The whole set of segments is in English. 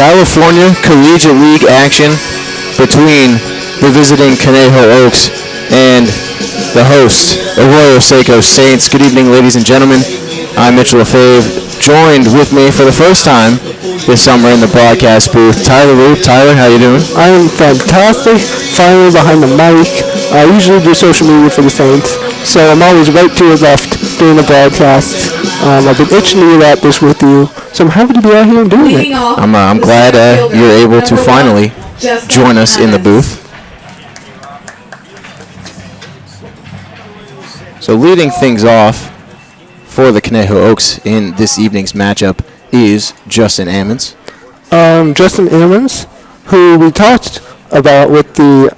California Collegiate League action between the visiting Conejo Oaks and the host, Arroyo Seco Saints. Good evening, ladies and gentlemen. I'm Mitchell LaFave, joined with me for the first time this summer in the broadcast booth, Tyler Roop. Tyler, how you doing? I am fantastic. Finally behind the mic. I usually do social media for the Saints, so I'm always right to your left doing the broadcasts. I've been itching to get at this with you, so I'm happy to be out here and doing it. I'm glad you're able to finally join us in the booth. So leading things off for the Conejo Oaks in this evening's matchup is Justin Ammons. Justin Ammons, who we talked about with the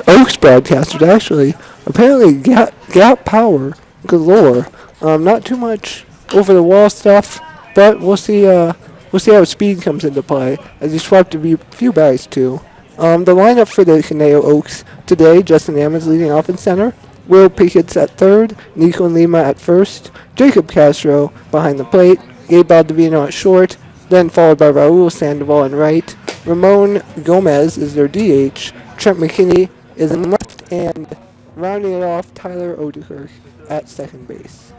Oaks broadcasters, actually, apparently got power galore. Not too much over-the-wall stuff, but we'll see how speed comes into play as he swapped a few bags too. The lineup for the Conejo Oaks today: Justin Ammons leading off in center, Will Pickett's at third, Nico Lima at first, Jacob Castro behind the plate, Gabe Baldovino at short, then followed by Raul Sandoval in right. Ramon Gomez is their DH. Trent McKinney is in left, and rounding it off, Tyler Odekirk at second base.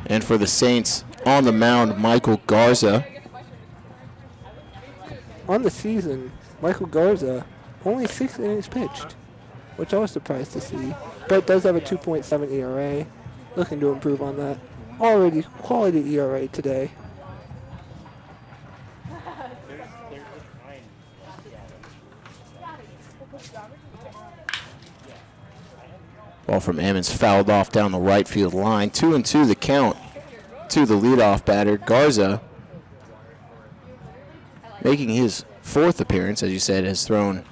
And for the Saints, on the mound, Michael Garza. On the season, Michael Garza only 6 innings pitched, which I was surprised to see, but does have a 2.7 ERA. Looking to improve on that. Already quality ERA today. Ball from Ammons fouled off down the right field line. 2-2 the count to the leadoff batter. Garza, making his fourth appearance, as you said, has thrown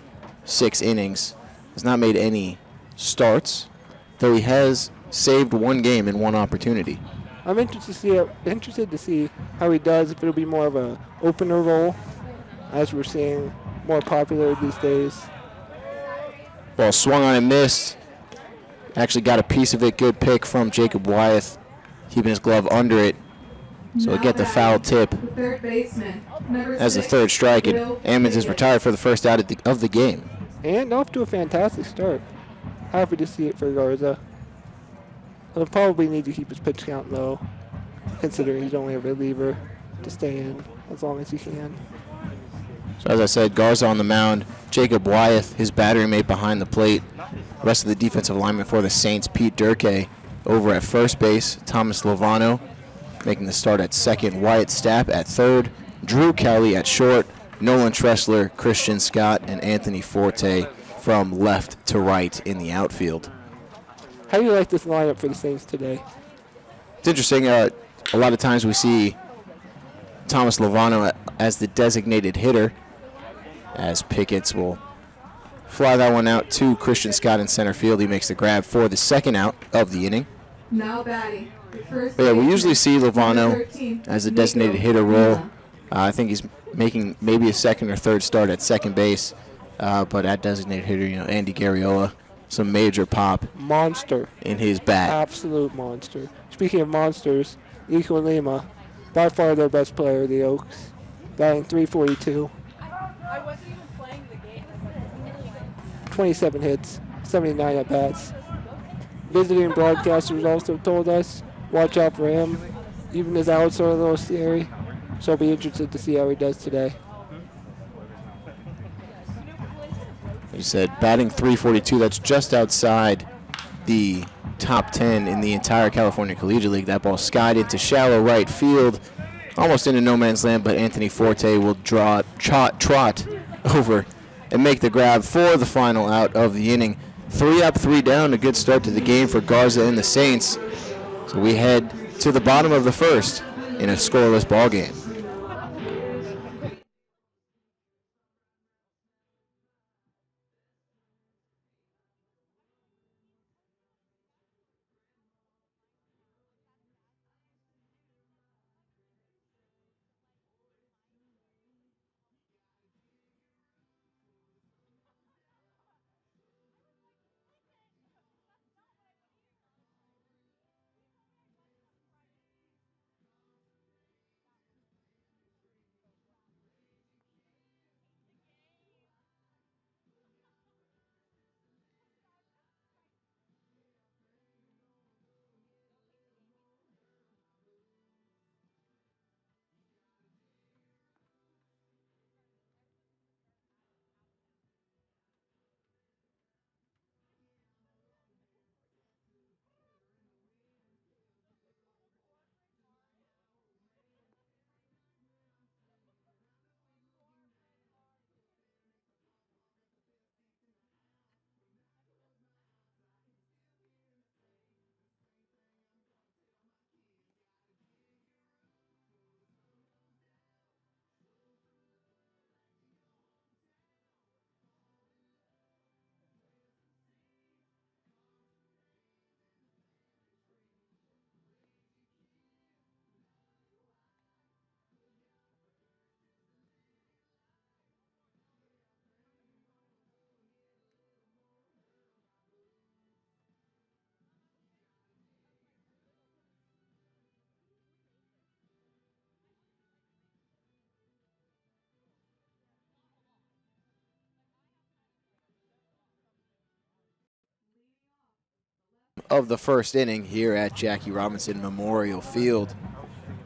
6 innings. Has not made any starts, though he has saved one game in one opportunity. I'm interested to see how he does, if it'll be more of a opener role, as we're seeing more popular these days. Ball swung on and missed. Actually got a piece of it. Good pick from Jacob Wyeth, keeping his glove under it. So he'll get the foul tip as the third strike, and Ammons is retired for the first out of the game. And off to a fantastic start. Happy to see it for Garza. He'll probably need to keep his pitch count low, considering he's only a reliever, to stay in as long as he can. So as I said, Garza on the mound. Jacob Wyeth, his battery mate behind the plate. The rest of the defensive lineman for the Saints, Pete Durkee over at first base. Thomas Lovano making the start at second. Wyatt Stapp at third. Drew Kelly at short. Nolan Tressler, Christian Scott, and Anthony Forte from left to right in the outfield. How do you like this lineup for the Saints today? It's interesting. A lot of times we see Thomas Lovano as the designated hitter, as Pickett's will fly that one out to Christian Scott in center field. He makes the grab for the second out of the inning. Now batting. But yeah, we usually see Lovano as a designated hitter role. I think he's making maybe a second or third start at second base, but at designated hitter, Andy Garriola, some major pop. Monster. In his bat. Absolute monster. Speaking of monsters, Nico Lima, by far their best player of the Oaks, batting .342. 27 hits, 79 at-bats. Visiting broadcasters also told us, watch out for him. Even his outs are a little scary, so I'll be interested to see how he does today. You said batting .342, that's just outside the top 10 in the entire California Collegiate League. That ball skied into shallow right field, almost into no man's land, but Anthony Forte will trot over and make the grab for the final out of the inning. 3 up, 3 down, a good start to the game for Garza and the Saints. So we head to the bottom of the first in a scoreless ball game. of the first inning here at Jackie Robinson Memorial Field,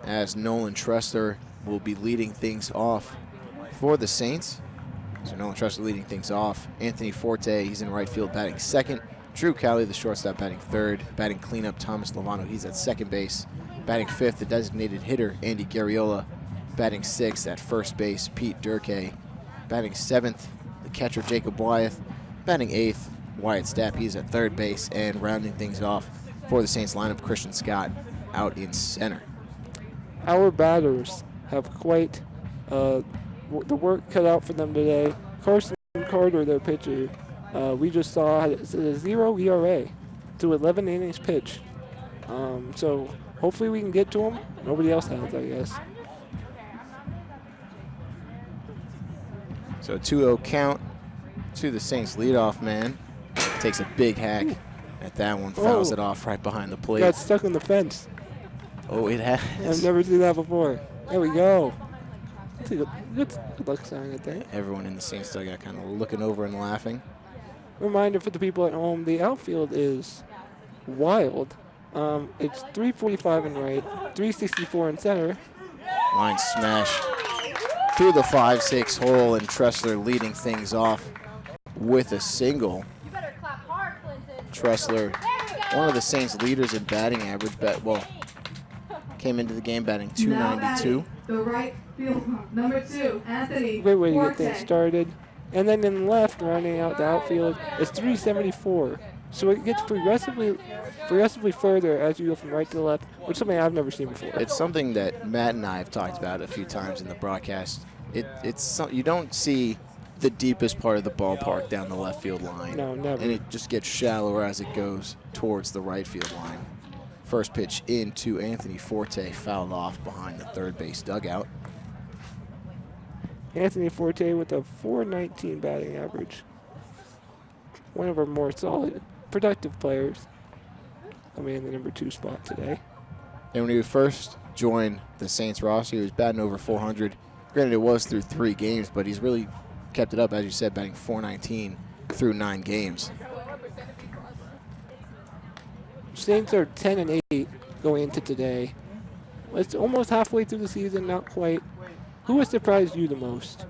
as Nolan Tressler will be leading things off for the Saints. So Nolan Tressler leading things off. Anthony Forte, he's in right field batting second. Drew Cowley, the shortstop, batting third. Batting cleanup, Thomas Lovano, he's at second base. Batting fifth, the designated hitter, Andy Garriola. Batting sixth at first base, Pete Durkay. Batting seventh, the catcher, Jacob Wyeth. Batting eighth, Wyatt Stapp, he's at third base. And rounding things off for the Saints lineup, Christian Scott out in center. Our batters have quite the work cut out for them today. Carson Carter, their pitcher, we just saw had a 0 ERA to 11 innings pitched. So hopefully we can get to him. Nobody else has, I guess. So 2-0 count to the Saints leadoff man. Takes a big hack at that one, fouls it off right behind the plate. Got stuck on the fence. Oh, it has. I've never seen that before. There we go. That's a good luck sign, I think. Everyone in the Saints dugout kind of looking over and laughing. Reminder for the people at home, the outfield is wild. It's 345 in right, 364 in center. Line smash through the 5-6 hole, and Tressler leading things off with a single. You better clap hard, Clinton. Tressler, one of the Saints' leaders in batting average, came into the game batting .292. The right field, number 2, Anthony. Great way to Forte. get things started. And then in left, rounding out the outfield, is 374. So it gets progressively further as you go from right to left, which is something I've never seen before. It's something that Matt and I have talked about a few times in the broadcast. You don't see the deepest part of the ballpark down the left field line. No, never. And it just gets shallower as it goes towards the right field line. First pitch into Anthony Forte, fouled off behind the third base dugout. Anthony Forte with a .419 batting average. One of our more solid, productive players. Coming in the number 2 spot today. And when he first joined the Saints roster, he was batting over .400. Granted, it was through 3 games, but he's really kept it up, as you said, batting .419 through 9 games. Saints are 10-8 going into today. It's almost halfway through the season, not quite. Who has surprised you the most?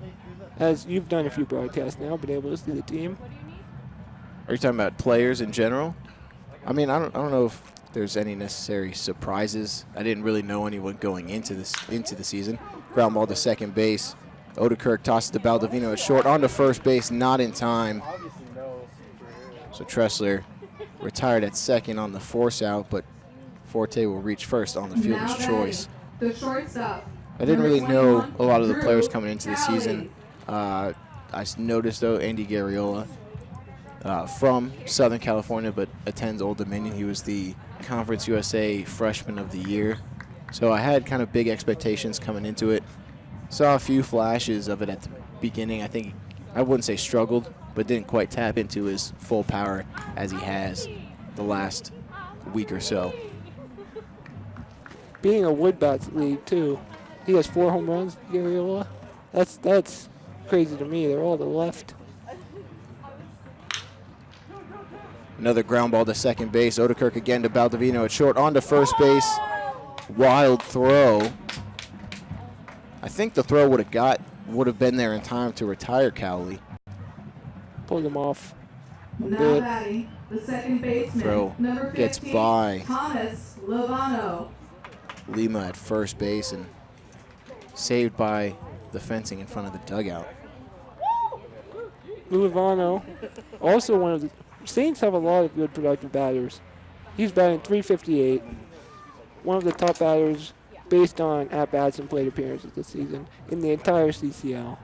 As you've done a few broadcasts now, been able to see the team. Are you talking about players in general? I mean, I don't know if there's any necessary surprises. I didn't really know anyone going into the season. Ground ball to second base. Odekirk tosses to Baldovino at short, onto first base, not in time. So Tressler retired at second on the force out, but Forte will reach first on the fielder's choice. The shortstop. I didn't really know a lot of the players coming into the season. I noticed, though, Andy Garriola from Southern California, but attends Old Dominion. He was the Conference USA Freshman of the Year. So I had kind of big expectations coming into it. Saw a few flashes of it at the beginning. I think, I wouldn't say struggled, but didn't quite tap into his full power as he has the last week or so. Being a wood bats league too, he has 4 home runs. Garriola, that's crazy to me. They're all to the left. Another ground ball to second base. Odekirk again to Baldovino at short, on to first base. Wild throw. I think the throw would have been there in time to retire Cowley. Pulled him off. Now batting, the second baseman, Throw number 15, gets by Thomas Lovano. Lima at first base and saved by the fencing in front of the dugout. Luvano, also one of the Saints have a lot of good productive batters. He's batting .358. One of the top batters based on at-bats and plate appearances this season in the entire CCL.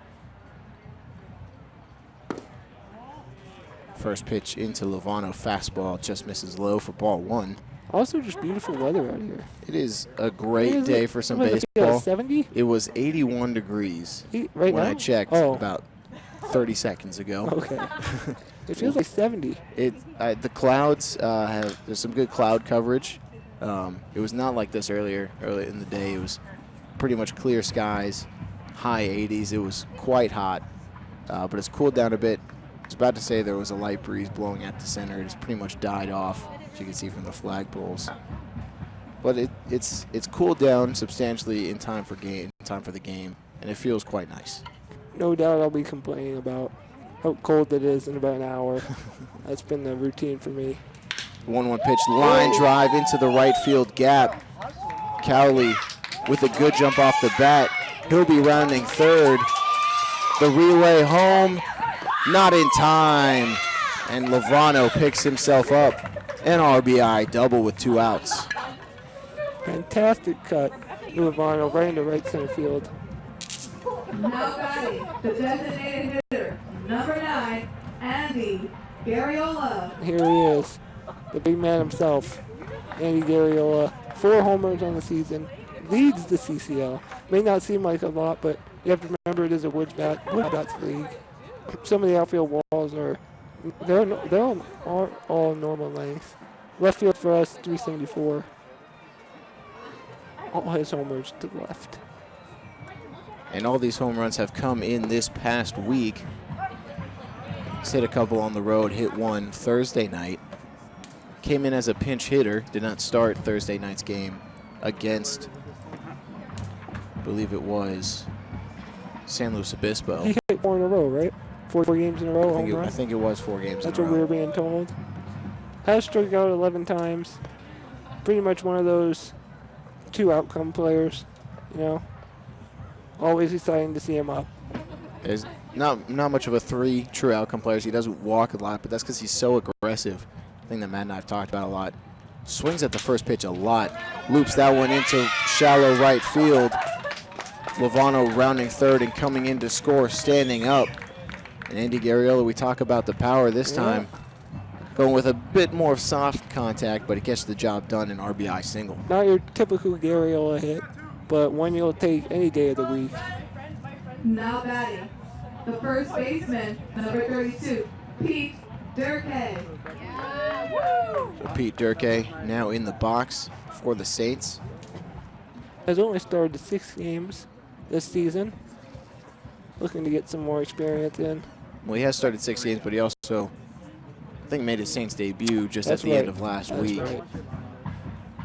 First pitch into Lovano, fastball just misses low for ball 1. Also just beautiful weather out here. It is a great day for some What is it, baseball. 70? It was 81 degrees Right when now? I checked about 30 seconds ago. Okay. It feels like 70. The clouds there's some good cloud coverage. It was not like this early in the day. It was pretty much clear skies, high 80s. It was quite hot, but it's cooled down a bit. I was about to say there was a light breeze blowing at the center. It's pretty much died off. as you can see from the flagpoles. But it's cooled down substantially in time for the game, and it feels quite nice. No doubt I'll be complaining about how cold it is in about an hour. That's been the routine for me. 1-1 pitch, line drive into the right field gap. Cowley with a good jump off the bat. He'll be rounding third. The relay home, not in time. And Lovano picks himself up. An RBI double with 2 outs. Fantastic cut. Lovano right into right center field. Now batting, the designated hitter, number 9, Andy Garriola. Here he is, the big man himself, Andy Garriola. 4 homers on the season, leads the CCL. May not seem like a lot, but you have to remember it is a wood bats league. Some of the outfield walls are all normal length. Left field for us, 374. All his homers to the left. And all these home runs have come in this past week. He's hit a couple on the road, hit one Thursday night. Came in as a pinch hitter, did not start Thursday night's game against, I believe it was San Luis Obispo. He hit 4 in a row, right? 4 games in a row, home run? I think it was 4 games That's in a row. what we were being told. Has struck out 11 times. Pretty much one of those 2 outcome players, you know. Always exciting to see him up. There's not much of a 3 true outcome players. He doesn't walk a lot, but that's because he's so aggressive. Thing that Matt and I have talked about a lot. Swings at the first pitch a lot. Loops that one into shallow right field. Lovano rounding third and coming in to score, standing up. And Andy Garriola, we talk about the power this time. Going with a bit more soft contact, but it gets the job done, an RBI single. Not your typical Garriola hit, but one you'll take any day of the week. Now batting, the first baseman, number 32, Pete Durkee. So Pete Durkee now in the box for the Saints. Has only started 6 games this season. Looking to get some more experience in. Well, he has started 6 games, but he also, I think, made his Saints debut just That's at the right. end of last That's week. right.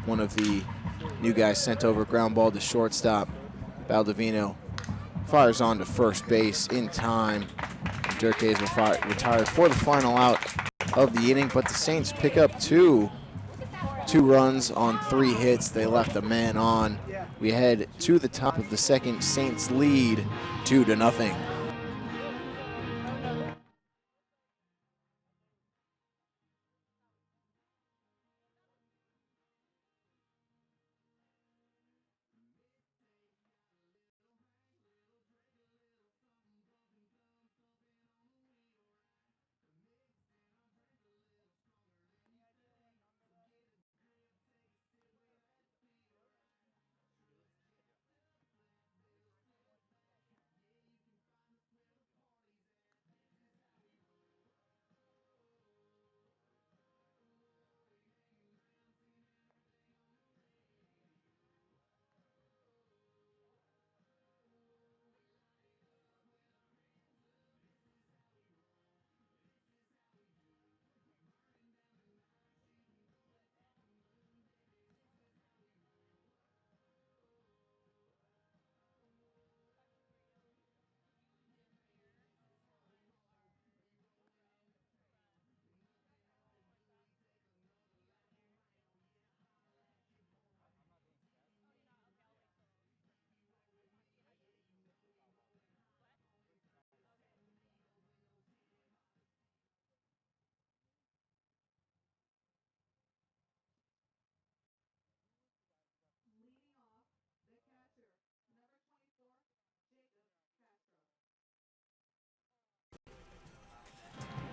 One of the new guys sent over, ground ball to shortstop. Baldovino fires on to first base in time. Durkee is retired for the final out of the inning, but the Saints pick up 2 runs on 3 hits. They left a man on. We head to the top of the second. Saints lead 2-0.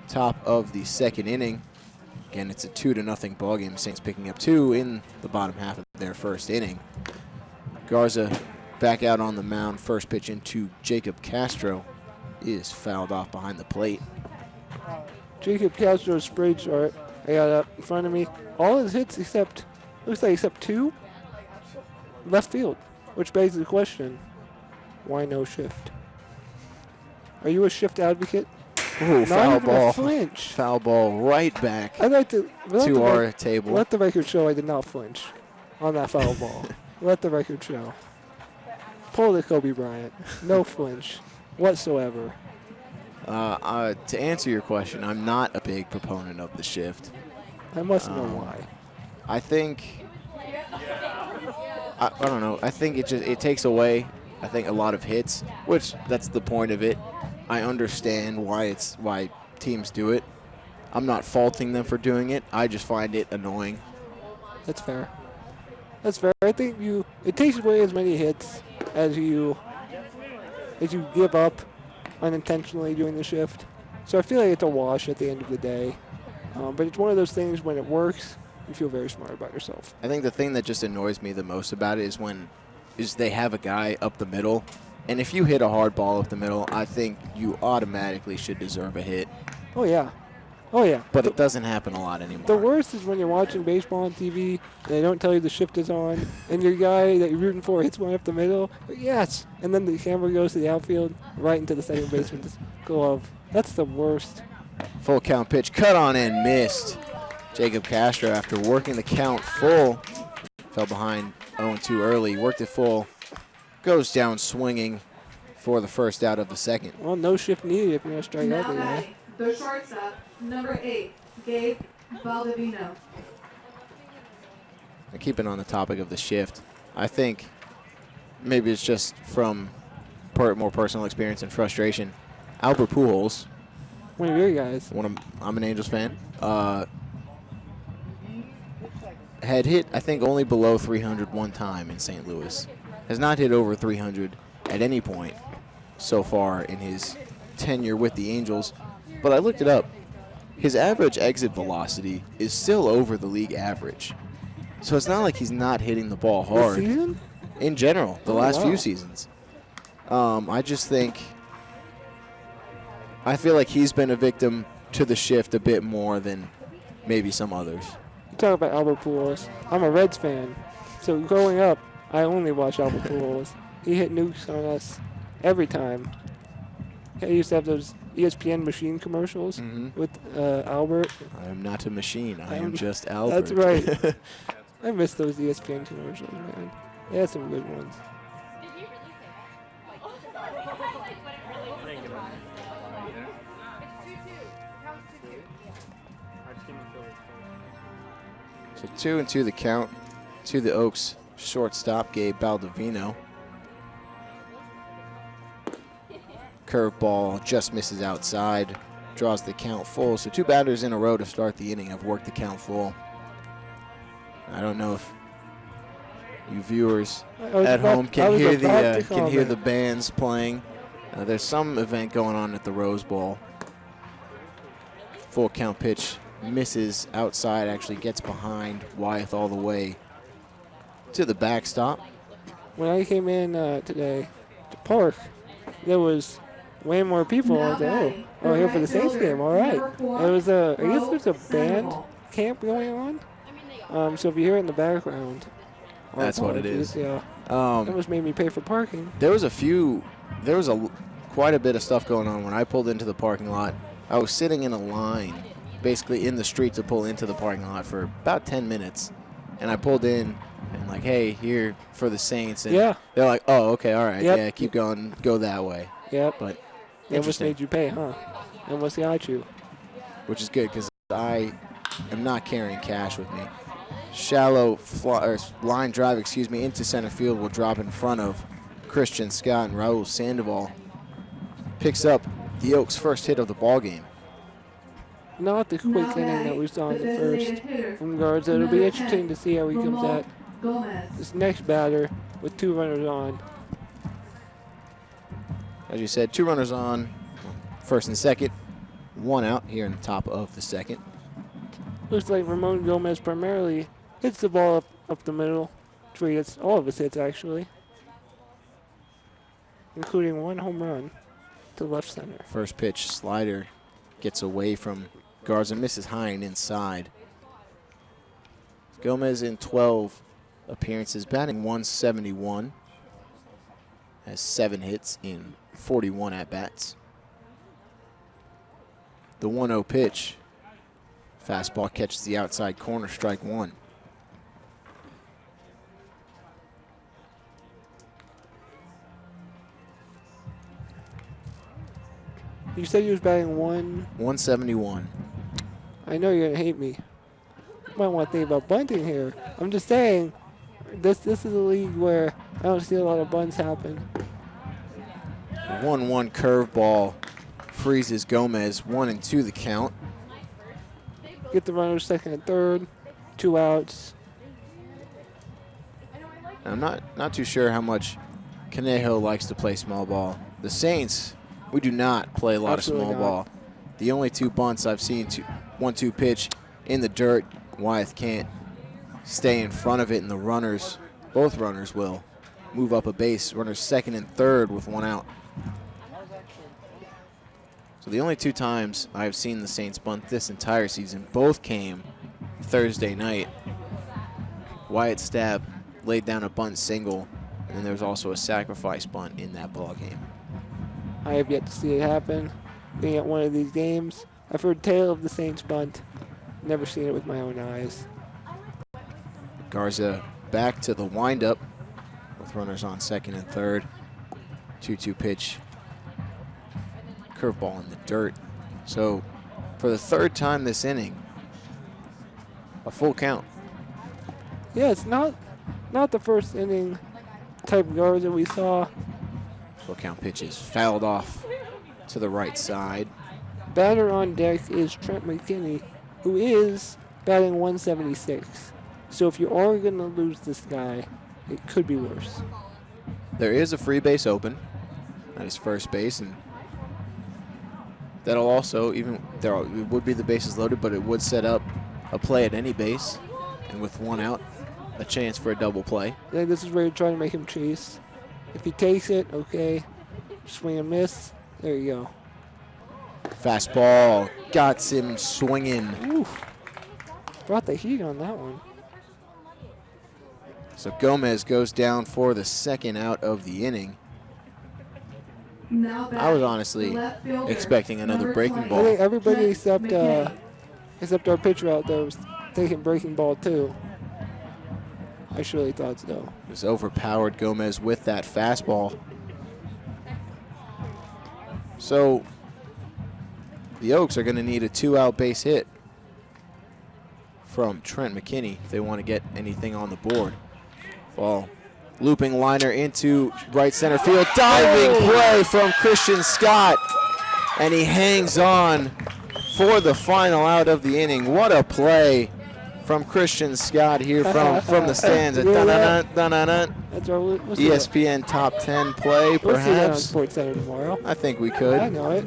Top of the second inning. Again, it's a 2-0 ball game. Saints picking up 2 in the bottom half of their first inning. Garza back out on the mound. First pitch into Jacob Castro is fouled off behind the plate. Jacob Castro's sprayed chart. I got it up in front of me. All his hits except 2, left field, which begs the question, why no shift? Are you a shift advocate? Ooh, Not foul even a ball. flinch. Foul ball right back I'd like to to our table. let the record show I did not flinch on that foul ball. Let the record show. Pull the Kobe Bryant. No flinch whatsoever. To answer your question, I'm not a big proponent of the shift. I must know why. I think I don't know. I think it takes away, I think, a lot of hits, which that's the point of it. I understand why teams do it. I'm not faulting them for doing it. I just find it annoying. That's fair. That's fair. I think it takes away as many hits as you give up unintentionally during the shift. So I feel like it's a wash at the end of the day. But it's one of those things when it works, you feel very smart about yourself. I think the thing that just annoys me the most about it is they have a guy up the middle, and if you hit a hard ball up the middle, I think you automatically should deserve a hit. Oh, yeah. Oh, yeah. But it doesn't happen a lot anymore. The worst is when you're watching baseball on TV and they don't tell you the shift is on, and your guy that you're rooting for hits one up the middle. Yes. And then the camera goes to the outfield, right into the second baseman's glove. That's the worst. Full count pitch, cut on and missed. Jacob Castro, after working the count full, fell behind 0-2 early, worked it full, goes down swinging for the first out of the second. Well, no shift needed if you're going to strike out the guy. batting, the shortstop, number 8, Gabe Baldovino. And keeping on the topic of the shift, I think maybe it's just from more personal experience and frustration. Albert Pujols, One of your guys. I'm an Angels fan, had hit, I think, only below 300 one time in St. Louis. Has not hit over 300 at any point so far in his tenure with the Angels. But I looked it up. His average exit velocity is still over the league average. So it's not like he's not hitting the ball hard. This season? In general, the last wow. few seasons. I just think, I feel like he's been a victim to the shift a bit more than maybe some others. You talk about Albert Pujols. I'm a Reds fan. So growing up, I only watched Albert Pujols. He hit nukes on us every time. He used to have those ESPN machine commercials with Albert. I am not a machine. I am just Albert. That's right. I miss those ESPN commercials, man. They had some good ones. So 2-2 the count to the Oaks shortstop, Gabe Baldovino. Curveball just misses outside, draws the count full. So 2 batters in a row to start the inning have worked the count full. I don't know if you viewers at home can hear the bands playing. There's some event going on at the Rose Bowl. Full count pitch misses outside, actually gets behind Wyeth all the way to the backstop. When I came in today to park, there was way more people. I was like, oh, here for the Saints game. All right. There was I guess there's a band camp going on. So if you hear it in the background, that's what it is. Yeah. That almost made me pay for parking. There was quite a bit of stuff going on when I pulled into the parking lot. I was sitting in a line, basically in the street to pull into the parking lot for about 10 minutes. And I pulled in and like, hey, here for the Saints. And they're like, oh, okay, all right. Yep. Yeah, keep going, go that way. Yep. But they almost made you pay, huh? They almost got you. Which is good because I am not carrying cash with me. Shallow line drive, into center field will drop in front of Christian Scott, and Raul Sandoval picks up the Oaks' first hit of the ball game. Not the quick inning that we saw in the first from guards. It'll be interesting to see how he comes at this next batter with 2 runners on. As you said, 2 runners on, first and second, 1 out here in the top of the second. Looks like Ramon Gomez primarily hits the ball up the middle. That's where he gets all of his hits, actually, including 1 home run to left center. First pitch slider gets away from Garza, misses high and inside. Gomez in 12 appearances, batting 171, has 7 hits in 41 at-bats. the 1-0 pitch. Fastball catches the outside corner, strike one. You said you was batting 171. I know you're gonna hate me. You might want to think about bunting here. I'm just saying, this is a league where I don't see a lot of bunts happen. 1-1 curveball freezes Gomez. 1-2 the count. Get the runners second and third, 2 outs. I'm not too sure how much Conejo likes to play small ball. The Saints, we do not play a lot Absolutely of small not. ball. The only 2 bunts I've seen, 1-2 pitch in the dirt. Wyeth can't stay in front of it, and the runners, both runners will move up a base. Runners second and third with 1 out. So the only 2 times I've seen the Saints bunt this entire season, both came Thursday night. Wyatt Stabb laid down a bunt single, and then there was also a sacrifice bunt in that ball game. I have yet to see it happen. Being at one of these games, I've heard tale of the Saints bunt. Never seen it with my own eyes. Garza back to the windup with runners on second and third. 2-2 pitch. Curveball in the dirt. So for the 3rd time this inning, a full count. Yeah, it's not the first inning type Garza we saw. Full count pitches fouled off to the right side. Batter on deck is Trent McKinney, who is batting 176. So if you are going to lose this guy, it could be worse. There is a free base open at his first base, and that'll also, even there it would be the bases loaded, but it would set up a play at any base, and with 1 out, a chance for a double play. I think this is where you're trying to make him chase. If he takes it, okay. Swing and miss. There you go. Fastball got him swinging. Oof. Brought the heat on that one. So Gomez goes down for the 2nd out of the inning. Now I was batting, honestly the left fielder, expecting another number breaking 20, ball. I think everybody Trent except McKinney. except our pitcher out there was taking breaking ball too. I surely thought so. It was overpowered Gomez with that fastball. So the Oaks are going to need a 2-out base hit from Trent McKinney if they want to get anything on the board. Ball looping liner into right center field. Diving play from Christian Scott. And he hangs on for the final out of the inning. What a play from Christian Scott here from the stands. Dun-dun-dun-dun-dun-dun. That's our we'll see ESPN top 10 play, that. We'll see that on perhaps. Sports Center tomorrow. I think we I could. know it.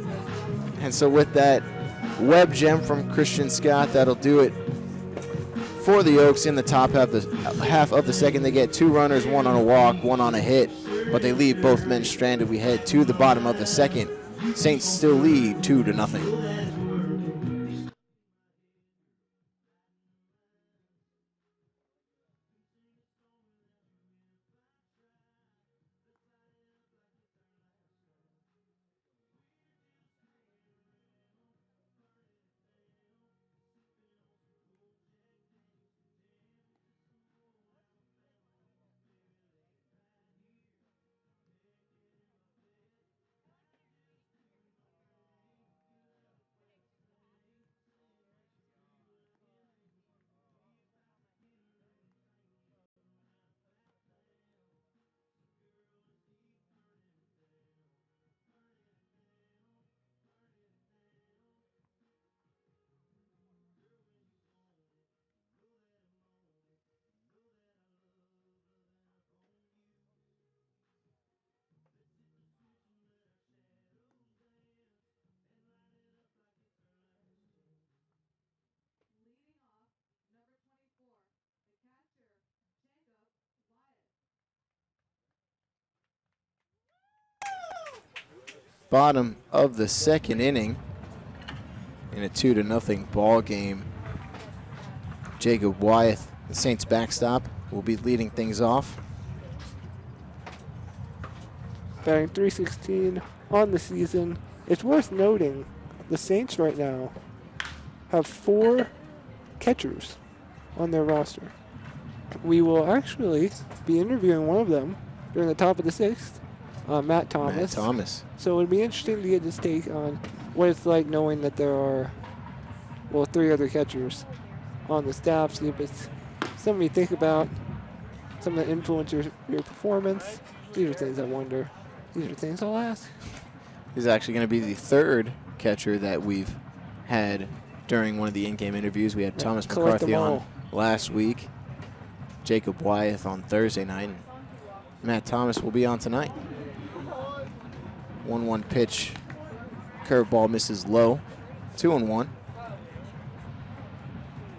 And so with that web gem from Christian Scott, that'll do it for the Oaks in the top half of the second. They get 2 runners, 1 on a walk, 1 on a hit, but they leave both men stranded. We head to the bottom of the second. Saints still lead 2-0. Bottom of the second inning in a 2-0 ball game. Jacob Wyeth, the Saints backstop, will be leading things off. Batting .316 on the season. It's worth noting the Saints right now have 4 catchers on their roster. We will actually be interviewing one of them during the top of the 6th, Matt Thomas. Matt Thomas. So it would be interesting to get his take on what it's like knowing that there are, 3 other catchers on the staff. See if it's something you think about, something that influence your performance. These are things I wonder. These are things I'll ask. He's actually going to be the 3rd catcher that we've had during one of the in-game interviews. We had Thomas collect McCarthy them on all. last week, Jacob Wyeth on Thursday night, and Matt Thomas will be on tonight. 1-1 pitch. Curveball misses low. 2-1.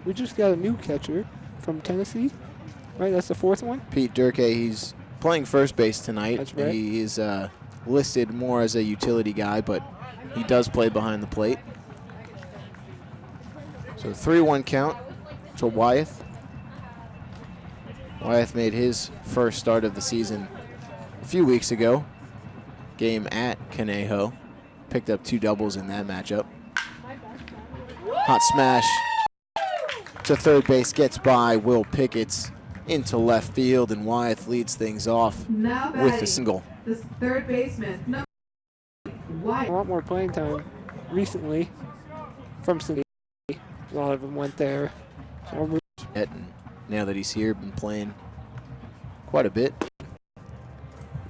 We just got a new catcher from Tennessee, right? That's the 4th one? Pete Durkee, he's playing first base tonight. That's right. He is listed more as a utility guy, but he does play behind the plate. So 3-1 count to Wyeth. Wyeth made his first start of the season a few weeks ago. Game at Conejo. Picked up 2 doubles in that matchup. Hot smash to third base, gets by Will Pickett's into left field, and Wyeth leads things off Now with batting, a single. the third baseman, number A White. lot more playing time recently from City. A lot of them went there. So And now that he's here, been playing quite a bit.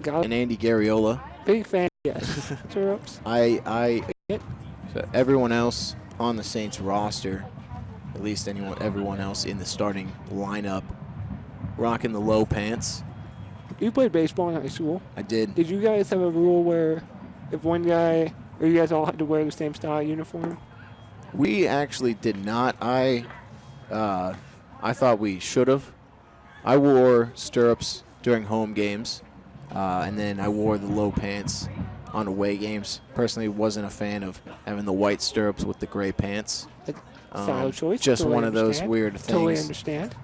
got And Andy Garriola. big fan. Yes. Turnips. So everyone else on the Saints roster, at least everyone else in the starting lineup, rocking the low pants. You played baseball in high school. I did. Did you guys have a rule where if one guy or you guys all had to wear the same style uniform? We actually did not. I thought we should have. I wore stirrups during home games, and then I wore the low pants on away games. Personally, wasn't a fan of having the white stirrups with the gray pants. Style choice. Just totally one of those understand. weird things. Totally understand.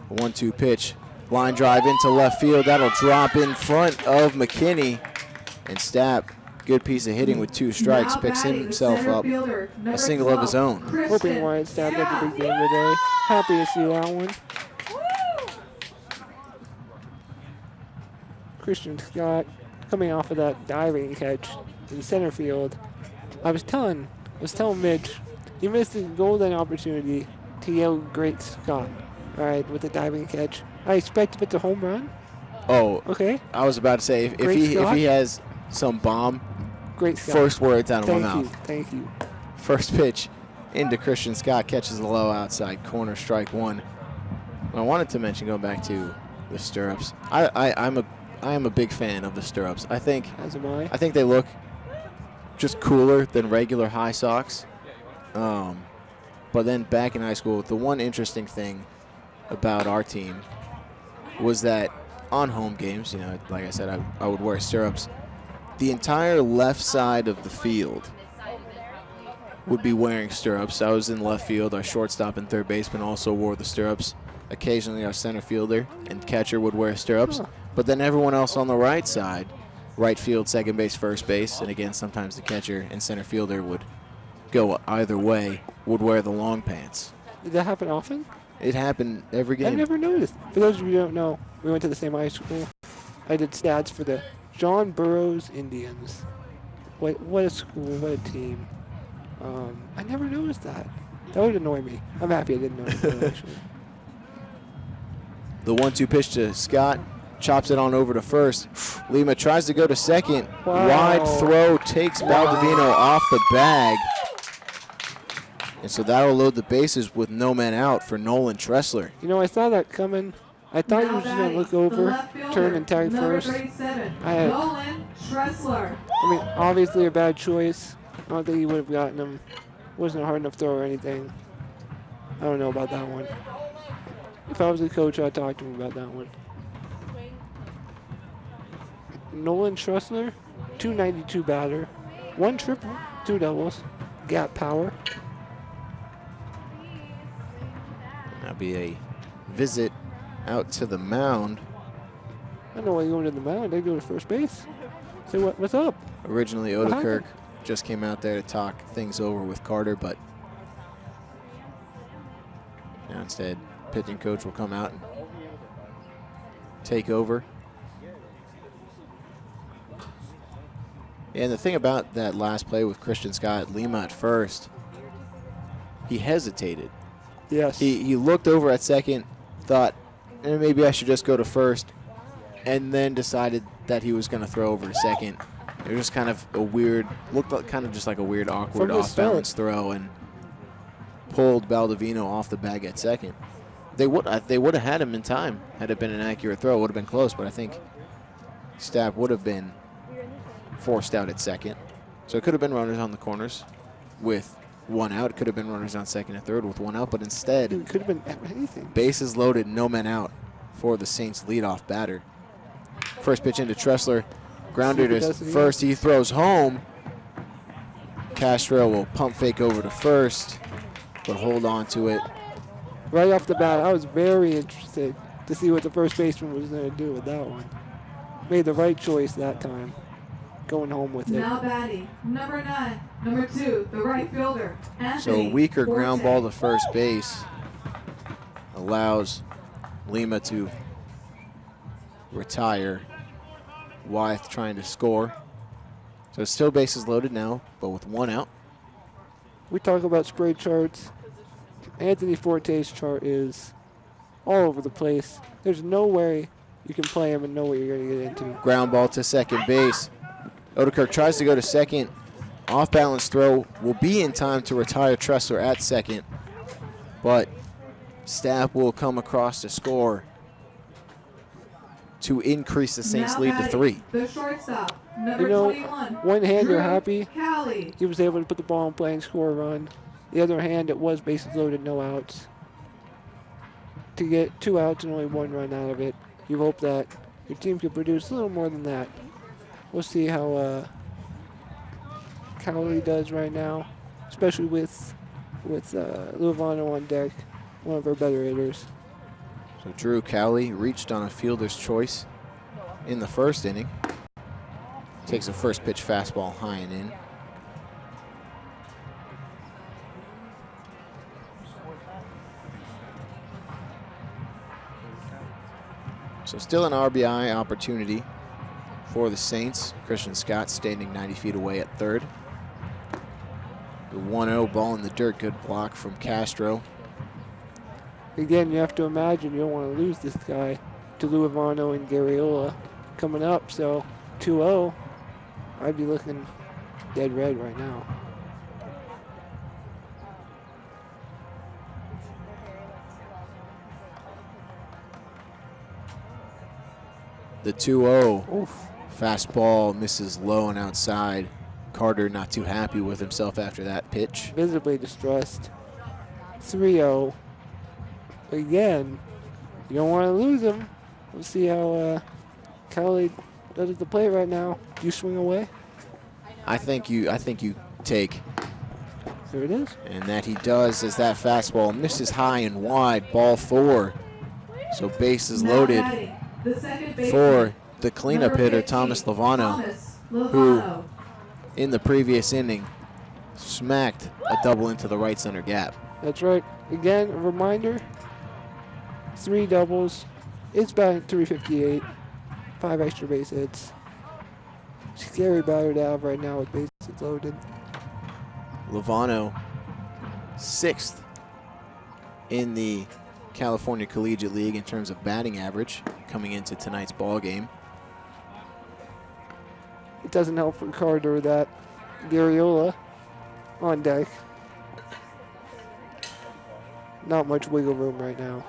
1-2 pitch. Line drive into left field. That'll drop in front of McKinney. And Stapp, good piece of hitting with 2 strikes, Now picks batting, himself center up fielder, a number single of his 12, own. Hoping Christian Wyatt Stapp gets a Scott. big game today. Happy to see that one. Christian Scott coming off of that diving catch in center field. I was telling Mitch, he missed a golden opportunity to yell "Great Scott!" All right, with the diving catch. I expect if it's a home run. Oh, Okay, I was about to say, if Great he Scott. has some bomb, Great Scott. first words out of my Thank you, mouth. thank you. First pitch into Christian Scott, catches the low outside corner, strike 1. I wanted to mention, going back to the stirrups, I am a big fan of the stirrups. I think As am I. they look just cooler than regular high socks. But then back in high school, the one interesting thing about our team was that on home games, like I said, I would wear stirrups. The entire left side of the field would be wearing stirrups. I was in left field. Our shortstop and third baseman also wore the stirrups. Occasionally our center fielder and catcher would wear stirrups. Huh. But then everyone else on the right side, right field, second base, first base, and again sometimes the catcher and center fielder would go either way, would wear the long pants. Did that happen often? It happened every I game. never noticed. For those of you who don't know, we went to the same high school. I did stats for the John Burroughs Indians. What a school, what a team. I never noticed that. That would annoy me. I'm happy I didn't notice that, actually. The 1-2 pitch to Scott, chops it on over to first. Lima tries to go to second. Wow. Wide throw takes Baldovino off the bag. And so that'll load the bases with no man out for Nolan Tressler. You know, I saw that coming. I thought he Now was just going batting, to look the over, left fielder, turn and tag number first. 37, I had- Nolan Tressler. I mean, obviously a bad choice. I don't think he would have gotten him. Wasn't a hard enough throw or anything. I don't know about that one. If I was the coach, I'd talk to him about that one. Nolan Tressler, 292 batter, 1 triple, 2 doubles, gap power. That'll be a visit out to the mound I don't know why you going to the mound. They go to first base. Say what's up? Originally, Odekirk just came out there to talk things over with Carter, but now instead, pitching coach will come out and take over. And the thing about that last play with Christian Scott, Lima at first, he hesitated. Yes. He looked over at second, thought, maybe I should just go to first, and then decided that he was going to throw over to second. It was just kind of a weird, looked like kind of just like a weird, awkward, off-balance throw, and pulled Baldovino off the bag at second. They would have had him in time had it been an accurate throw. It would have been close, but I think Stapp would have been forced out at second. So it could have been runners on the corners with one out. It could have been runners on second and third with one out, but instead, It could have been anything. bases loaded, no men out for the Saints leadoff batter. First pitch into Tressler, grounded See if he to does it first. He throws home. Castro will pump fake over to first, but hold on to it. Right off the bat, I was very interested to see what the first baseman was going to do with that one. Made the right choice that time, going home with it. Now batting, number 9, number 2, the right fielder, So Anthony a weaker ground Forte. ball to first base allows Lima to retire. Wyeth trying to score. So still bases loaded now, but with one out. We talk about spray charts. Anthony Forte's chart is all over the place. There's no way you can play him and know what you're going to get into. Ground ball to second base. Odekirk tries to go to second. Off balance throw will be in time to retire Tressler at second, but Stapp will come across to score to increase the Saints' Now lead to batting, 3. The shortstop, number You know, 21, one hand Drew you're happy. Cowley. He was able to put the ball in play and score a run. The other hand, it was bases loaded, no outs. To get 2 outs and only 1 run out of it, you hope that your team could produce a little more than that. We'll see how Cowley does right now, especially with Lovano on deck, one of our better hitters. So Drew Cowley reached on a fielder's choice in the first inning. Takes a first pitch fastball high and in. So still an RBI opportunity for the Saints. Christian Scott standing 90 feet away at third. The 1-0 ball in the dirt, good block from Castro. Again, you have to imagine you don't want to lose this guy to Luivano and Garriola coming up. So 2-0, I'd be looking dead red right now. The 2-0 Oof. fastball misses low and outside. Carter not too happy with himself after that pitch. Visibly distressed. 3-0. Again, you don't want to lose him. We'll see how Cowley does at the plate right now. You swing away. I think you take, There it is. and that he does as that fastball misses high and wide. Ball 4. So bases Now loaded batting, the second baseman, for the cleanup number hitter 15, Thomas Lovano, Thomas who- Lovano. in the previous inning smacked a double into the right center gap. That's right. Again, a reminder. 3 doubles. It's batting 358. 5 extra base hits. Scary batter to have right now with bases loaded. Lovano, 6th in the California Collegiate League in terms of batting average coming into tonight's ball game. It doesn't help for Carter that Garriola on deck. Not much wiggle room right now.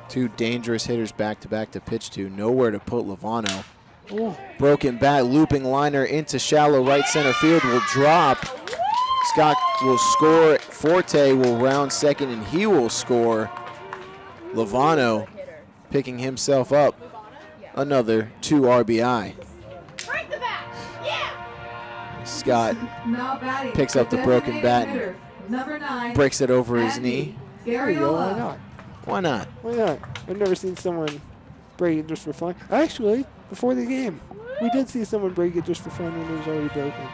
2 dangerous hitters back-to-back to pitch to. Nowhere to put Lovano. Ooh. Broken bat, looping liner into shallow right center field will drop. Scott will score. Forte will round second, and he will score. Lovano picking himself up another 2 RBI. Break the bat. Yeah. Scott Now batting, picks up the broken designated bat and hitter, number 9, breaks it over his knee. There you go. Why Garriola. not? Why not? Why not? I've never seen someone break it just for fun. Actually, before the game, we did see someone break it just for fun when it was already broken.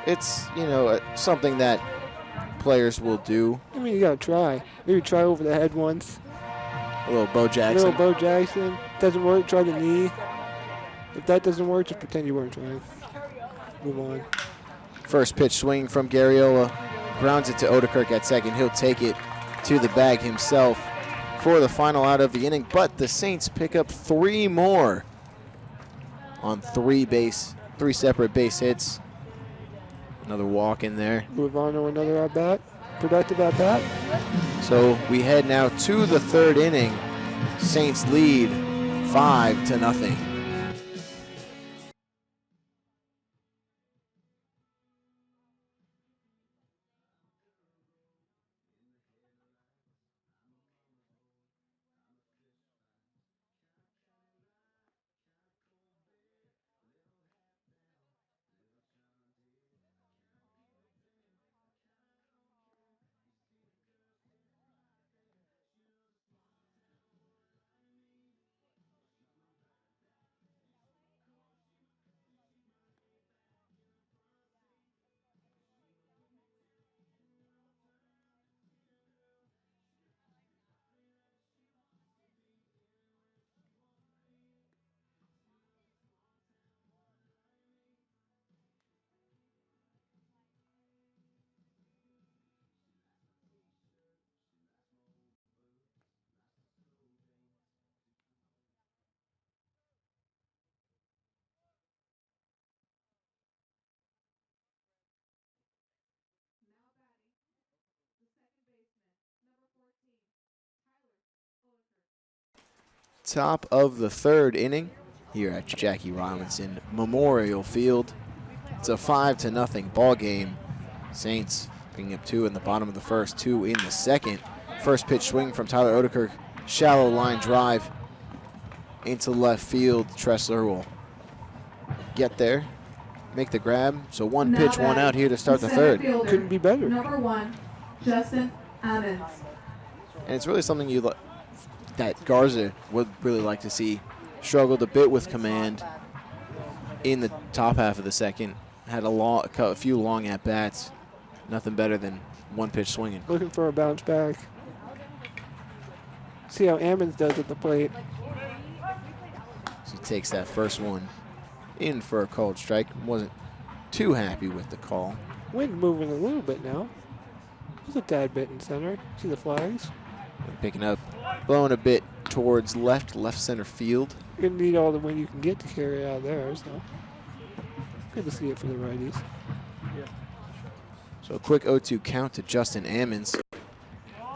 It's, something that players will do. I mean, you gotta try. Maybe try over the head once. A little Bo A Jackson. little Bo Jackson. Doesn't work, try the knee. If that doesn't work, just pretend you weren't trying. Move on. First pitch swing from Garriola. Grounds it to Odekirk at second. He'll take it to the bag himself for the final out of the inning. But the Saints pick up 3 more on 3 separate base hits. Another walk in there. Move on to another at-bat. Productive at-bat. So we head now to the 3rd inning. Saints lead 5-0. Top of the 3rd inning here at Jackie Robinson Memorial Field. It's a 5-0 ball game. Saints picking up 2 in the bottom of the first, 2 in the second. First pitch swing from Tyler Odekirk. Shallow line drive into left field. Tressler will get there, make the grab. So 1 pitch, 1 out here to start the 3rd. Couldn't be better. Number 1, Justin Ammons. And it's really something that Garza would really like to see. Struggled a bit with command in the top half of the second. Had a few long at-bats. Nothing better than 1 pitch swinging. Looking for a bounce back. See how Ammons does at the plate. So he takes that first one in for a called strike. Wasn't too happy with the call. Wind moving a little bit now. Just a tad bit in center. See the flags? Picking up, blowing a bit towards left center field. You're going to need all the wind you can get to carry out there, so good to see it for the righties. So a quick 0-2 count to Justin Ammons.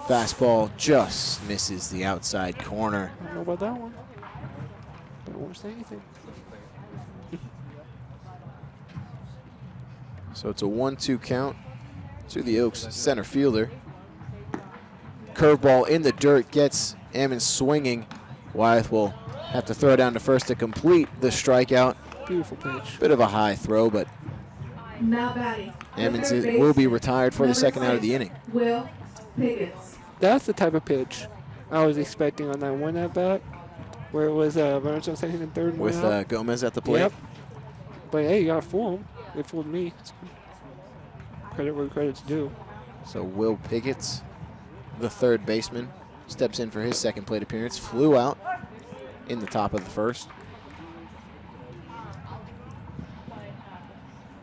Fastball just misses the outside corner. I don't know about that one, but I won't say anything. So it's a 1-2 count to the Oaks center fielder. Curveball in the dirt gets Ammons swinging. Wyeth will have to throw down to first to complete the strikeout. Beautiful pitch. Bit of a high throw, but Now batting. Ammons will be retired for the second out of the inning. Will Pickens. That's the type of pitch I was expecting on that one at bat, where it was runners on second and third. And With one out. Gomez at the plate. Yep. But hey, you got to fool them. They fooled me. Credit where credit's due. So Will Pickett's the 3rd baseman, steps in for his second plate appearance. Flew out in the top of the first.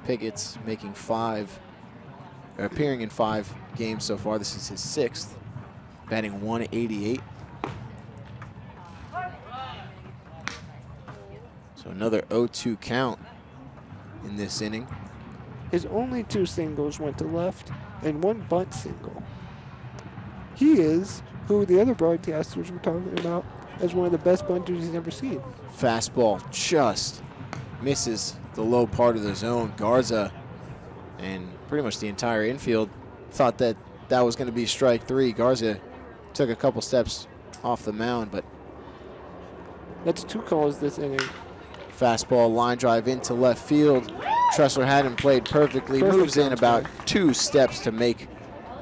Pickett's appearing in 5 games so far. This is his 6th, batting .188. So another 0-2 count in this inning. His only 2 singles went to left and 1 bunt single. He is who the other broadcasters were talking about as one of the best bunters he's ever seen. Fastball just misses the low part of the zone. Garza and pretty much the entire infield thought that was going to be strike 3. Garza took a couple steps off the mound, but That's 2 calls this inning. fastball line drive into left field. Tressler had him played perfectly. Perfect Moves in bounce about back. 2 steps to make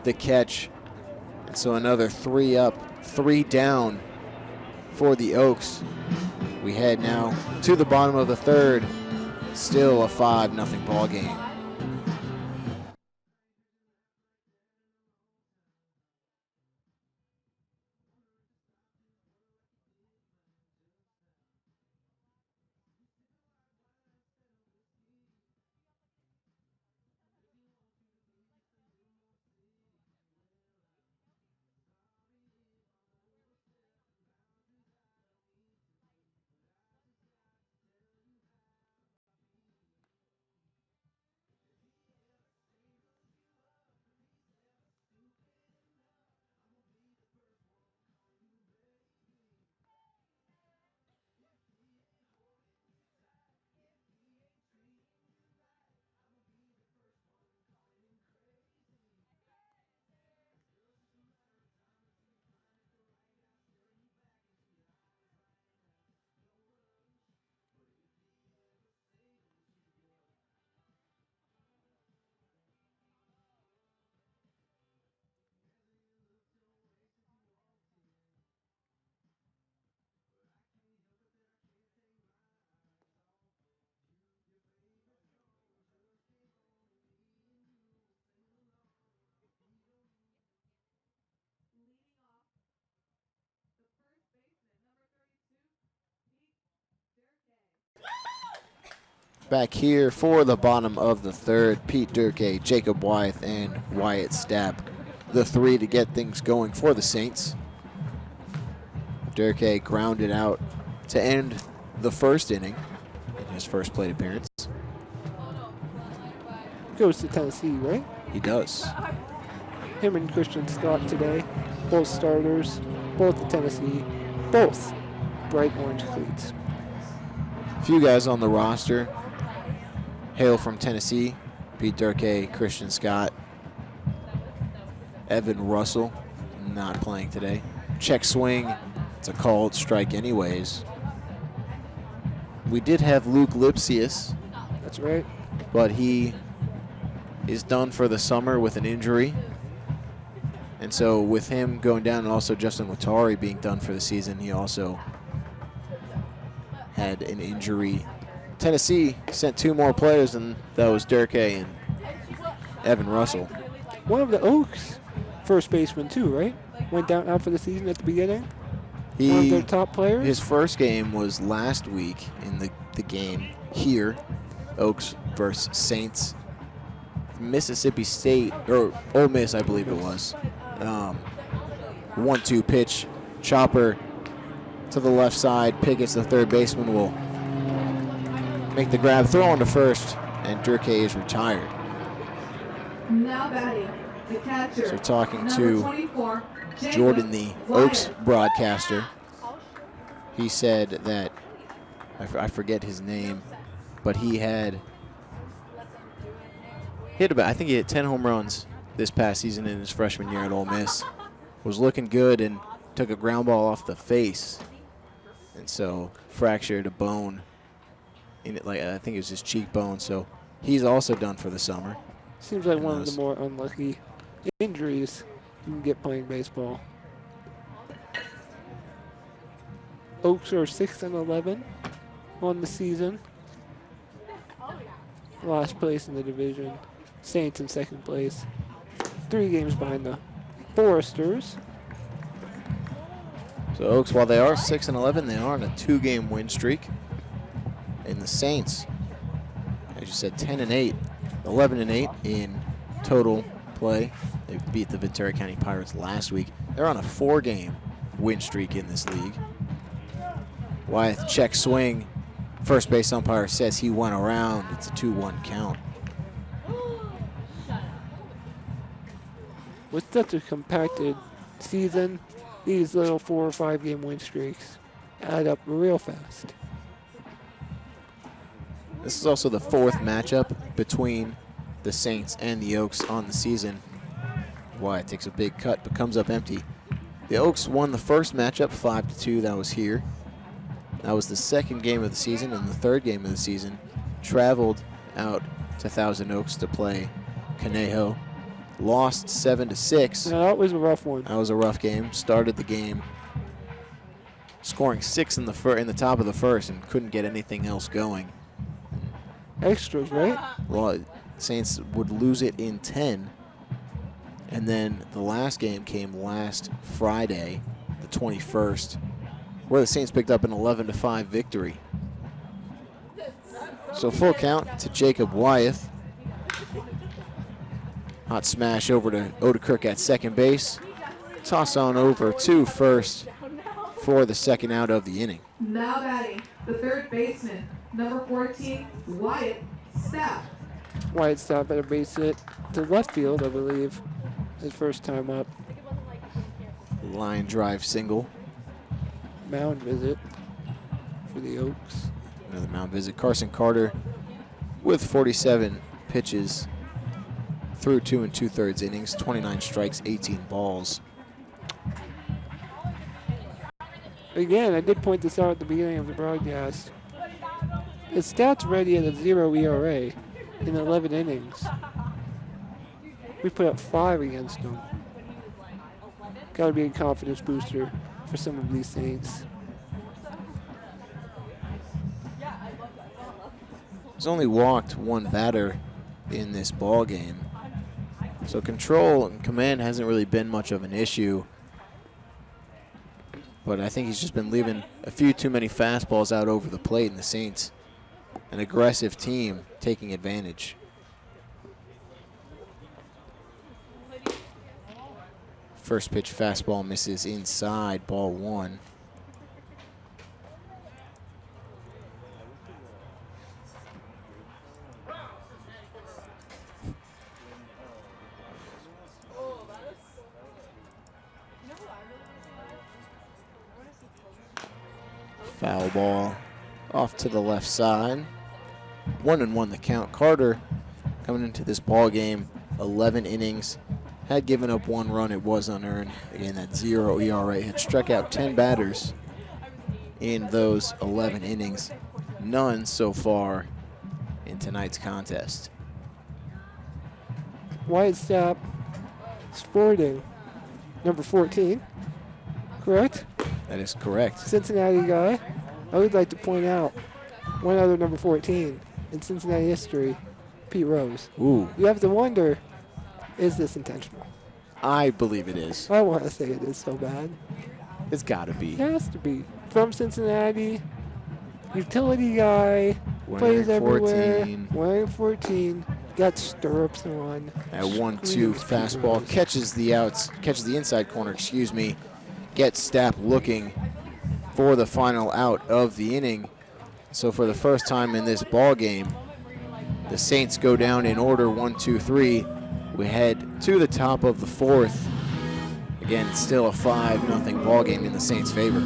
the catch. And so another 3 up, 3 down for the Oaks. We head now to the bottom of the third. Still a 5-0 ball game. Back here for the bottom of the third, Pete Durkee, Jacob Wyeth, and Wyatt Stapp, the three to get things going for the Saints. Durkee grounded out to end the first inning in his first plate appearance. Goes to Tennessee, right? He does. Him and Christian Scott today, both starters, both at Tennessee, both bright orange cleats. A few guys on the roster hail from Tennessee. Pete Durkee, Christian Scott, Evan Russell, not playing today. Check swing, it's a called strike anyways. We did have Luke Lipsius. That's right. But he is done for the summer with an injury. And so with him going down and also Justin Watari being done for the season, he also had an injury. Tennessee sent two more players, and that was Durkee and Evan Russell. One of the Oaks first baseman too, right? Went down out for the season at the beginning. One of their top players. His first game was last week in the game here, Oaks versus Saints. Mississippi State, or Ole Miss, I believe it was. 1-2 pitch, chopper to the left side. Pickett's the third baseman will make the grab, throw on to first, and Durkee is retired. Now batting, the catcher. So talking number to 24, Jacob Jordan, the Oaks Wyatt. broadcaster, he said that, I forget his name, but he had hit about, I think he hit 10 home runs this past season in his freshman year at Ole Miss. Was looking good and took a ground ball off the face, and so fractured a bone in it, like I think it was his cheekbone. So he's also done for the summer. Seems like one of the more unlucky injuries you can get playing baseball. Oaks are 6-11 on the season. Last place in the division. Saints in second place. 3 games behind the Foresters. So Oaks, while they are 6-11, they are on a 2-game win streak. And the Saints, as you said, 10-8, 11-8 in total play. They beat the Ventura County Pirates last week. They're on a 4-game win streak in this league. Wyeth check swing. First base umpire says he went around. It's a 2-1 count. With such a compacted season, these little 4 or 5 game win streaks add up real fast. This is also the 4th matchup between the Saints and the Oaks on the season. Wyatt takes a big cut but comes up empty. The Oaks won the first matchup 5-2. That was here. That was the 2nd game of the season, and the 3rd game of the season traveled out to Thousand Oaks to play Conejo. Lost 7-6. Now that was a rough one. That was a rough game. Started the game scoring 6 in the top of the first and couldn't get anything else going. Extras, right? Well, Saints would lose it in 10. And then the last game came last Friday, the 21st, where the Saints picked up an 11-5 victory. So full count to Jacob Wyeth. Hot smash over to Odekirk at second base. Toss on over to first for the second out of the inning. Now batting, the third baseman, number 14, Wyatt Stapp. Wyatt Stapp at a base hit to left field, I believe, his first time up. Line drive single. Mound visit for the Oaks. Another mound visit. Carson Carter with 47 pitches through 2 2/3 innings, 29 strikes, 18 balls. Again, I did point this out at the beginning of the broadcast. His stats ready at a 0 ERA in 11 innings. We put up 5 against him. Got to be a confidence booster for some of these Saints. He's only walked one batter in this ball game. So control and command hasn't really been much of an issue. But I think he's just been leaving a few too many fastballs out over the plate, and the Saints, an aggressive team, taking advantage. First pitch fastball misses inside, ball 1. Foul ball off to the left side. 1-1 the count. Carter coming into this ball game, 11 innings, had given up 1 run. It was unearned. Again, that 0 ERA. Had struck out 10 batters in those 11 innings. None so far in tonight's contest. Wyatt Stapp, Sporting, number 14, correct? That is correct. Cincinnati guy. I would like to point out one other number 14 in Cincinnati history, Pete Rose. Ooh. You have to wonder, is this intentional? I believe it is. I want to say it is so bad. It's got to be. It has to be. From Cincinnati, utility guy, plays everywhere, 14. wearing 14, got stirrups on. At 1-2 fastball, catches the inside corner, gets Stapp looking for the final out of the inning. So for the first time in this ball game, the Saints go down in order 1, 2, 3. We head to the top of the 4th. Again, it's still a 5-0 ball game in the Saints' favor.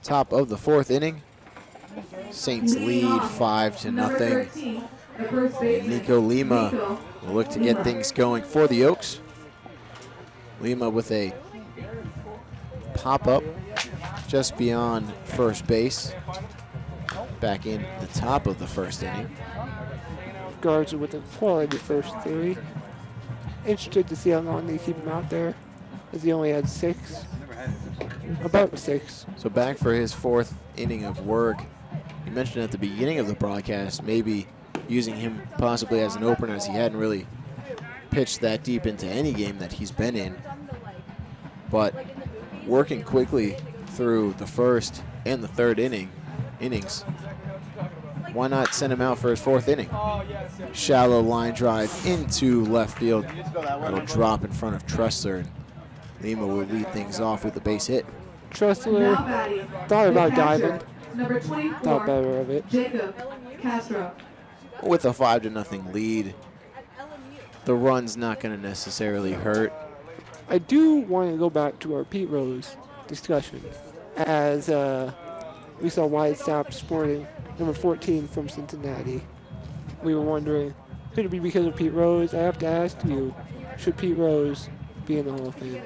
Top of the 4th inning. Saints lead 5-0. Nico Lima will look to get things going for the Oaks. Lima with a pop-up just beyond first base. Back in the top of the 1st inning. Guards with a quality first 3. Interested to see how long they keep him out there, as he only had 6. About 6. So back for his 4th inning of work. You mentioned at the beginning of the broadcast maybe using him possibly as an opener, as he hadn't really pitched that deep into any game that he's been in. But working quickly through the first and the third innings, why not send him out for his fourth inning? Shallow line drive into left field. It'll drop in front of Tressler, and Lima will lead things off with a base hit. Tressler Now batting, thought the about catcher, diving. Number Thought 24, better of it. Jacob Castro. With a 5-0 lead, the run's not going to necessarily hurt. I do want to go back to our Pete Rose discussion, as we saw Wyatt Stapp sporting number 14 from Cincinnati. We were wondering, could it be because of Pete Rose? I have to ask you, should Pete Rose be in the Hall of Fame?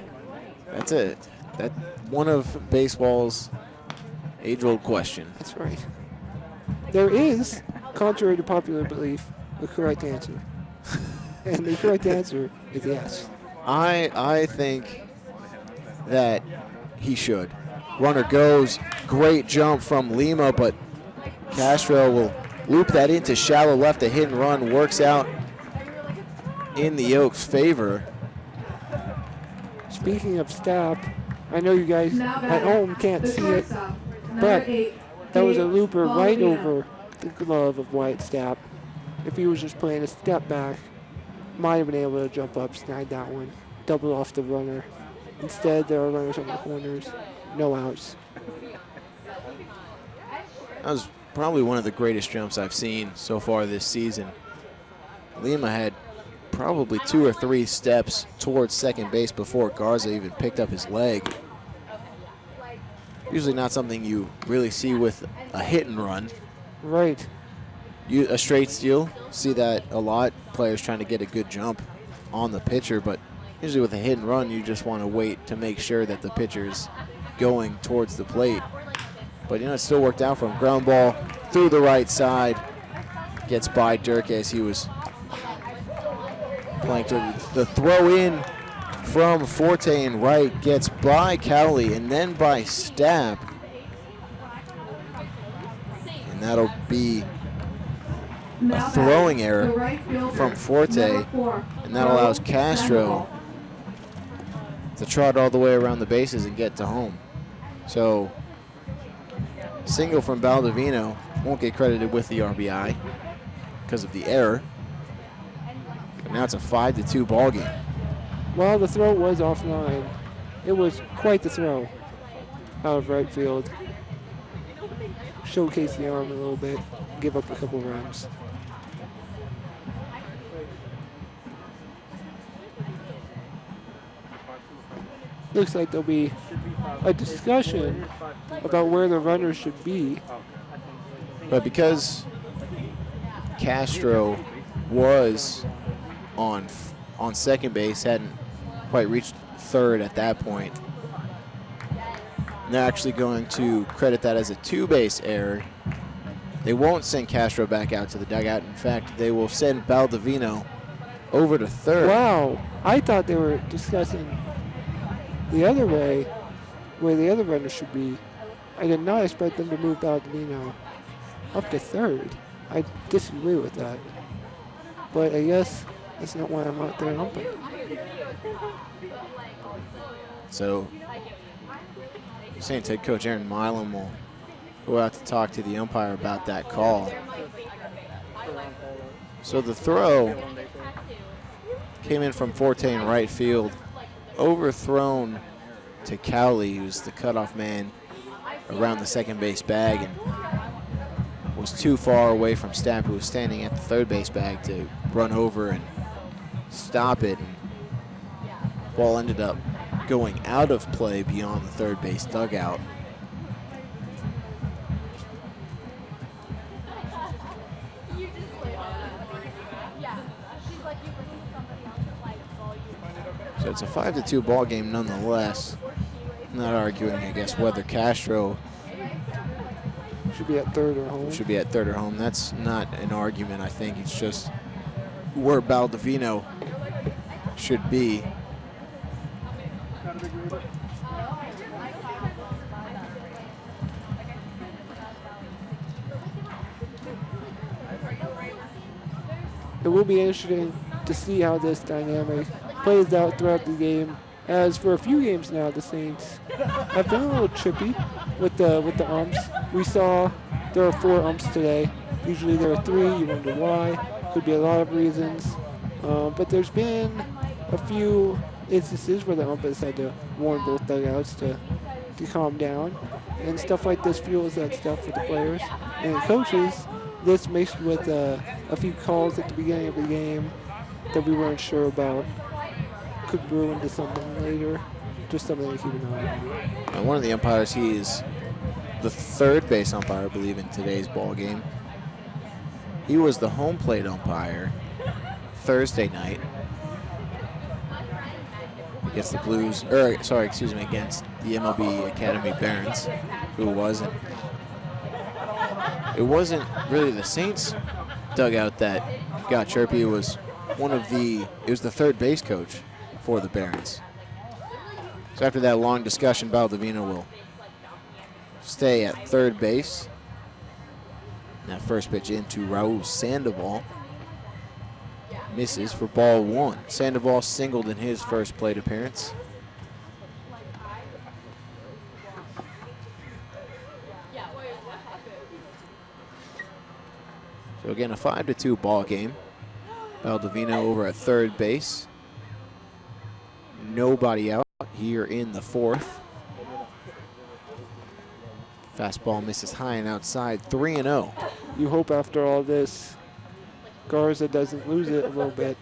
That's it. That's one of baseball's age-old question. That's right. There is, contrary to popular belief, the correct answer. And the correct answer is yes. I think that he should. Runner goes. Great jump from Lima, but Castro will loop that into shallow left. A hit and run works out in the Oaks' favor. Speaking of Stapp, I know you guys Now at batting, home can't the see it, shortstop, number but 8, that was a Dave looper right Baldino. over the glove of Wyatt Stapp. If he was just playing a step back, might have been able to jump up, snag that one, double off the runner. Instead, there are runners on the corners, no outs. That was probably one of the greatest jumps I've seen so far this season. Lima had probably 2 or 3 steps towards second base before Garza even picked up his leg. Usually not something you really see with a hit and run. Right. A straight steal, see that a lot. Players trying to get a good jump on the pitcher, but usually with a hit and run, you just want to wait to make sure that the pitcher's going towards the plate. But, it still worked out for him. Ground ball through the right side. Gets by Dirk as he was playing to the throw in from Forte in right. Gets by Cowley and then by Stapp. And that'll be Now throwing batting, error the right fielder, from Forte, number 4, and that allows Bo Castro to trot all the way around the bases and get to home. So, single from Baldovino won't get credited with the RBI because of the error. But now it's a 5-2 ball game. While the throw was offline, it was quite the throw out of right field. Showcase the arm a little bit, give up a couple runs. Looks like there'll be a discussion about where the runners should be. But because Castro was on second base, hadn't quite reached third at that point, they're actually going to credit that as a 2-base error. They won't send Castro back out to the dugout. In fact, they will send Baldovino over to third. Wow, I thought they were discussing the other way, where the other runners should be. I did not expect them to move Baldovino up to third. I disagree with that. But I guess that's not why I'm out there humping. So, St. Ted coach Aaron Milam will go out to talk to the umpire about that call. So the throw came in from Forte in right field, overthrown to Cowley, who's the cutoff man around the second base bag, and was too far away from Stapp, who was standing at the third base bag, to run over and stop it. And ball ended up going out of play beyond the third base dugout. So it's a 5-2 ball game nonetheless. Not arguing, I guess, whether Castro Should be at third or home. should be at third or home. That's not an argument, I think. It's just where Baldovino should be. It will be interesting to see how this dynamic plays out throughout the game. As for a few games now, the Saints have been a little chippy with the umps. We saw there are 4 umps today. Usually there are 3. You wonder why. Could be a lot of reasons. But there's been a few instances where the ump has had to warn both dugouts to calm down. And stuff like this fuels that stuff for the players and the coaches. This mixed with a few calls at the beginning of the game that we weren't sure about could brew into something later. Just something to keep an eye on. And one of the umpires, he is the third base umpire, I believe, in today's ball game. He was the home plate umpire Thursday night against the Blues, against the MLB Academy Barons, who wasn't. It wasn't really the Saints dugout that got chirpy. It was the third base coach for the Barons. So after that long discussion, Baldovino will stay at third base. That first pitch into Raul Sandoval. Misses for ball 1. Sandoval singled in his first plate appearance. So again, a 5-2 ball game. Baldovino over at third base. Nobody out here in the 4th. Fastball misses high and outside, 3-0. You hope after all this, Garza doesn't lose it a little bit.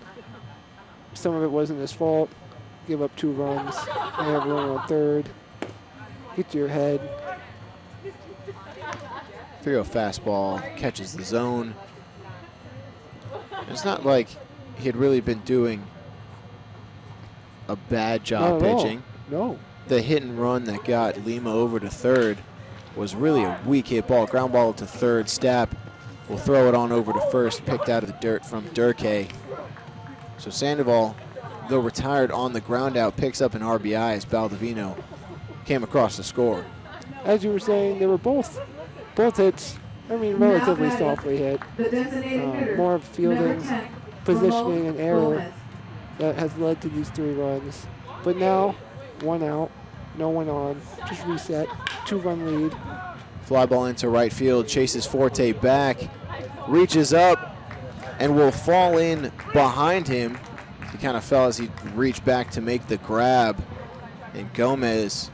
Some of it wasn't his fault. Give up 2 runs, and have a run on third. Get to your head. 3-0 fastball catches the zone. It's not like he had really been doing a bad job Not at all. pitching. No. The hit and run that got Lima over to third was really a weak hit ball. Ground ball to third. Stapp will throw it on over to first, picked out of the dirt from Durkee. So Sandoval, though retired on the ground out, picks up an RBI as Baldovino came across the score. As you were saying, they were both hits. I mean, relatively softly hit. More of fielding, positioning, and error that has led to these 3 runs. But now, 1 out, no one on, just reset, 2-run lead. Fly ball into right field, chases Forte back, reaches up, and will fall in behind him. He kind of fell as he reached back to make the grab, and Gomez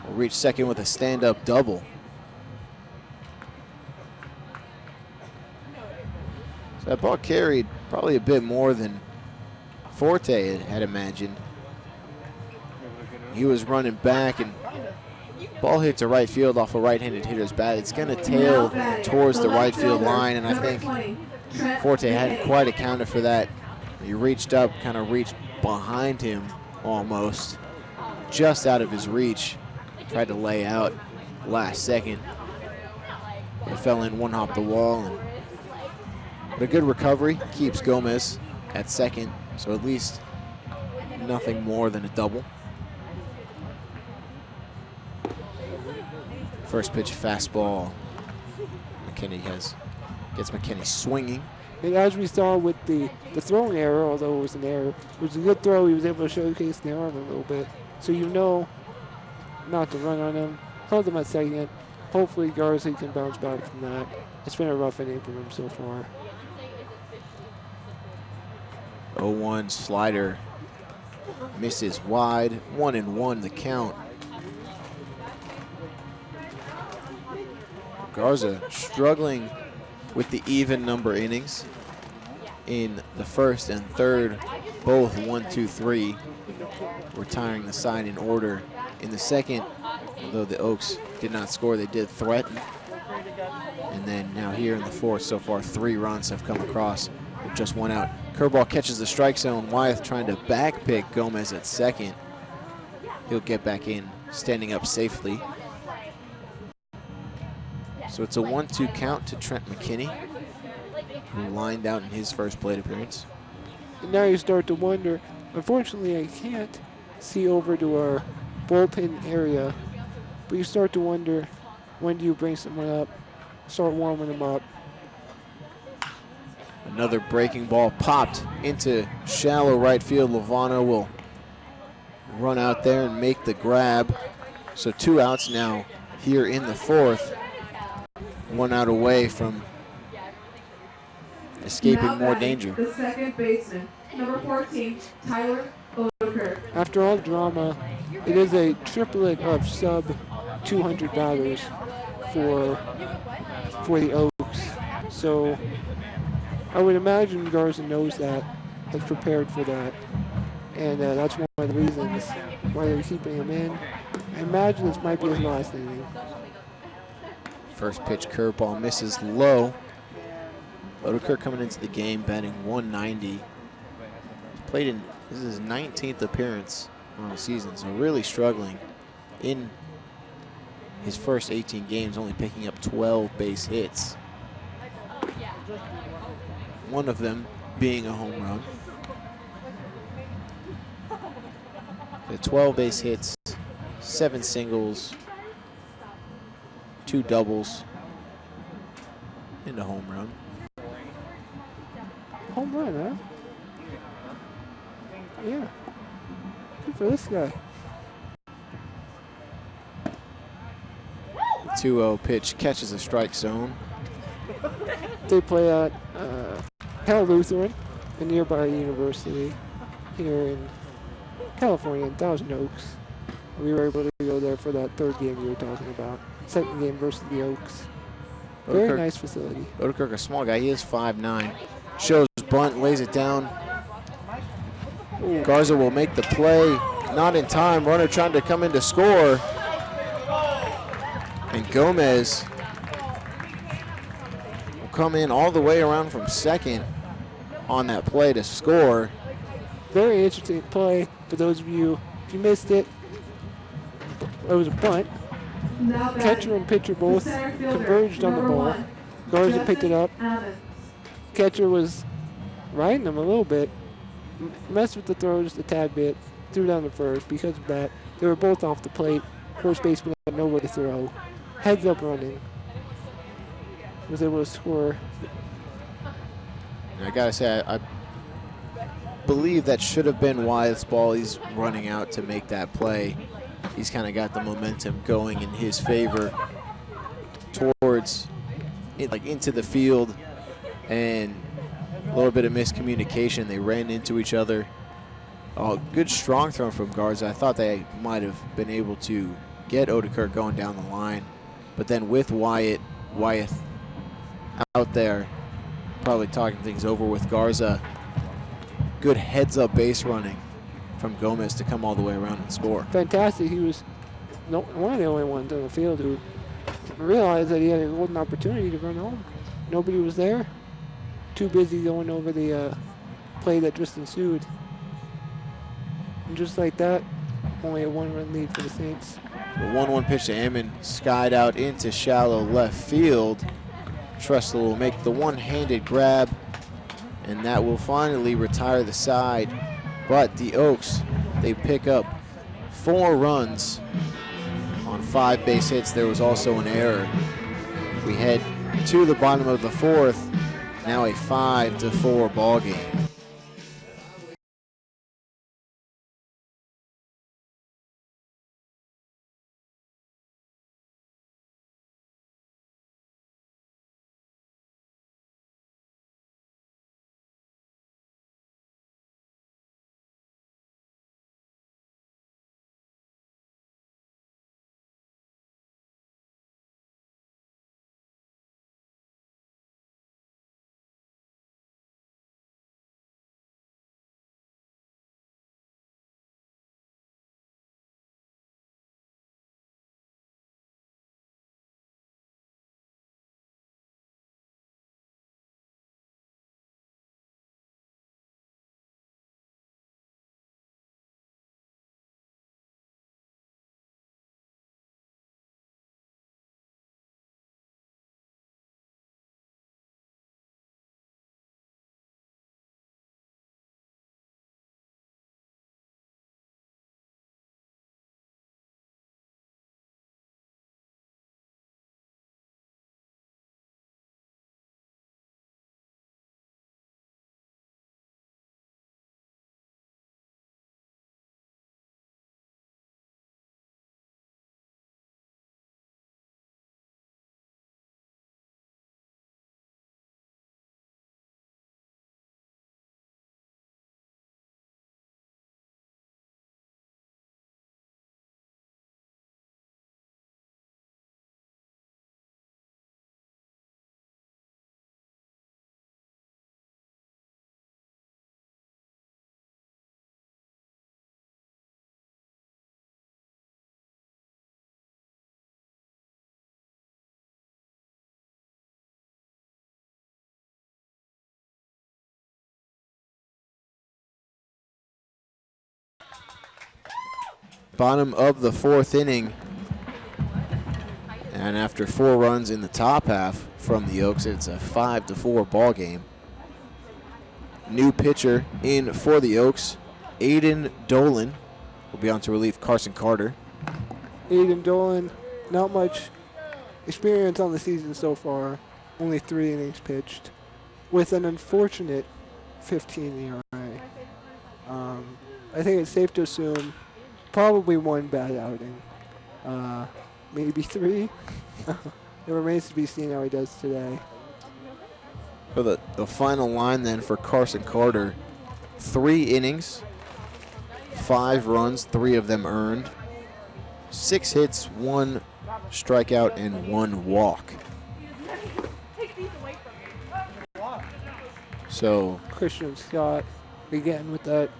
will reach second with a stand-up double. So that ball carried probably a bit more than Forte had imagined. He was running back, and ball hit to right field off a right-handed hitter's bat. It's going to tail towards the right field line, and I think Forte hadn't quite accounted for that. He reached up, kind of reached behind him almost, just out of his reach. Tried to lay out last second. It fell in, one hop the wall, but a good recovery keeps Gomez at second, so at least nothing more than a double. First pitch fastball. McKinney gets McKinney swinging. And as we saw with the throwing error, although it was an error, it was a good throw. He was able to showcase the arm a little bit. So you know not to run on him. Held him at second. Hopefully Garza can bounce back from that. It's been a rough inning for him so far. 0-1 slider misses wide. 1-1 the count. Garza struggling with the even number innings in the first and third, both 1, 2, 3, retiring the side in order. In the second, although the Oaks did not score, they did threaten. And then now here in the fourth, so far 3 runs have come across with just 1 out. Curveball catches the strike zone. Wyeth trying to back pick Gomez at second. He'll get back in, standing up safely. So it's a 1-2 count to Trent McKinney, who lined out in his first plate appearance. And now you start to wonder, unfortunately I can't see over to our bullpen area, but you start to wonder, when do you bring someone up, start warming them up. Another breaking ball popped into shallow right field. Lovano will run out there and make the grab. So 2 outs now here in the 4th. 1 out away from escaping Now more batting, danger. the second baseman, number 14, Tyler Odeker. After all the drama, it is a triplet of sub 200 batters for the Oaks. So I would imagine Garza knows that, has prepared for that, and that's one of the reasons why they're keeping him in. I imagine this might be his last inning. First pitch curveball misses low. Odeker coming into the game batting 190. This is his 19th appearance on the season, so really struggling in his first 18 games, only picking up 12 base hits. One of them being a home run. The 12 base hits, 7 singles, 2 doubles, and a home run. Home run, huh? Yeah. Good for this guy. The 2-0 pitch catches a strike zone. They play at Cal Lutheran, a nearby university here in California, in Thousand Oaks. We were able to go there for that third game you were talking about. Second game versus the Oaks. Very nice facility. Odeker, a small guy, he is 5'9". Shows bunt, lays it down. Ooh. Garza will make the play. Not in time. Runner trying to come in to score. And Gomez will come in all the way around from second on that play to score. Very interesting play for those of you. If you missed it, it was a bunt. Now batting, Catcher and pitcher both the center fielder, converged on the number ball. 1, Garza picked it up. Evans. Catcher was riding him a little bit. Messed with the throw just a tad bit. Threw down the first. Because of that, they were both off the plate. First baseman had nowhere to throw. Heads up running. Was able to score. And I gotta say, I believe that should have been Wyatt's ball. He's running out to make that play. He's kind of got the momentum going in his favor towards it, like into the field, and a little bit of miscommunication. They ran into each other. Oh, good strong throw from Garza. I thought they might have been able to get Odeker going down the line, but then with Wyatt out there, probably talking things over with Garza. Good heads-up base running from Gomez to come all the way around and score. Fantastic. He was one of the only ones on the field who realized that he had a golden opportunity to run home. Nobody was there. Too busy going over the play that just ensued. And just like that, only a 1-run lead for the Saints. The 1-1 pitch to Ammon, skied out into shallow left field. Tressler will make the one-handed grab, and that will finally retire the side. But the Oaks, they pick up 4 runs on 5 base hits. There was also an error. We head to the bottom of the 4th. Now a 5-4 ball game. Bottom of the 4th inning. And after 4 runs in the top half from the Oaks, it's a 5-4 ball game. New pitcher in for the Oaks, Aiden Dolan, will be on to relieve Carson Carter. Aiden Dolan, not much experience on the season so far. Only 3 innings pitched, with an unfortunate 15 ERA. I think it's safe to assume probably 1 bad outing. Maybe 3. It remains to be seen how he does today. For the final line then for Carson Carter, 3 innings, 5 runs, 3 of them earned, 6 hits, 1 strikeout, and 1 walk. So Christian Scott again with that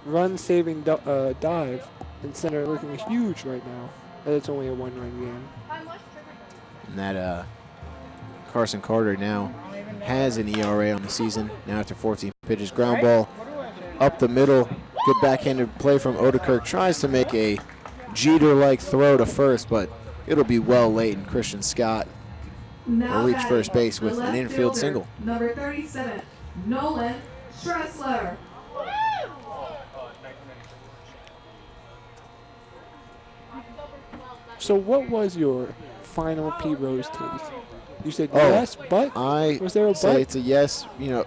run-saving dive in center, looking huge right now. But it's only a 1-run game. and that Carson Carter now has an ERA on the season. Now after 14 pitches, ground ball up the middle. Good backhanded play from Odekirk. Tries to make a Jeter-like throw to first, but it'll be well late, and Christian Scott will reach first base with an infield single. Number 37, Nolan Stressler. So what was your final P. Rose take? You said Oh, yes, but I was there a say but? it's a yes. You know,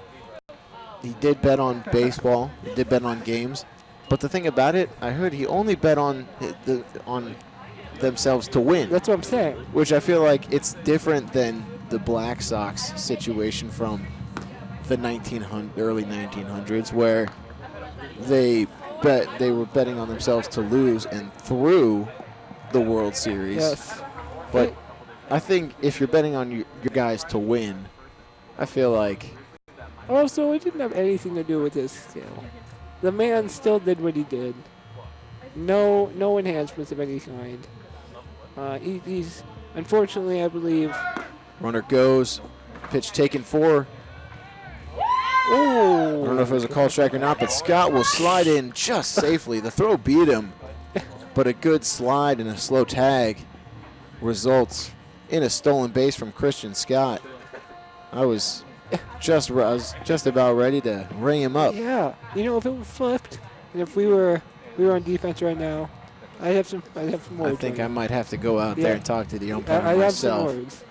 he did bet on baseball. He did bet on games. But the thing about it, I heard he only bet on themselves to win. That's what I'm saying. Which I feel like it's different than the Black Sox situation from the early 1900s, where they were betting on themselves to lose and through the World Series. Yes. But I think if you're betting on your guys to win, I feel like Also, it didn't have anything to do with his skill. The man still did what he did. No enhancements of any kind. He's unfortunately, I believe. runner goes, pitch taken for. Oh! I don't know if it was a call strike or not, but Scott will slide in just safely. The throw beat him, but a good slide and a slow tag results in a stolen base from Christian Scott. I was just about ready to ring him up. Yeah, you know, if it were flipped, and if we were on defense right now, I'd have some words. I think on I it. might have to go out there and talk to the umpire I'd have some myself. words.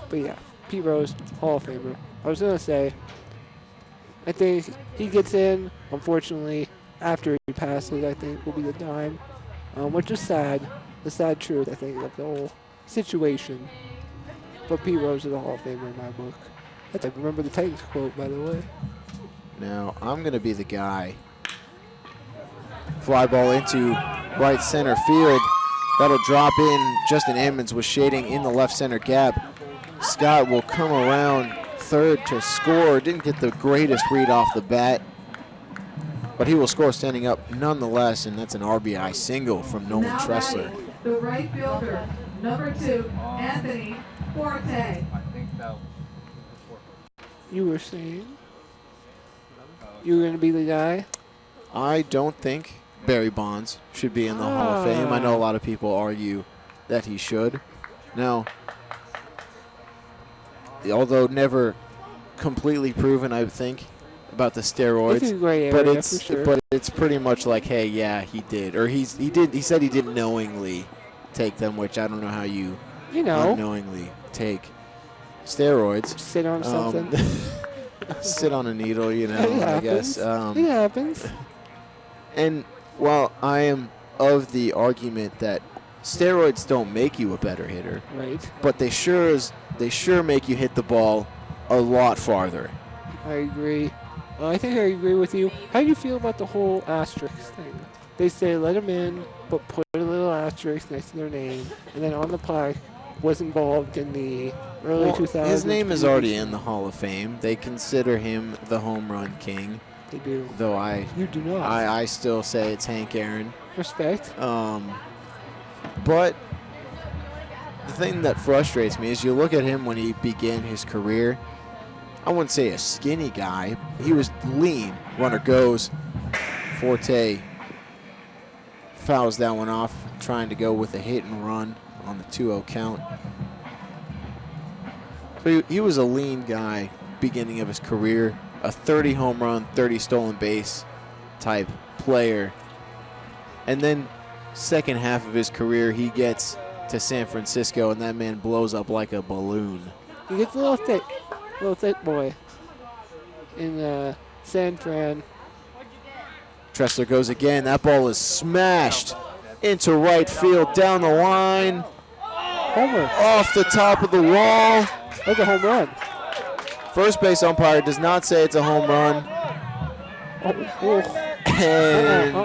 But yeah, Pete Rose, Hall of Famer. I was gonna say, I think he gets in. Unfortunately, after he passes, I think will be the time, which is sad. The sad truth, I think, of the whole situation. But Pete Rose is a Hall of Famer in my book. I remember the Titans quote, by the way. Now, I'm going to be the guy. Fly ball into right center field. That'll drop in. Justin Emmons was shading in the left center gap. Scott will come around third to score. Didn't get the greatest read off the bat, but he will score standing up nonetheless, and that's an RBI single from Nolan Now Tressler. batting, the right fielder, number 2, Anthony Forte. You were saying you were going to be the guy? I don't think Barry Bonds should be in the Hall of Fame. I know a lot of people argue that he should. Now, although never completely proven, I think, about the It's steroids, a gray but area for sure. it's pretty much like, hey, yeah, he did, or he said he didn't knowingly take them, which I don't know how you unknowingly take steroids. Sit on something. Sit on a needle, It I guess. happens. It happens. And while I am of the argument that steroids don't make you a better hitter, Right. but they sure make you hit the ball a lot farther. I agree. I think I agree with you. How do you feel about the whole asterisk thing? They say let them in, but put a little asterisk next to their name, and then on the plaque was involved in the early 2000s. His name is already in the Hall of Fame. They consider him the home run king, They do. though I You do not. I still say it's Hank Aaron. Respect. But the thing that frustrates me is you look at him when he began his career, I wouldn't say a skinny guy. He was lean. Runner goes. Forte fouls that one off, trying to go with a hit and run on the 2-0 count. So he was a lean guy beginning of his career, a 30 home run, 30 stolen base type player. And then second half of his career, he gets to San Francisco, and that man blows up like a balloon. He gets a little thick boy in San Fran. Tressler goes again. That ball is smashed into right field, down the line, Homer. off the top of the wall. That's a home run. First base umpire does not say it's a home run. Oh. And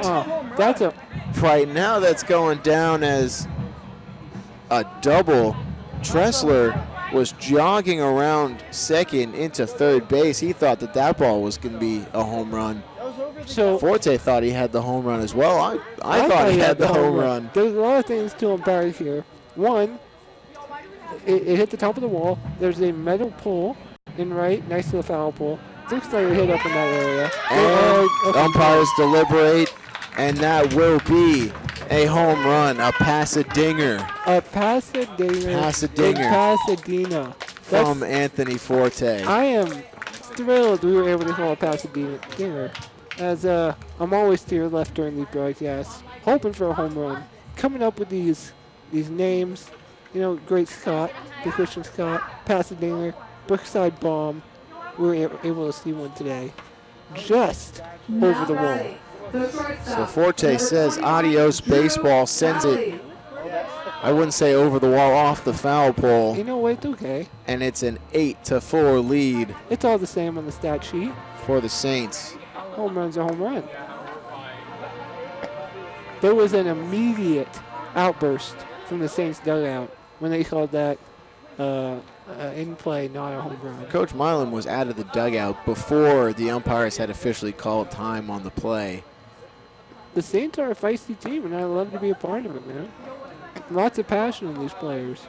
That's a right now that's going down as a double. Tressler was jogging around second into third base. He thought that ball was going to be a home run. so. Forte thought he had the home run as well. I thought he had the home run. There's a lot of things to umpire here. One, it hit the top of the wall. There's a metal pole in right next to the foul pole. Looks like it hit up in that area. And umpires deliberate, and that will be a home run, a pass-a-dinger A Pasadena. Pasadena. In Pasadena. from Anthony Forte. I am thrilled we were able to call a Pasadena dinger, as I'm always to your left during these broadcasts, hoping for a home run. Coming up with these names, Great Scott, the Christian Scott, Pasadena, Brookside Bomb. We were able to see one today, just over the wall. So Forte says adios baseball, sends it, I wouldn't say over the wall, off the foul pole. You know what? It's okay. And it's an 8-4 lead It's all the same on the stat sheet. for the Saints. Home run's a home run. There was an immediate outburst from the Saints dugout when they called that in play, not a home run. Coach Milan was out of the dugout before the umpires had officially called time on the play. The Saints are a feisty team, and I love to be a part of it, man. Lots of passion in these players.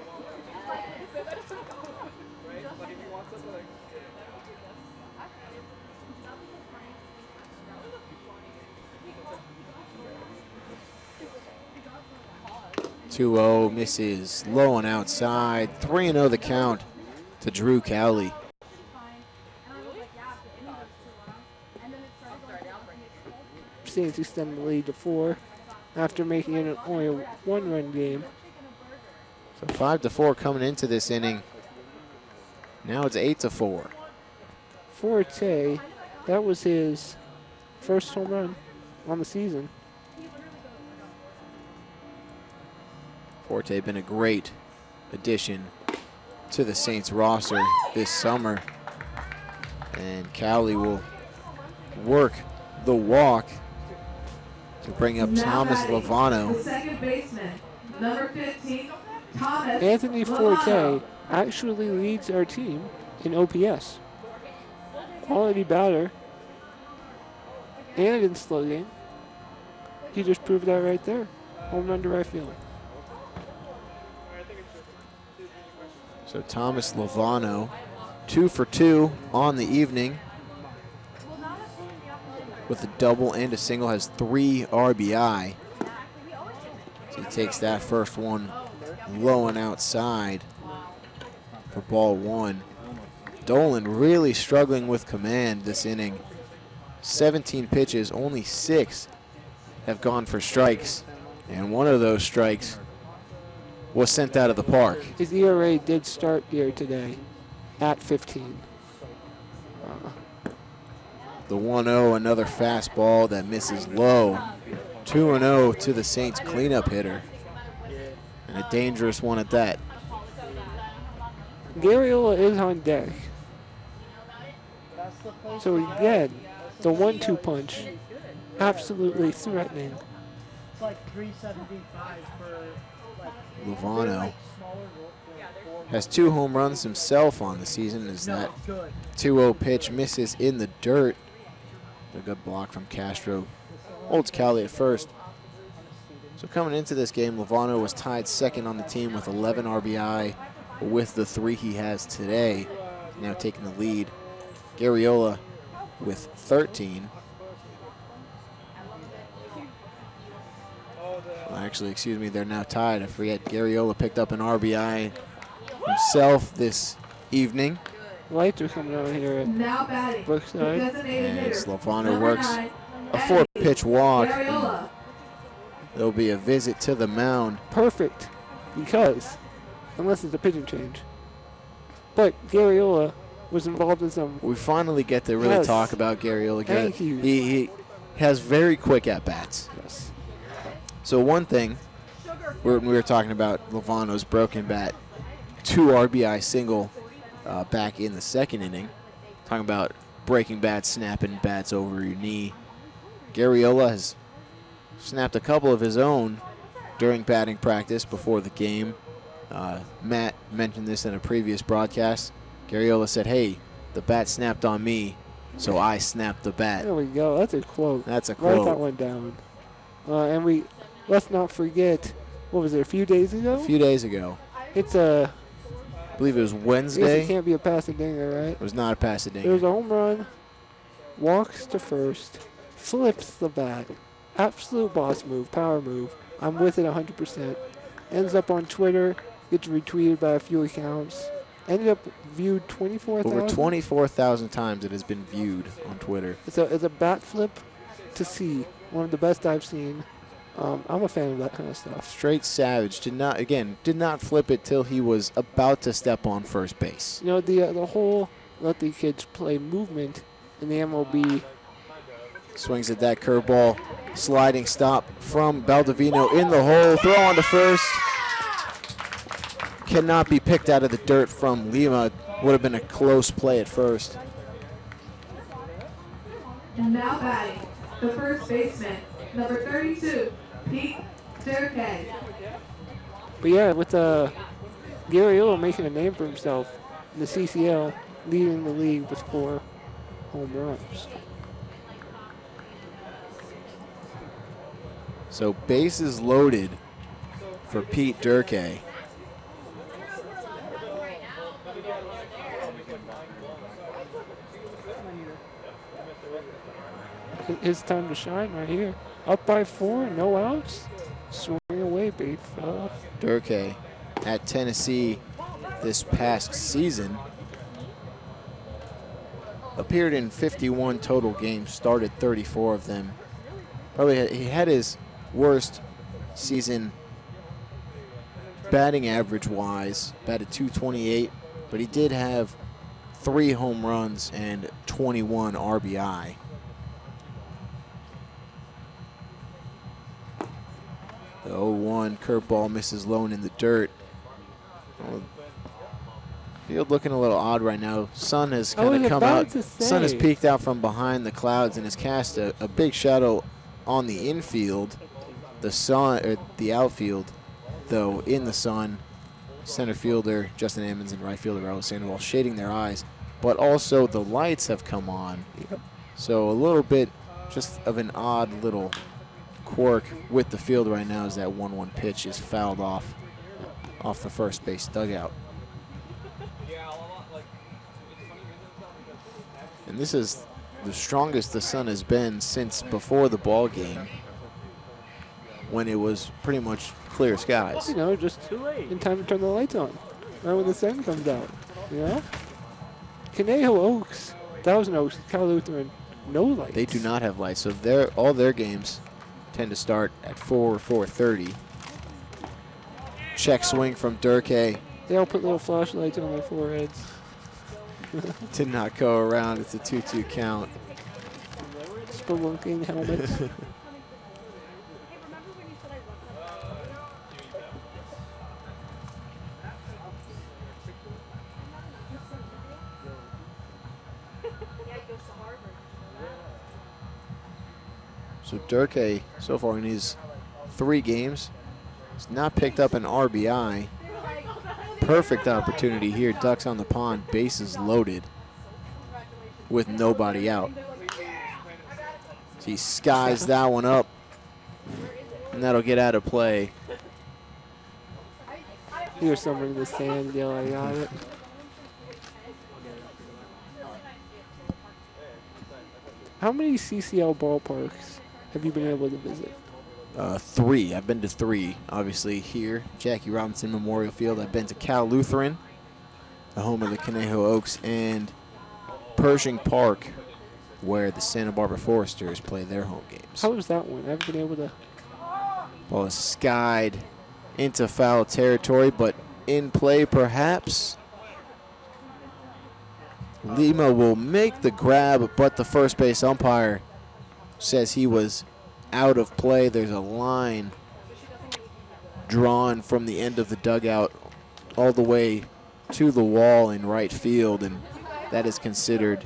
(2-0) misses low and outside. 3-0 the count to Drew Cowley. Saints extend the lead to 4 after making it only a one-run game. So 5-4 coming into this inning. Now it's 8-4. Forte, that was his first home run on the season. Forte been a great addition to the Saints roster this summer. And Cowley will work the walk to bring up Thomas The Lovano. second baseman, number 15, Thomas Anthony Lovano. Forte actually leads our team in OPS. Quality batter. And in slow game. He just proved that right there. Home run to right field. So Thomas Lovano, 2 for 2 on the evening. With a double and a single, has 3 RBI. So he takes that first one low and outside for ball 1. Dolan really struggling with command this inning. 17 pitches, only 6 have gone for strikes. And one of those strikes was sent out of the park. His ERA did start here today at 15. The 1-0, another fastball that misses low. 2-0 to the Saints cleanup hitter. And a dangerous one at that. Garriola is on deck. So again, the 1-2 punch, absolutely threatening. It's like 375 for Lovano has 2 home runs himself on the season as that 2-0 pitch misses in the dirt. A good block from Castro. Holds Cowley at first. So coming into this game, Lovano was tied second on the team with 11 RBI. With the 3 he has today, now taking the lead Garriola with 13. Well, actually, excuse me, they're now tied. I forget, Garriola picked up an RBI himself this evening. Lights are coming out here Now at batting. The Brookside. designated And hitter. Slovano Number works 9, a Eddie 4-pitch walk. Garriola. There'll be a visit to the mound. Perfect, because unless it's a pitching change. But Garriola was involved in some. We finally get to really Yes. talk about Garriola again. Thank you. He has very quick at-bats. Yes. So one thing, we were talking about Lovano's broken bat, 2 RBI single back in the second inning. Talking about breaking bats, snapping bats over your knee. Garriola has snapped a couple of his own during batting practice before the game. Matt mentioned this in a previous broadcast. Garriola said, "Hey, the bat snapped on me, so I snapped the bat." There we go. That's a quote. That's a Write that quote. one down. And let's not forget, what was it, a few days ago? A few days ago, It's I believe it was I guess Wednesday. it can't be a Pasadena, right? It was not a There was Pasadena. a home run, walks to first, flips the bat. Absolute boss move, power move. I'm with it 100%. Ends up on Twitter, gets retweeted by a few accounts. Ended up viewed 24,000. Over 24,000 times it has been viewed on Twitter. It's a bat flip to see. One of the best I've seen. I'm a fan of that kind of stuff. Straight savage. Did not flip it till he was about to step on first base. You know, the whole let the kids play movement in the MLB. Swings at that curveball. Sliding stop from Baldovino in the hole. Throw on to first. Cannot be picked out of the dirt from Lima. Would have been a close play at first. Now batting. The first baseman. Number 32, Pete Durkay. But yeah, with Garriola making a name for himself in the CCL, leading the league with 4 home runs. So bases loaded for Pete Durkay. His time to shine right here. Up by 4, no outs. Swing away, big fella. Durkay at Tennessee this past season. Appeared in 51 total games, started 34 of them. He had his worst season batting average wise, batted .228, but he did have 3 home runs and 21 RBI. The 0-1 curveball misses lone in the dirt. Oh, field looking a little odd right now. Sun has I kind was of come about out. to Sun has say. peeked out from behind the clouds and has cast a big shadow on the infield. The sun, or the outfield, though, in the sun. Center fielder Justin Ammons and right fielder Raul Sandoval shading their eyes, but also the lights have come on. So a little bit just of an odd little quirk with the field right now as that 1-1 pitch is fouled off the first base dugout. And this is the strongest the sun has been since before the ball game, when it was pretty much clear skies. You know, just in time to turn the lights on. Right when the sun comes out. You know? Conejo Oaks, Thousand Oaks, Cal Lutheran, no lights. They do not have lights, so all their games tend to start at 4 or 4:30. Check swing from Durkay. They all put little flashlights on their foreheads. Did not go around. It's a 2-2 count. Spelunking helmets. So Durkay, so far in his 3 games, has not picked up an RBI. Perfect opportunity here. Ducks on the pond, bases loaded with nobody out. So he skies that one up, and that'll get out of play. Hear someone in the stand yell, I got it. How many CCL ballparks have you been able to visit? 3. I've been to 3. Obviously here, Jackie Robinson Memorial Field. I've been to Cal Lutheran, the home of the Conejo Oaks, and Pershing Park, where the Santa Barbara Foresters play their home games. How was that one? I haven't been able to. Ball is skied into foul territory, but in play perhaps. Lima will make the grab, but the first base umpire says he was out of play. There's a line drawn from the end of the dugout all the way to the wall in right field, and that is considered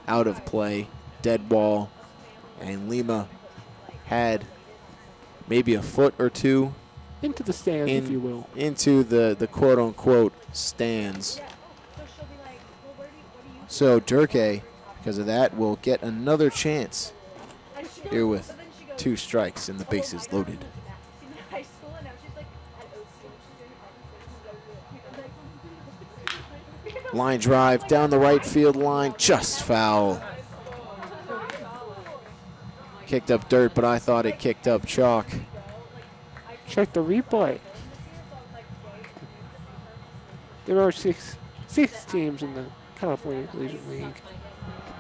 out of play, dead ball. And Lima had maybe a foot or two Into the stands, if you will. into the quote-unquote stands. So Durkee, because of that, will get another chance here with 2 strikes and the bases loaded. Line drive down the right field line, just foul. Kicked up dirt, but I thought it kicked up chalk. Check the replay. There are six teams in the California Collegiate League.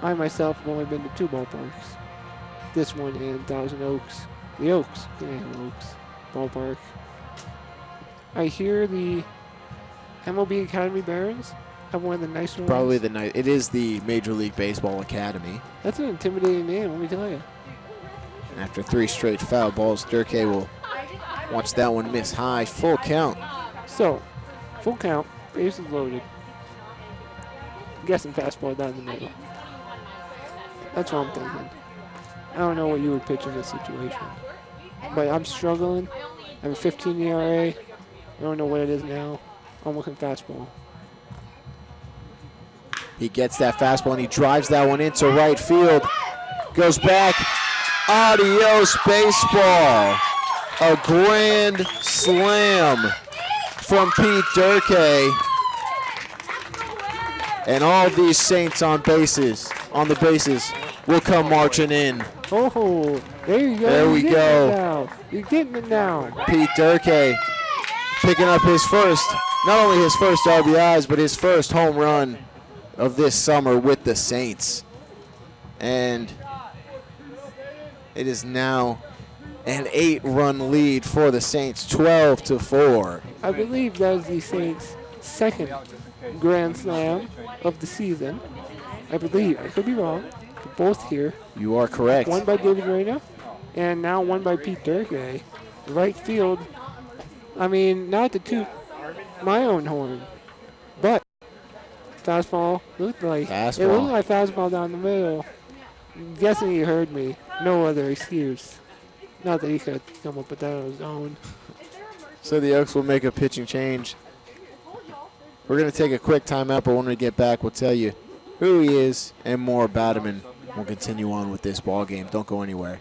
I myself have only been to 2 ballparks. This one in Thousand Oaks. The Oaks. Conejo Oaks ballpark. I hear the MLB Academy Barons have one of the nicer ones. Probably it is the Major League Baseball Academy. That's an intimidating name, let me tell you. And after 3 straight foul balls, Durkee will watch that one miss high. Full count. So, full count, bases loaded. Guessing fastball down the middle. That's what I'm thinking. I don't know what you would pitch in this situation. But I'm struggling. I have a 15 ERA. I don't know what it is now. I'm looking fastball. He gets that fastball and he drives that one into right field. Goes back. Adios baseball. A grand slam from Pete Durkee. And all these Saints on the bases will come marching in. Oh, there you go. There we go. You're getting it now. Pete Durkee picking up his first, not only his first RBIs, but his first home run of this summer with the Saints. And it is now an 8-run lead for the Saints, 12-4. I believe that was the Saints' second grand slam of the season. I believe. I could be wrong. They're both here. You are correct. One by David Reyna, and now one by Pete Durkee. Right field. I mean, not to toot my own horn, but fastball looked like Fastball. it looked like fastball down the middle. I'm guessing he heard me. No other excuse. Not that he could come up with that on his own. So the Oaks will make a pitching change. We're going to take a quick timeout, but when we get back, we'll tell you who he is and more about him, and we'll continue on with this ball game. Don't go anywhere.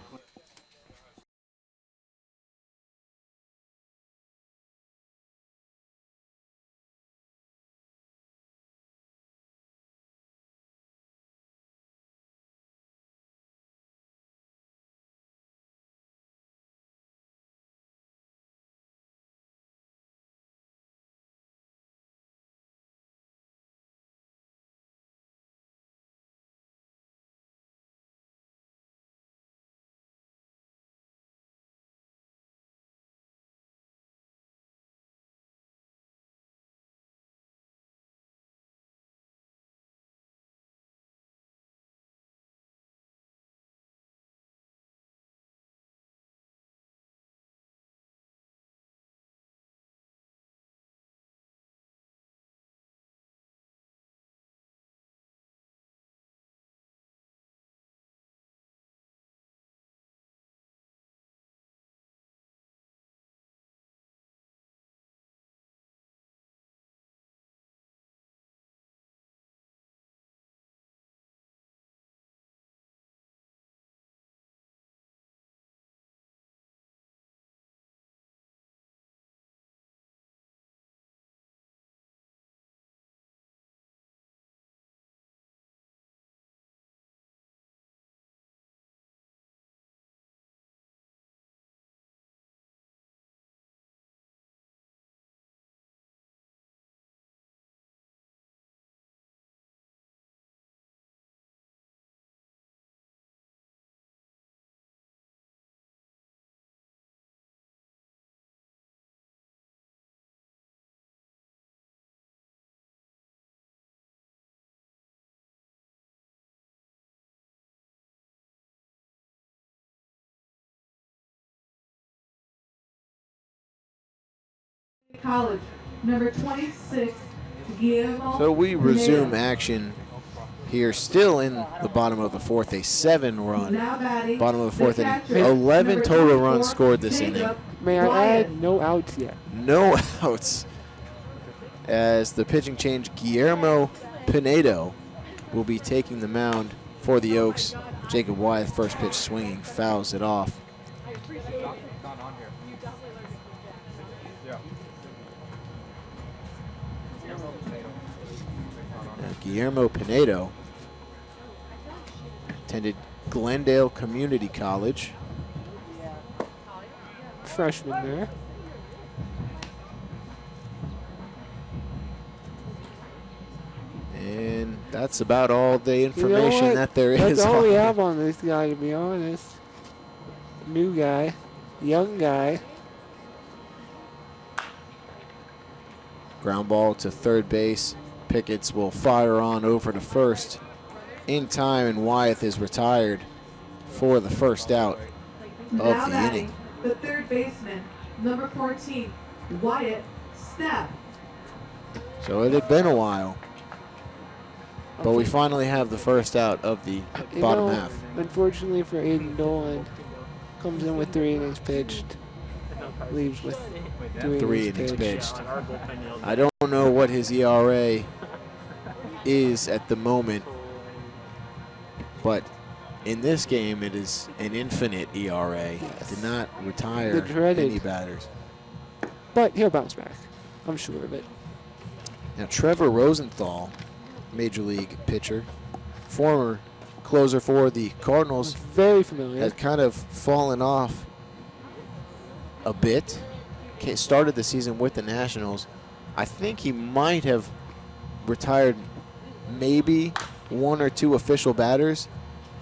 College, number 26, Guillermo. So we resume Pineda. action here, still in the bottom of the fourth, a 7-run. Now batting, Bottom of the fourth inning. catcher, 11 number total 24, runs scored this Jacob inning. May I Wyatt. add, no outs yet. No outs. As the pitching change, Guillermo Pinedo will be taking the mound for the Oaks. Jacob Wyatt, first pitch swinging, fouls it off. Now, Guillermo Pinedo attended Glendale Community College. Freshman there. And that's about all the You know information what? that there is. That's all on we him. have on this guy, to be honest. New guy, young guy. Ground ball to third base. Pickett's will fire on over to first in time, and Wyeth is retired for the first out Now of the batting, inning. the third baseman, number 14, Wyatt Stepp. So it had been a while, but we finally have the first out of the You bottom know, half. Unfortunately for Aiden Dolan, comes in with 3 innings pitched, leaves with 3 innings pitched. I don't know what his ERA is at the moment, but in this game it is an infinite ERA. Yes. Did not retire The dreaded. any batters. But he'll bounce back. I'm sure of it. Now Trevor Rosenthal, Major League pitcher, former closer for the Cardinals, Very familiar. has kind of fallen off a bit. Started the season with the Nationals. I think he might have retired maybe 1 or 2 official batters,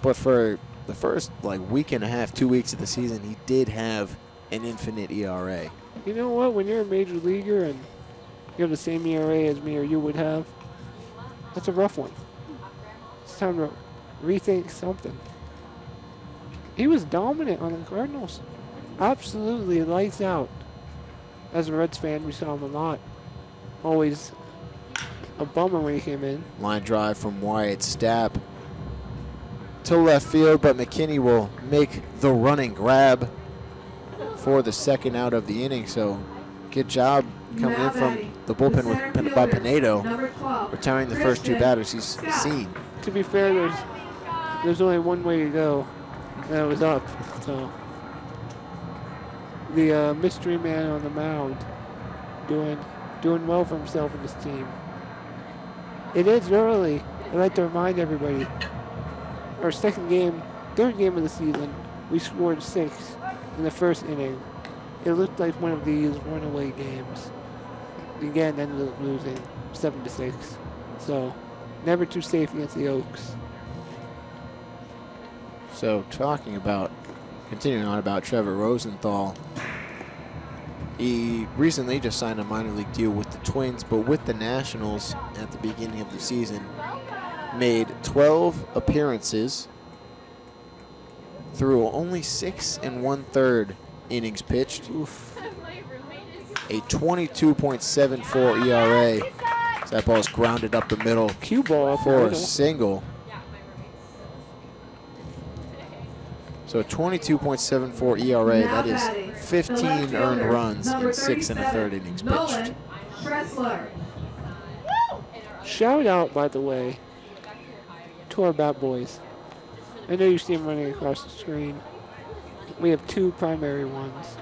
but for the first week and a half, 2 weeks of the season, he did have an infinite ERA. You know what? When you're a major leaguer and you have the same ERA as me or you would have, that's a rough one. It's time to rethink something. He was dominant on the Cardinals. Absolutely lights out. As a Reds fan, we saw him a lot. Always a bummer when he came in. Line drive from Wyatt Stapp to left field, but McKinney will make the running grab for the second out of the inning. So good job coming Now in from batting, the bullpen center with by fielder, Pinedo, number 12, retiring the first 2 Christian batters he's Scott. seen. To be fair, there's only one way to go, and that was up. So the mystery man on the mound, doing well for himself and his team. It is early. I'd like to remind everybody. Our third game of the season, we scored 6 in the first inning. It looked like one of these runaway games. Again, ended up losing 7-6. So, never too safe against the Oaks. So continuing on about Trevor Rosenthal, he recently just signed a minor league deal with the Twins, but with the Nationals at the beginning of the season, made 12 appearances through only 6 1/3 innings pitched. Oof. A 22.74 ERA. So that ball is grounded up the middle Cue ball up for the a middle. single. So a 22.74 ERA. Now That is batting, the 15 left earned fielder, runs number in 6 1/3 37, innings pitched. Nolan Schressler. Shout out, by the way, to our bat boys. I know you see them running across the screen. We have 2 primary ones.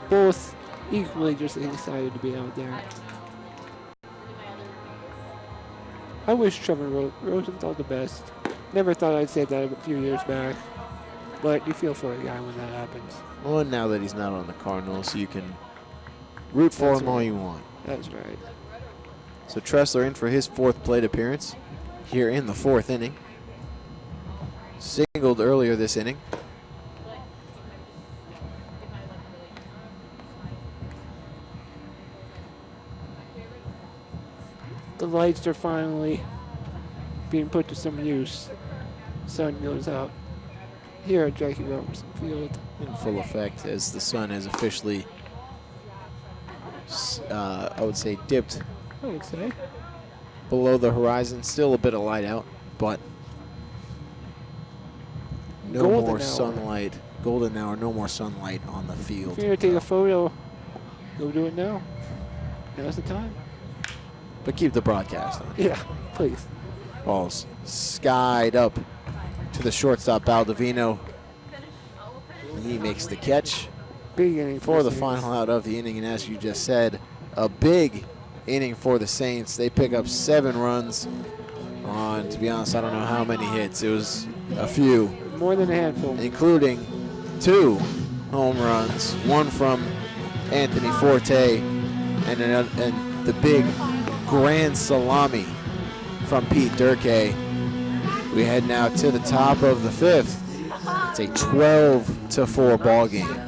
Both equally just excited to be out there. I wish Trevor Rosenthal the best. Never thought I'd say that a few years back. But you feel for a guy when that happens. Well, and now that he's not on the Cardinals, you can root for That's him all right. you want. That's right. So Tressler in for his 4th plate appearance here in the 4th inning. Singled earlier this inning. The lights are finally being put to some use. Sun goes out here at Jackie Robinson Field. In full effect as the sun has officially I would say dipped I would say. below the horizon. Still a bit of light out, but no Golden more hour. sunlight. Golden hour, no more sunlight on the If field. you're going to take a photo, go do it now. Now's the time. But keep the broadcast on. Yeah, please. Ball's skied up to the shortstop, Baldovino. He makes the catch Big inning for the Saints. final out of the inning. And as you just said, a big inning for the Saints. They pick up 7 runs on, to be honest, I don't know how many hits. It was a few, More than a handful. including 2 home runs, one from Anthony Forte and the big grand salami from Pete Durkee. We head now to the top of the 5th. It's a 12-4 ball game.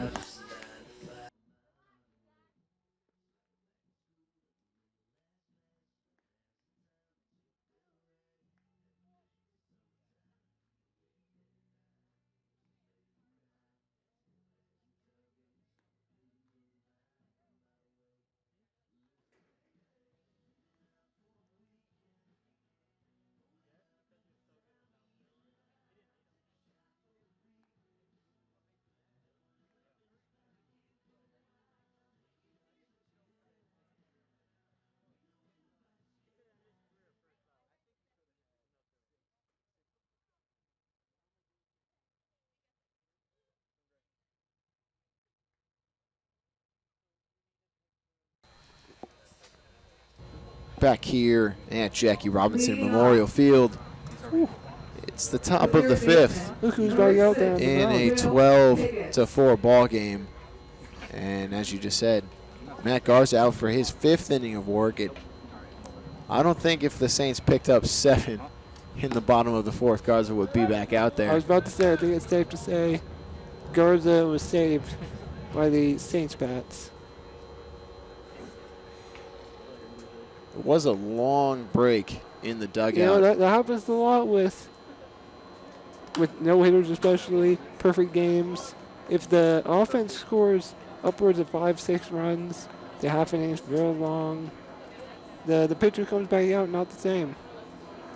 Back here at Jackie Robinson Memorial Field, it's the top of the 5th Look who's back out there. in a 12-4 ball game. And as you just said, Matt Garza out for his 5th inning of work. I don't think if the Saints picked up 7 in the bottom of the 4th, Garza would be back out I there. was about to say, I think it's safe to say Garza was saved by the Saints bats. It was a long break in the dugout. You know, that happens a lot with no-hitters especially, perfect games. If the offense scores upwards of 5-6 runs, the half innings very long, the pitcher comes back out not the same.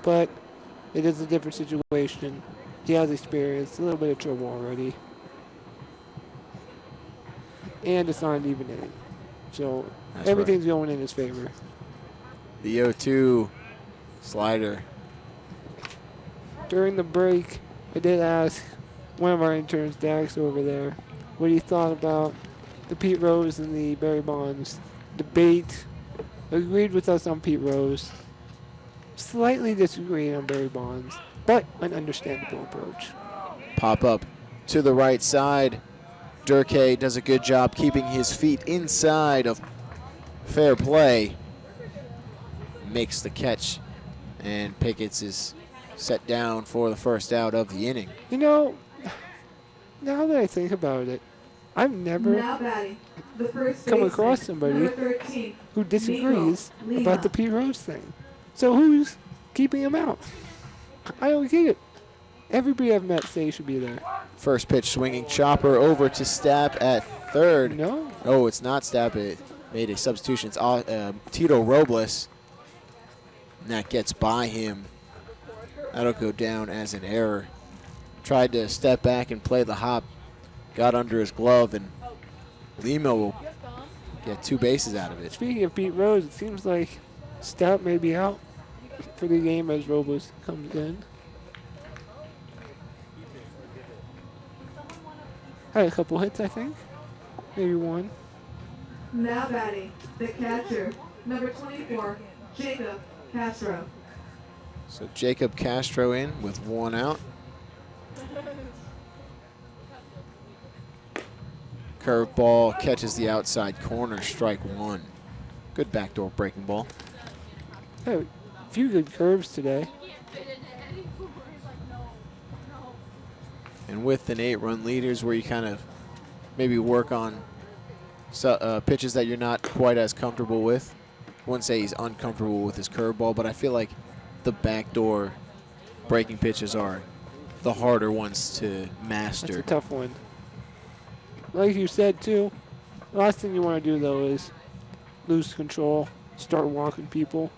But it is a different situation. He has experience, a little bit of trouble already. And it's not an even inning. So That's everything's going in his favor. The 0-2 slider. During the break, I did ask one of our interns, Dax, over there, what he thought about the Pete Rose and the Barry Bonds debate. Agreed with us on Pete Rose. Slightly disagreed on Barry Bonds, but an understandable approach. Pop up to the right side. Durkee does a good job keeping his feet inside of fair play. Makes the catch, and Pickett's is set down for the first out of the inning. You know, now that I think about it, I've never Now batting, the first come baseman, across somebody number 13, who disagrees Nico about the Pete Rose thing. So who's keeping him out? I don't get it. Everybody I've met say he should be there. First pitch swinging chopper over to Stapp at third. No? Oh, it's not Stapp. It made a substitution. It's Tito Robles. And that gets by him. That'll go down as an error. Tried to step back and play the hop. Got under his glove, and Lima will get 2 bases out of it. Speaking of Pete Rose, it seems like Stout may be out for the game as Robles comes in. Had a couple hits, I think. Maybe one. Now batting, the catcher, number 24, Jacob Castro. So Jacob Castro in with 1 out. Curveball catches the outside corner, strike 1. Good backdoor breaking ball. Hey, a few good curves today. And with an 8-run leaders where you kind of maybe work on pitches that you're not quite as comfortable with. I wouldn't say he's uncomfortable with his curveball, but I feel like the backdoor breaking pitches are the harder ones to master. That's a tough one. Like you said, too, the last thing you want to do, though, is lose control, start walking people.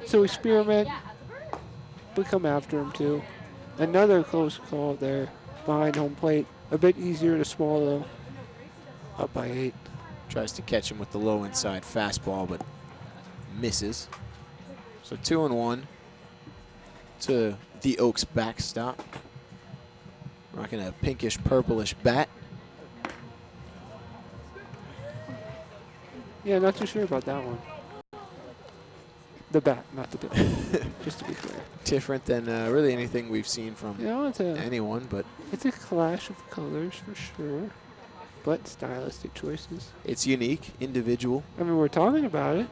So experiment, but come after him too. Another close call there behind home plate. A bit easier to swallow. Up by 8. Tries to catch him with the low inside fastball, but misses. So 2-1 to the Oaks backstop. Rocking a pinkish purplish bat. Yeah, not too sure about that one. The bat, not the pitch. Just to be clear. Different than really anything we've seen from You know, anyone, but it's a clash of colors for sure. But stylistic choices. it's unique, individual. I mean, we're talking about it.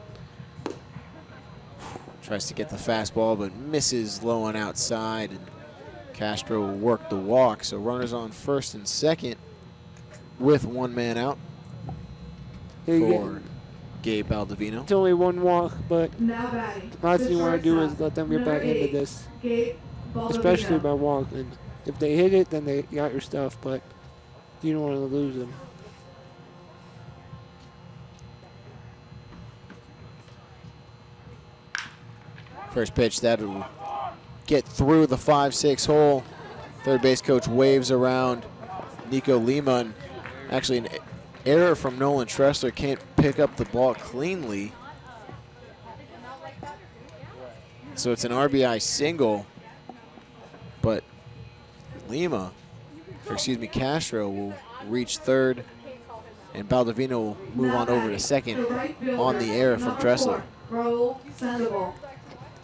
Tries to get the fastball, but misses low and outside, and Castro will work the walk. So runners on first and second with one man out There you for go. Gabe Baldovino. It's only one walk, but Now batting. last thing you want to do is shortstop, let them get number back into 8, this, Gabe Baldovino. especially by walking. If they hit it, then they got your stuff, but you don't want to lose them. First pitch that'll get through the 5-6 hole. Third base coach waves around Nico Lima. And actually, an error from Nolan Tressler. Can't pick up the ball cleanly. So it's an RBI single. But Castro will reach third. And Baldovino will move on over to second The right fielder, on the error from number Tressler. 4, Raul Sandoval.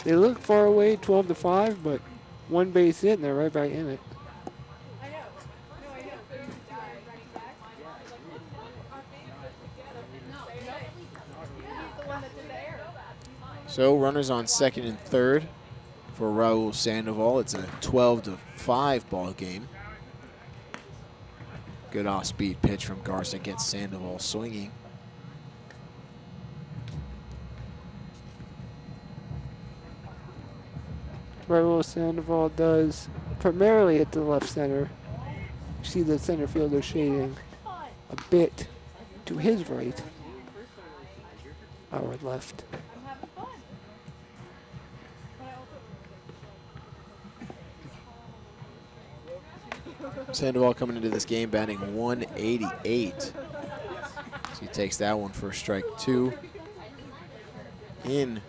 They look far away, 12-5, but one base hit and they're right back in it. So runners on second and third for Raul Sandoval. It's a 12-5 ball game. Good off-speed pitch from Garza gets Sandoval swinging. Raul Sandoval does primarily at the left center. You see the center fielder shading a bit to his right, our left. Sandoval coming into this game batting 188. So he takes that one for strike 2. In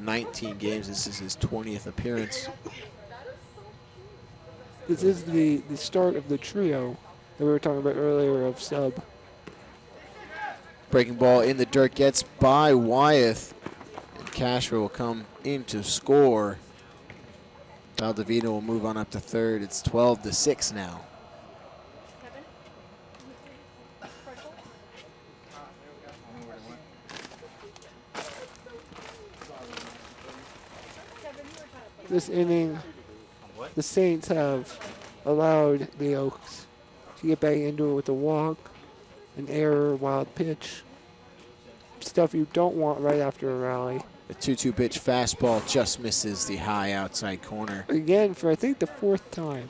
19 games, this is his 20th appearance. This is the start of the trio that we were talking about earlier of sub. Breaking ball in the dirt gets by Wyeth. And Castro will come in to score. Baldovino will move on up to third. It's 12-6 now. This inning, the Saints have allowed the Oaks to get back into it with a walk, an error, wild pitch, stuff you don't want right after a rally. The 2-2 pitch fastball just misses the high outside corner. Again, for I think the 4th time,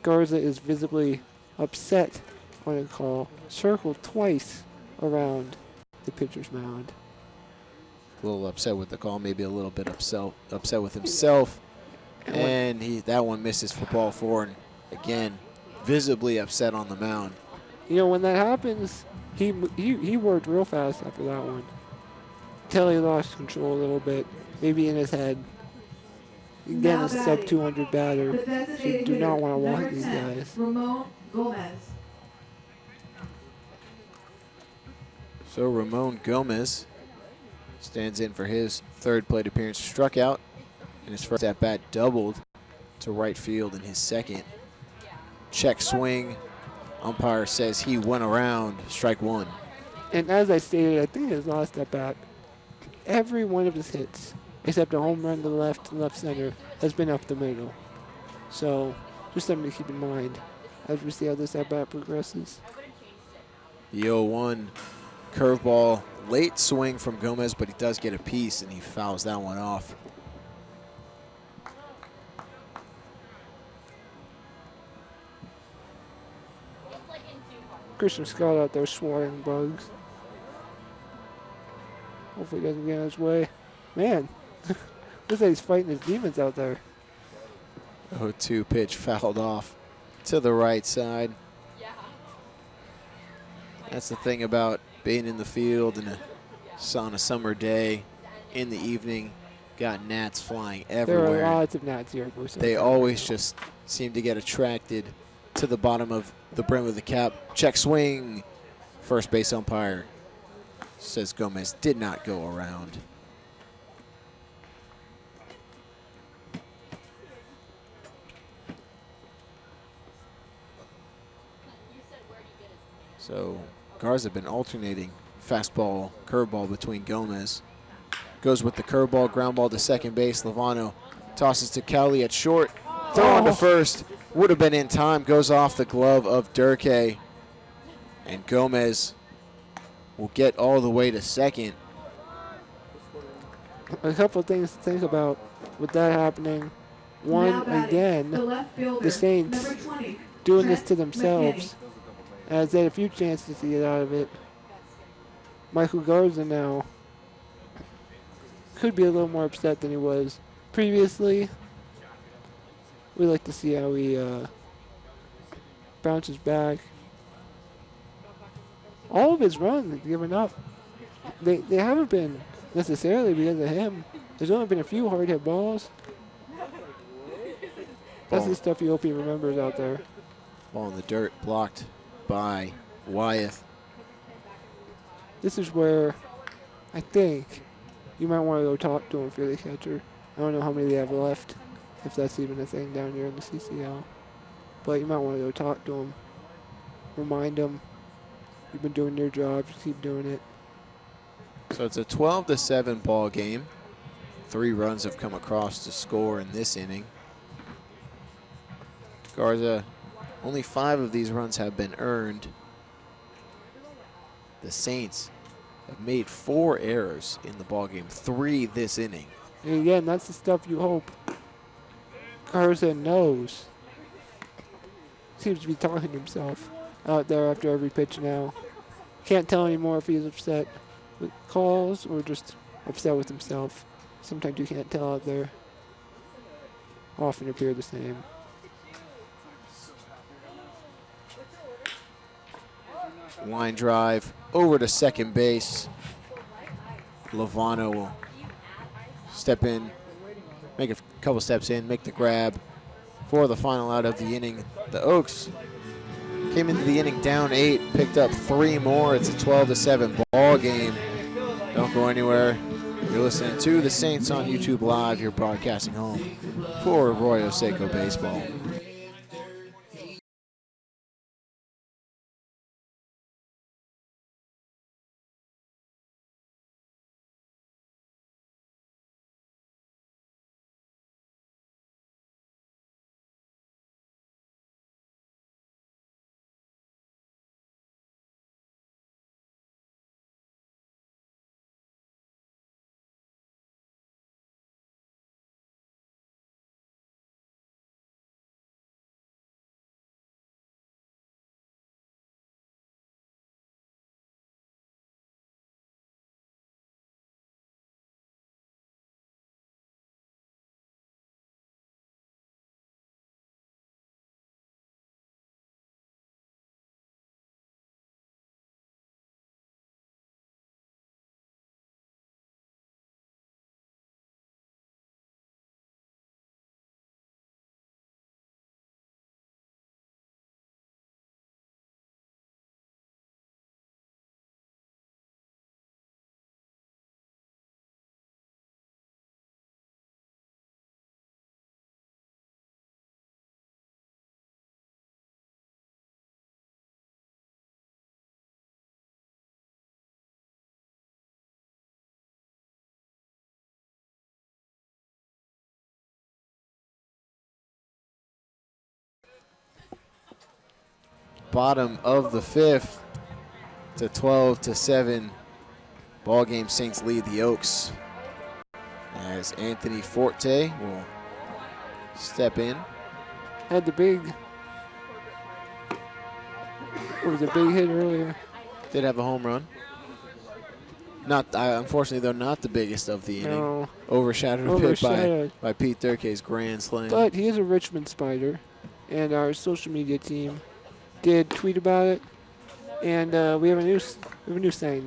Garza is visibly upset on a call, circled twice around the pitcher's mound. A little upset with the call, maybe a little bit upset with himself. And that one misses for ball 4. And again, visibly upset on the mound. You know, when that happens, he worked real fast after that one. Till he lost control a little bit, maybe in his head. Again, Now a sub batting, 200 batter. The So you designated do not hitter, want to walk number these 10, guys. Ramon Gomez. So Ramon Gomez stands in for his third plate appearance. Struck out in his first at-bat, doubled to right field in his second. Check swing. Umpire says he went around. Strike 1. And as I stated, I think his last at bat, every one of his hits, except a home run to left center, has been up the middle. So just something to keep in mind as we see how this at bat progresses. The 0-1 curveball, late swing from Gomez, but he does get a piece, and he fouls that one off. Christian Scott out there swatting bugs. Hopefully he doesn't get in his way. Man, looks like he's fighting his demons out there. 0-2 pitch fouled off to the right side. That's the thing about being in the field on a summer day in the evening. Got gnats flying everywhere. There are lots of gnats here. They always just seem to get attracted to the bottom of the brim of the cap. Check swing. First base umpire says Gomez did not go around. So Garza have been alternating fastball, curveball between Gomez. Goes with the curveball, ground ball to second base. Lovano tosses to Cowley at short. Throw on to first. Would have been in time. Goes off the glove of Durkee. And Gomez will get all the way to second. A couple of things to think about with that happening. One, Now batting, again, the left fielder, the Saints number 20, doing this to Trent themselves, as they had a few chances to get out of it. Michael Garza now could be a little more upset than he was previously. We like to see how he bounces back. All of his runs have given up. They haven't been necessarily because of him. There's only been a few hard hit balls. That's the stuff you hope he remembers out there. Ball in the dirt, blocked by Wyeth. This is where I think you might want to go talk to him if you're the catcher. I don't know how many they have left, if that's even a thing down here in the CCL. But you might want to go talk to him. Remind him, you've been doing your job, just keep doing it. So it's a 12-7 ball game. 3 runs have come across to score in this inning. Garza, only 5 of these runs have been earned. The Saints have made 4 errors in the ballgame, 3 this inning. And again, that's the stuff you hope Garza knows. Seems to be talking to himself out there after every pitch now. Can't tell anymore if he's upset with calls or just upset with himself. Sometimes you can't tell out there. Often appear the same. Line drive over to second base. Lovano will step in, make a couple steps in, make the grab for the final out of the inning. The Oaks came into the inning down 8, picked up 3 more. It's a 12-7 ball game. Don't go anywhere. You're listening to the Saints on YouTube Live. You're broadcasting home for Arroyo Seco Baseball. Bottom of the 5th. It's a 12-7 ball game. Saints lead the Oaks as Anthony Forte will step in. Had the big, what was the big hit earlier? Did have a home run. Unfortunately, though, not the biggest of the inning. No. Overshadowed a bit Overshadowed. by Pete Durke's grand slam. But he is a Richmond Spider, and our social media team did tweet about it, and we have a new saying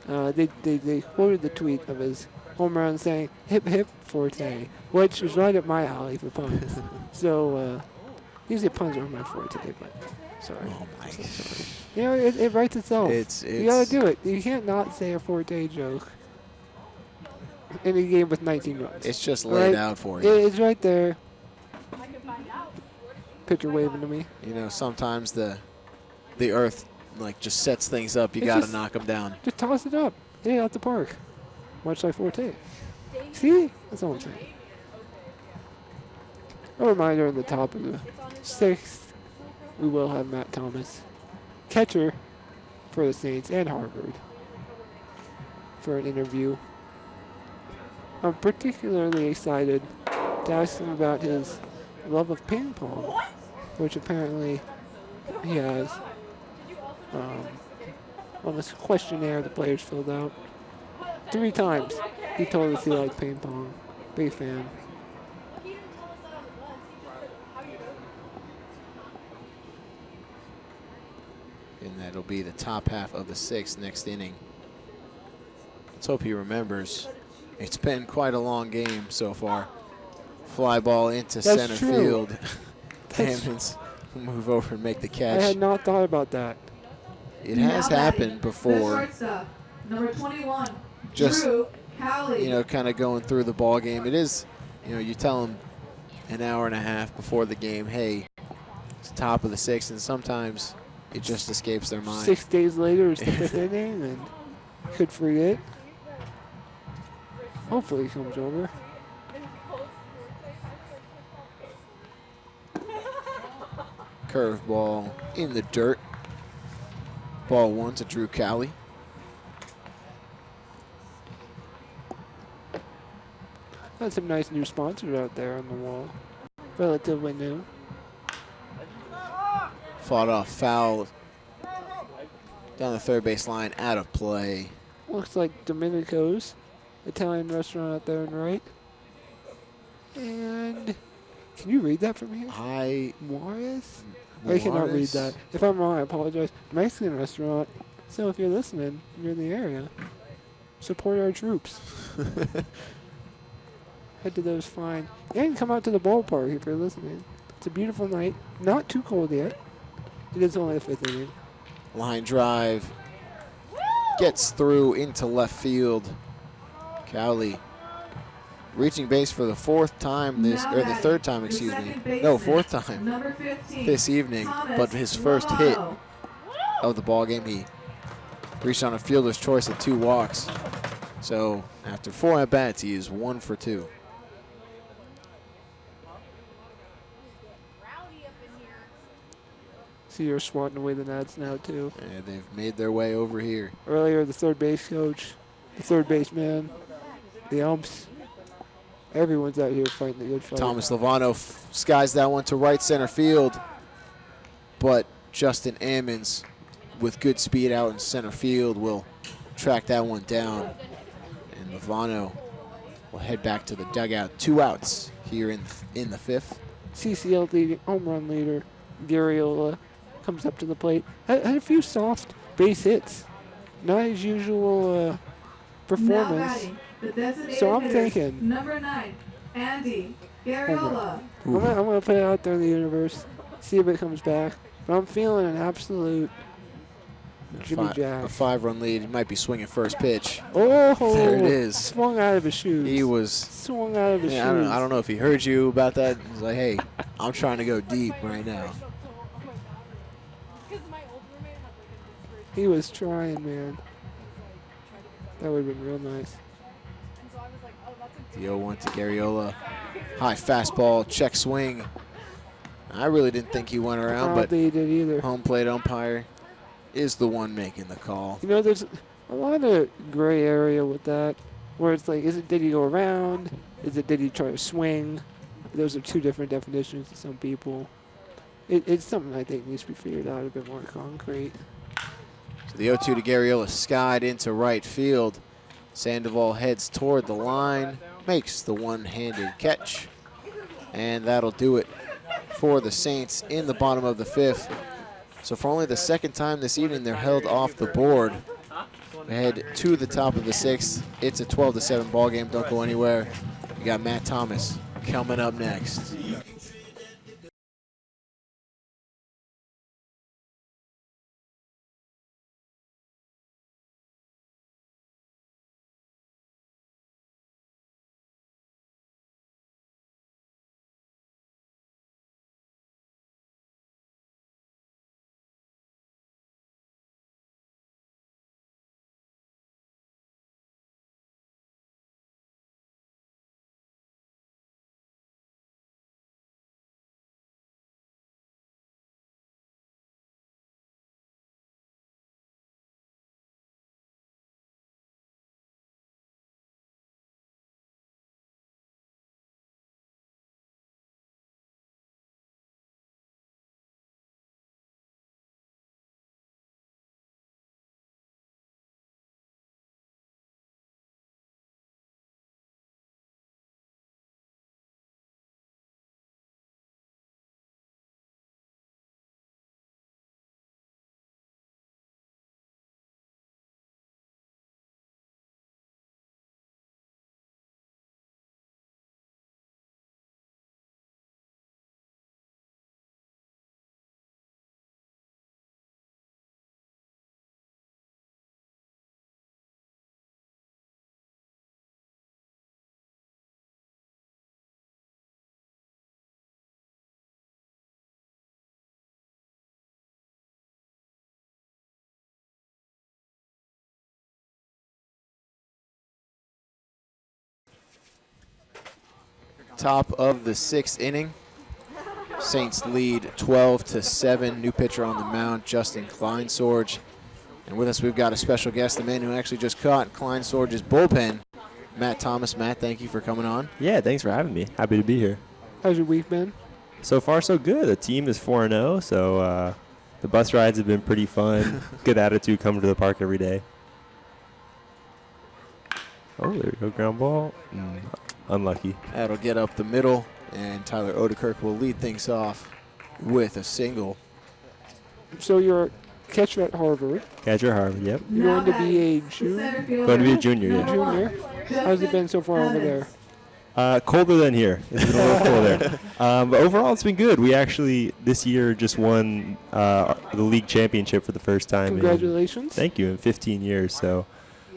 now. They quoted the tweet of his home run saying "hip hip forte," which is right up my alley for puns. So usually puns are my forte, but sorry. Oh my! So sorry. You know, it writes itself. You gotta do it. You can't not say a forte joke in a game with 19 runs. It's just laid out for you. It's right there. Pitcher waving to me. You know, sometimes the earth like just sets things up. You It's got to just- knock them down. Just toss it up. Hit it out the park. Much like forte. See? That's all I'm saying. A reminder in the top of the 6th, we will have Matt Thomas, catcher for the Saints and Harvard, for an interview. I'm particularly excited to ask him about his love of ping pong, which apparently he has on this questionnaire the players filled out. 3 times he told us he liked ping pong. Big fan. And that'll be the top half of the 6th next inning. Let's hope he remembers. It's been quite a long game so far. Fly ball into That's center true. field. That's- Hammonds move over and make the I catch. had not thought about that. It has happened The before. shortstop, number 21, Just, Drew Cowley. You know, kind of going through the ball game. It is, you know, you tell them an hour and a half before the game, hey, it's top of the 6th, and sometimes it just escapes their mind. 6 days later, it's the 5th inning, and could forget. Hopefully he comes over. Curveball in the dirt. Ball 1 to Drew Cowley. Got some nice new sponsors out there on the wall. Relatively new. Fought off foul down the third base line, out of play. Looks like Domenico's Italian restaurant out there on the right. And can you read that from here? Juarez? I cannot read Juarez? that. If I'm wrong, I apologize. Mexican restaurant. So if you're listening, you're in the area, support our troops. Head to those fine. And come out to the ballpark if you're listening. It's a beautiful night. Not too cold yet. It is only the 5th inning. Line drive. Gets through into left field. Cowley reaching base for the 4th time this, or the 3rd time, excuse me. No, 4th time Number 15, this evening. Thomas But his first hit Lovato. of the ball game, he reached on a fielder's choice at 2 walks. So after 4 at bats, he is 1 for 2. See, you're swatting away the Nats now, too. And they've made their way over here. Earlier, the third base coach, the third baseman, the umps. Everyone's out here fighting the good fight. Thomas Lovano skies that one to right center field. But Justin Ammons, with good speed out in center field, will track that one down. And Lovano will head back to the dugout. 2 outs here in the 5th. CCL leading, home run leader, Garriola, comes up to the plate. Had a few soft base hits. Not his usual Now performance. batting, the designated So I'm hitter, thinking- number 9, Andy Garriola. I'm gonna put it out there in the universe, see if it comes back. But I'm feeling an absolute Jimmy A Jack. 5-run lead. He might be swinging first pitch. Oh, There it is. Swung out of his shoes. He was. swung out of his Yeah, shoes. I don't know if he heard you about that. He's like, hey, I'm trying to go deep right now. He was trying, man. That would have been real nice. The 0-1 to Garriola. High fastball, check swing. I really didn't think he went I around, don't but think he did either. home plate umpire is the one making the call. You know, there's a lot of gray area with that, where it's like, did he go around? Did he try to swing? Those are 2 different definitions to some people. It's something I think needs to be figured out a bit more concrete. The 0-2 to Garriola, skied into right field. Sandoval heads toward the line, makes the one-handed catch, and that'll do it for the Saints in the bottom of the 5th. So for only the second time this evening, they're held off the board. We head to the top of the 6th. It's a 12-7 ball game. Don't go anywhere. We got Matt Thomas coming up next. Top of the 6th inning. Saints lead 12-7. New pitcher on the mound, Justin Kleinsorge. And with us, we've got a special guest, the man who actually just caught Kleinsorge's bullpen, Matt Thomas. Matt, thank you for coming on. Yeah, thanks for having me. Happy to be here. How's your week been? So far, so good. The team is 4-0, so the bus rides have been pretty fun. Good attitude coming to the park every day. Oh, there we go. Ground ball. Unlucky. That'll get up the middle, and Tyler Odekirk will lead things off with a single. So you're a catcher at Harvard. Catcher at Harvard, yep. You're going to be a junior. Going to be a junior, yeah. Junior. How's it been so far over there? Colder than here. It's been a little colder. But overall, it's been good. We actually, this year, just won the league championship for the first time. Congratulations. Thank you, in 15 years. So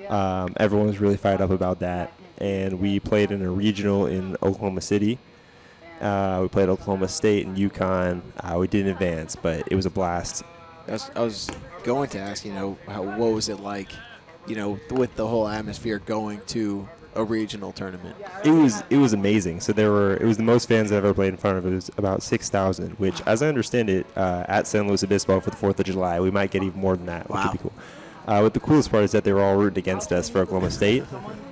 everyone was really fired up about that. And we played in a regional in Oklahoma City. We played Oklahoma State and UConn. We didn't advance, but it was a blast. I was going to ask, what was it like, with the whole atmosphere going to a regional tournament? It was amazing. So it was the most fans I've ever played in front of. It was about 6,000, which, as I understand it, at San Luis Obispo for the 4th of July, we might get even more than that, which would be cool. But the coolest part is that they were all rooting against us for Oklahoma State.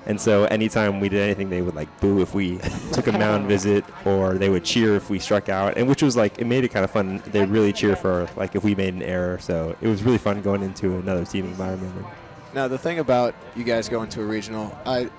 And so anytime we did anything, they would boo if we took a mound visit, or they would cheer if we struck out, and which was it made it kind of fun. They really cheer for if we made an error. So it was really fun going into another team environment. Now the thing about you guys going to a regional, it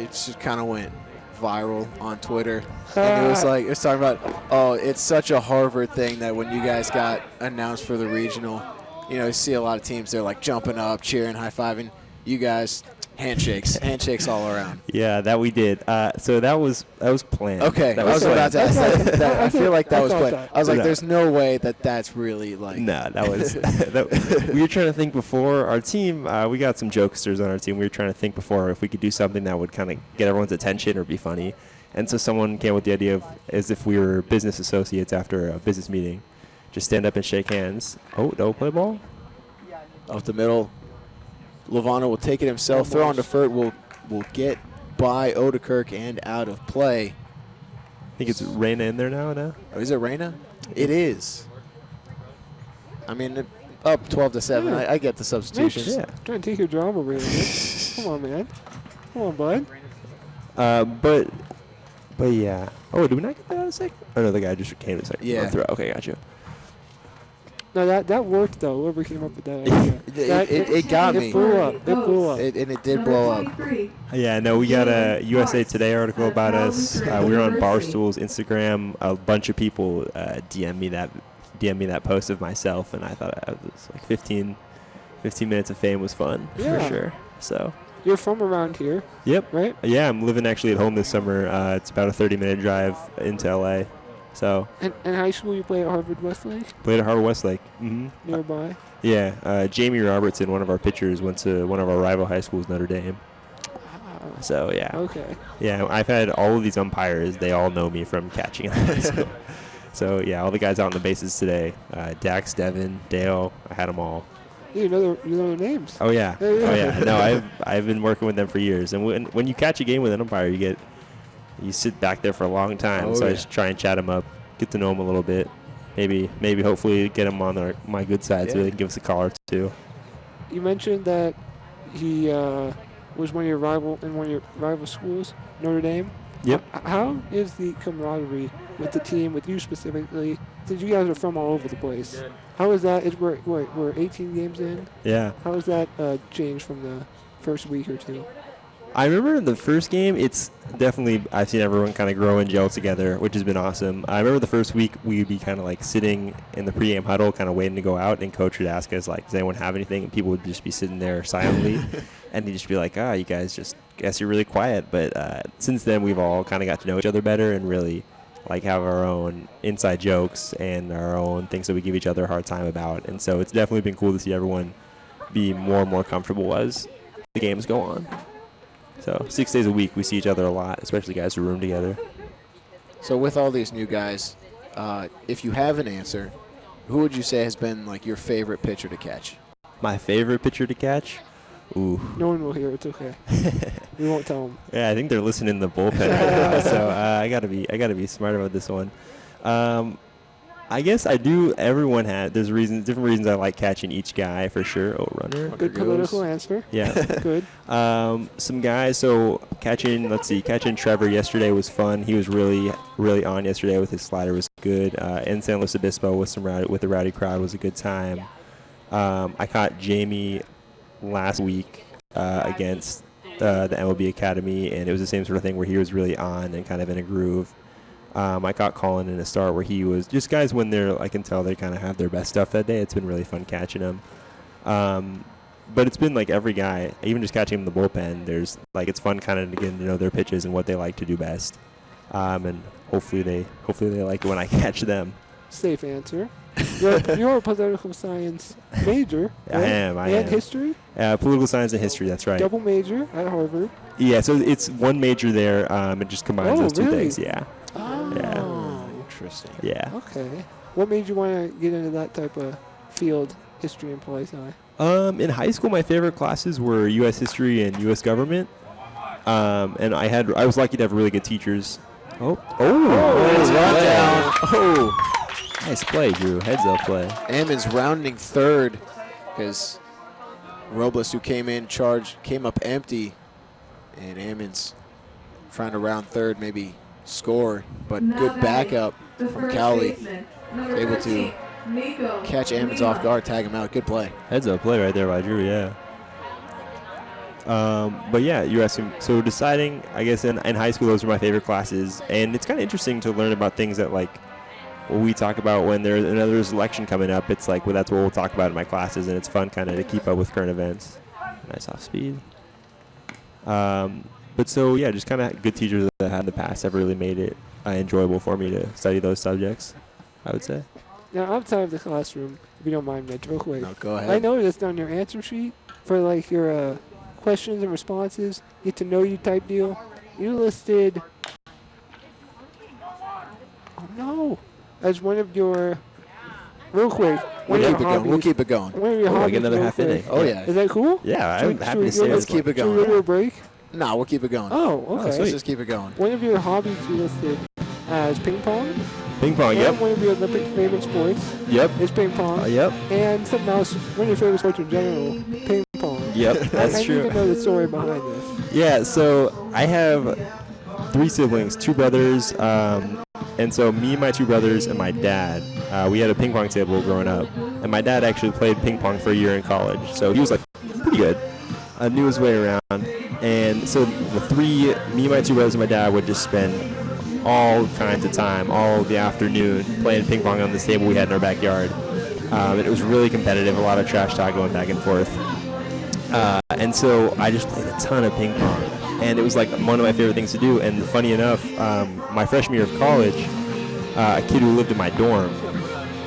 just kind of went viral on Twitter, and it was talking about, it's such a Harvard thing that when you guys got announced for the regional, you see a lot of teams, they're jumping up, cheering, high-fiving. You guys, handshakes all around. Yeah, that we did. So that was planned. Okay, I was about to ask that. I feel like that was planned. I was like, there's no way that's really No, that was. We were trying to think before our team. We got some jokesters on our team. We were trying to think before if we could do something that would kind of get everyone's attention or be funny. And so someone came with the idea of as if we were business associates after a business meeting, just stand up and shake hands. Oh, no play ball. Off the middle. Lovano will take it himself. Throw on to Furt will get by Odekirk and out of play. I think it's Reyna in there now. Oh, is it Reyna? It is. I mean, up 12-7. Yeah. I get the substitutions. Yeah. Trying to take your job over here. Come on, man. Come on, bud. But yeah. Oh, did we not get that out of second? Oh no, the guy just came to second. Yeah. Throw. Okay, gotcha. No, that worked though. Whoever came up with that idea. It got me. It blew up. It blew up. And it did blow up. Yeah, no, we got a USA Today article about us. We were on Barstool's Instagram. A bunch of people DM me that post of myself, and I thought it was like 15 minutes of fame was fun for sure. So you're from around here. Yep. Right? Yeah, I'm living actually at home this summer. It's about a 30-minute drive into LA. So. And high school, you play at Harvard Westlake? Played at Harvard Westlake. Mm-hmm. Nearby. Yeah. Jamie Robertson, one of our pitchers, went to one of our rival high schools, Notre Dame. So, yeah. Okay. Yeah, I've had all of these umpires. They all know me from catching in high school. So, yeah, all the guys out on the bases today. Dax, Devin, Dale, I had them all. You know their names. Oh, yeah. Oh, yeah. No, I've been working with them for years. And when you catch a game with an umpire, you sit back there for a long time. So I just try and chat them up, get to know them a little bit. Maybe hopefully get them on my good side so they can give us a call or two. You mentioned that he was one of your rival schools, Notre Dame. Yep. How is the camaraderie with the team, with you specifically, since you guys are from all over the place? How is that? We're 18 games in. Yeah. How has that changed from the first week or two? I remember in the first game, it's definitely, I've seen everyone kind of grow and gel together, which has been awesome. I remember the first week, we'd be kind of like sitting in the pregame huddle, kind of waiting to go out, and coach would ask us, like, does anyone have anything? And people would just be sitting there silently, and he'd just be like, you guys just, guess you're really quiet. But since then, we've all kind of got to know each other better and really, like, have our own inside jokes and our own things that we give each other a hard time about. And so it's definitely been cool to see everyone be more and more comfortable as the games go on. So 6 days a week, we see each other a lot, especially guys who room together. So with all these new guys, if you have an answer, who would you say has been like your favorite pitcher to catch? My favorite pitcher to catch? Ooh. No one will hear. It's okay. We won't tell them. Yeah, I think they're listening in the bullpen right now, so I gotta be smart about this one. I guess I do. Everyone had. There's different reasons I like catching each guy for sure. Oh, runner. Good political answer. Yeah. Good. Some guys. So catching Trevor yesterday was fun. He was really on yesterday with his slider was good. In San Luis Obispo with the rowdy crowd was a good time. I caught Jamie last week against the MLB Academy, and it was the same sort of thing where he was really on and kind of in a groove. I caught Colin in a start where he was just guys when I can tell they kind of have their best stuff that day. It's been really fun catching them. But it's been like every guy, even just catching them in the bullpen, there's like it's fun kind of getting to know their pitches and what they like to do best. And hopefully they like it when I catch them. Safe answer. You're a political science major. Right? I am. And history? Political science and history, that's right. Double major at Harvard. Yeah, so it's one major there. It just combines those two things. Yeah. Oh. Yeah. Interesting. Yeah. Okay. What made you want to get into that type of field, history and poli sci? In high school, my favorite classes were U.S. history and U.S. government. And I was lucky to have really good teachers. Nice play, Drew. Heads up play. Ammon's rounding third because Robles, who came up empty, and Ammon's trying to round third, maybe score, but good backup from Cowley, able to catch Ammon's off guard, tag him out. Good play. Heads up play right there by Drew, yeah. But yeah, you're asking, so deciding, I guess in high school, those were my favorite classes, and it's kind of interesting to learn about things that like what we talk about when there's another election coming up. It's like, well, that's what we'll talk about in my classes, and it's fun kind of to keep up with current events. Nice off speed. But so, yeah, just kind of good teachers that I had in the past have really made it enjoyable for me to study those subjects, I would say. Now, outside of the classroom, if you don't mind, Mitch, real quick. No, go ahead. I noticed on your answer sheet for, like, your questions and responses, get to know you type deal, you listed, as one of your, real quick, We'll keep it going. One of your hobbies, like another half inning. Oh, yeah. Is that cool? Yeah, I'm happy to say Let's keep it Should we going. go to a break? No, we'll keep it going. Oh, okay. Let's just keep it going. One of your hobbies you listed as ping pong. Ping pong, And yep. one of your Olympic favorite sports Yep. is ping pong. Yep. And something else, one of your favorite sports in general, ping pong. Yep, that's I true. need to know the story behind this. Yeah, so I have 3 siblings, 2 brothers, and so me, my 2 brothers, and my dad, we had a ping pong table growing up, and my dad actually played ping pong for a year in college, so he was like pretty good. Knew his way around, and so me, my two brothers, and my dad would just spend all kinds of time, all the afternoon, playing ping pong on this table we had in our backyard. It was really competitive, a lot of trash talk going back and forth. And so I just played a ton of ping pong, and it was like one of my favorite things to do. And funny enough, my freshman year of college, a kid who lived in my dorm,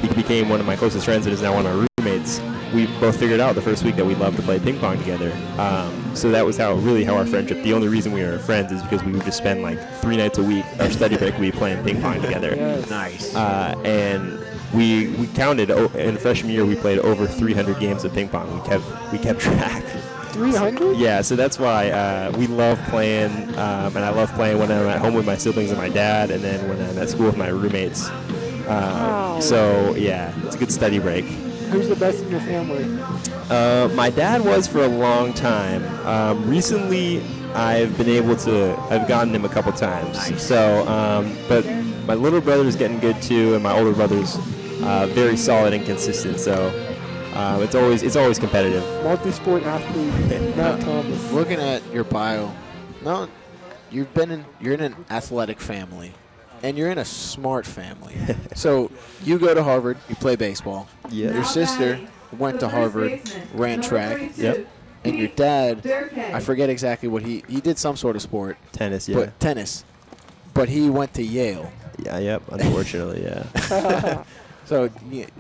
he became one of my closest friends and is now one of my roommates. We both figured out the first week that we loved to play ping pong together. So that was how our friendship, the only reason we were friends is because we would just spend like 3 nights a week, our study break, we'd be playing ping pong together. Yes. Nice. And we counted, in freshman year we played over 300 games of ping pong. We kept track. 300? Yeah, so that's why we love playing, and I love playing when I'm at home with my siblings and my dad, and then when I'm at school with my roommates. Wow. So yeah, it's a good study break. Who's the best in your family? My dad was for a long time. Recently, I've gotten him a couple times. Nice. So, but my little brother's getting good too, and my older brother's very solid and consistent. So, it's always competitive. Multi-sport athlete, Matt Thomas. Looking at your bio, no, you're in an athletic family, and you're in a smart family. So you go to Harvard, you play baseball. Yeah. Your sister went to Harvard, ran track. Yep. And your dad, I forget exactly what he did, some sort of sport. Tennis, yeah. But tennis. But he went to Yale. Yeah, yep. Unfortunately, yeah. So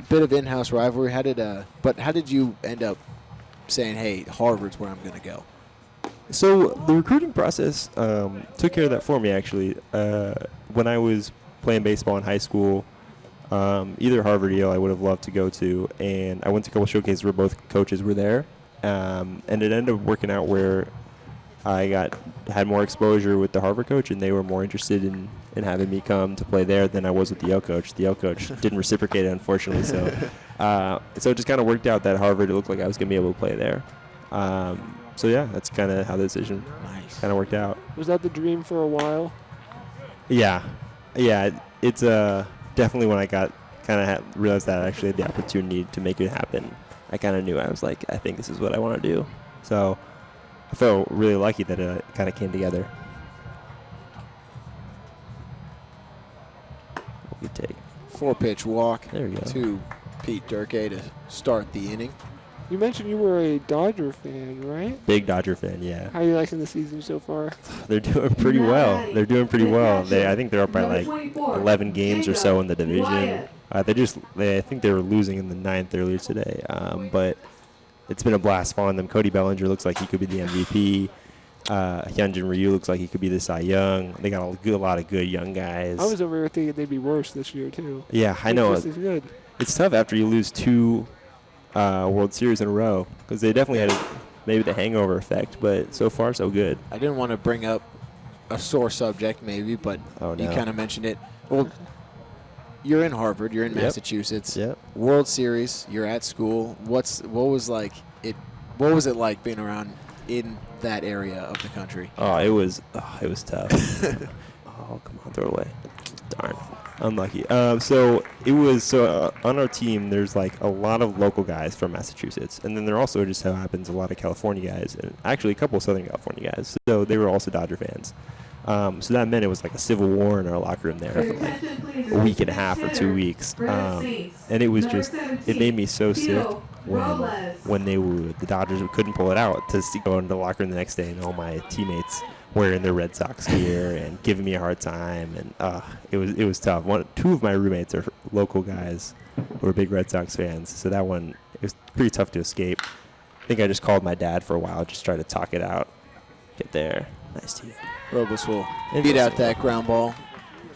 bit of in-house rivalry. How did you end up saying, hey, Harvard's where I'm going to go? So the recruiting process took care of that for me, actually. When I was playing baseball in high school, either Harvard or Yale I would have loved to go to, and I went to a couple showcases where both coaches were there, and it ended up working out where I had more exposure with the Harvard coach, and they were more interested in having me come to play there than I was with the Yale coach. The Yale coach didn't reciprocate it, unfortunately, so it just kind of worked out that Harvard, it looked like I was going to be able to play there. So yeah, that's kind of how the decision kind of worked out. Was that the dream for a while? Yeah, it's definitely when I realized that I actually had the opportunity to make it happen. I kind of knew, I was like, I think this is what I want to do. So I felt really lucky that it kind of came together. Good take. 4-pitch walk There we go. to Pete Durkee to start the inning. You mentioned you were a Dodger fan, right? Big Dodger fan, yeah. How are you liking the season so far? They're doing pretty well. I think they're up by like 11 games or so in the division. I think they were losing in the 9th earlier today. But it's been a blast following them. Cody Bellinger looks like he could be the MVP. Hyunjin Ryu looks like he could be the Cy Young. They got a lot of good young guys. I was over here thinking they'd be worse this year, too. Yeah, I know. Just as good. It's tough after you lose 2 World Series in a row, because they definitely had maybe the hangover effect, but so far so good. I didn't want to bring up a sore subject maybe, but you kind of mentioned it. Well, you're in Harvard, you're in Massachusetts. Yep. World Series, you're at school. What was it like being around in that area of the country? It was tough. Oh, come on, throw it away. Darn. Unlucky. So on our team, there's like a lot of local guys from Massachusetts, and then there also just so happens a lot of California guys, and actually a couple of Southern California guys. So they were also Dodger fans. So that meant it was like a civil war in our locker room there for like a week and a half or 2 weeks, and it was it made me so sick when the Dodgers couldn't pull it out to go into the locker room the next day, and all my teammates wearing their Red Sox gear and giving me a hard time, and it was tough. 2 of my roommates are local guys who are big Red Sox fans, so that one, it was pretty tough to escape. I think I just called my dad for a while, just try to talk it out. Get there. Nice to you. Robles will beat out that ground ball.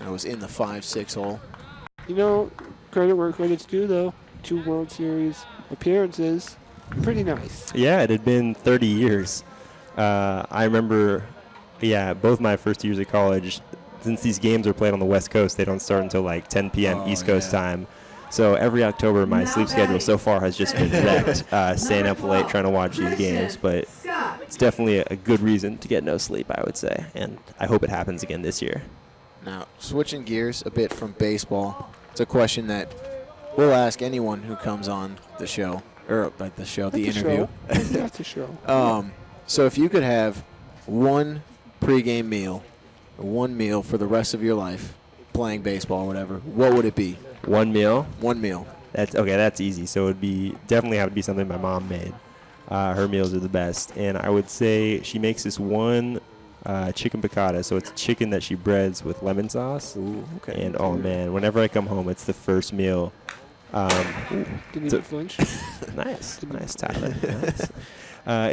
It was in the 5-6 hole. You know, credit where credit's due, though. 2 World Series appearances. Pretty nice. Yeah, it had been 30 years. I remember, both my first years of college, since these games are played on the West Coast, they don't start until like 10 p.m. East Coast time. So every October, my sleep schedule so far has just been wrecked, staying up late trying to watch these games. But it's definitely a good reason to get no sleep, I would say. And I hope it happens again this year. Now, switching gears a bit from baseball, it's a question that we'll ask anyone who comes on the show, or like the interview. That's a show. So if you could have one pregame meal, one meal for the rest of your life, playing baseball or whatever, what would it be? One meal. One meal. That's okay. That's easy. So it would be definitely have to be something my mom made. Her meals are the best, and I would say she makes this one chicken piccata. So it's chicken that she breads with lemon sauce. Ooh, okay. And oh man, whenever I come home, it's the first meal. Didn't even flinch. Nice, Tyler. Nice.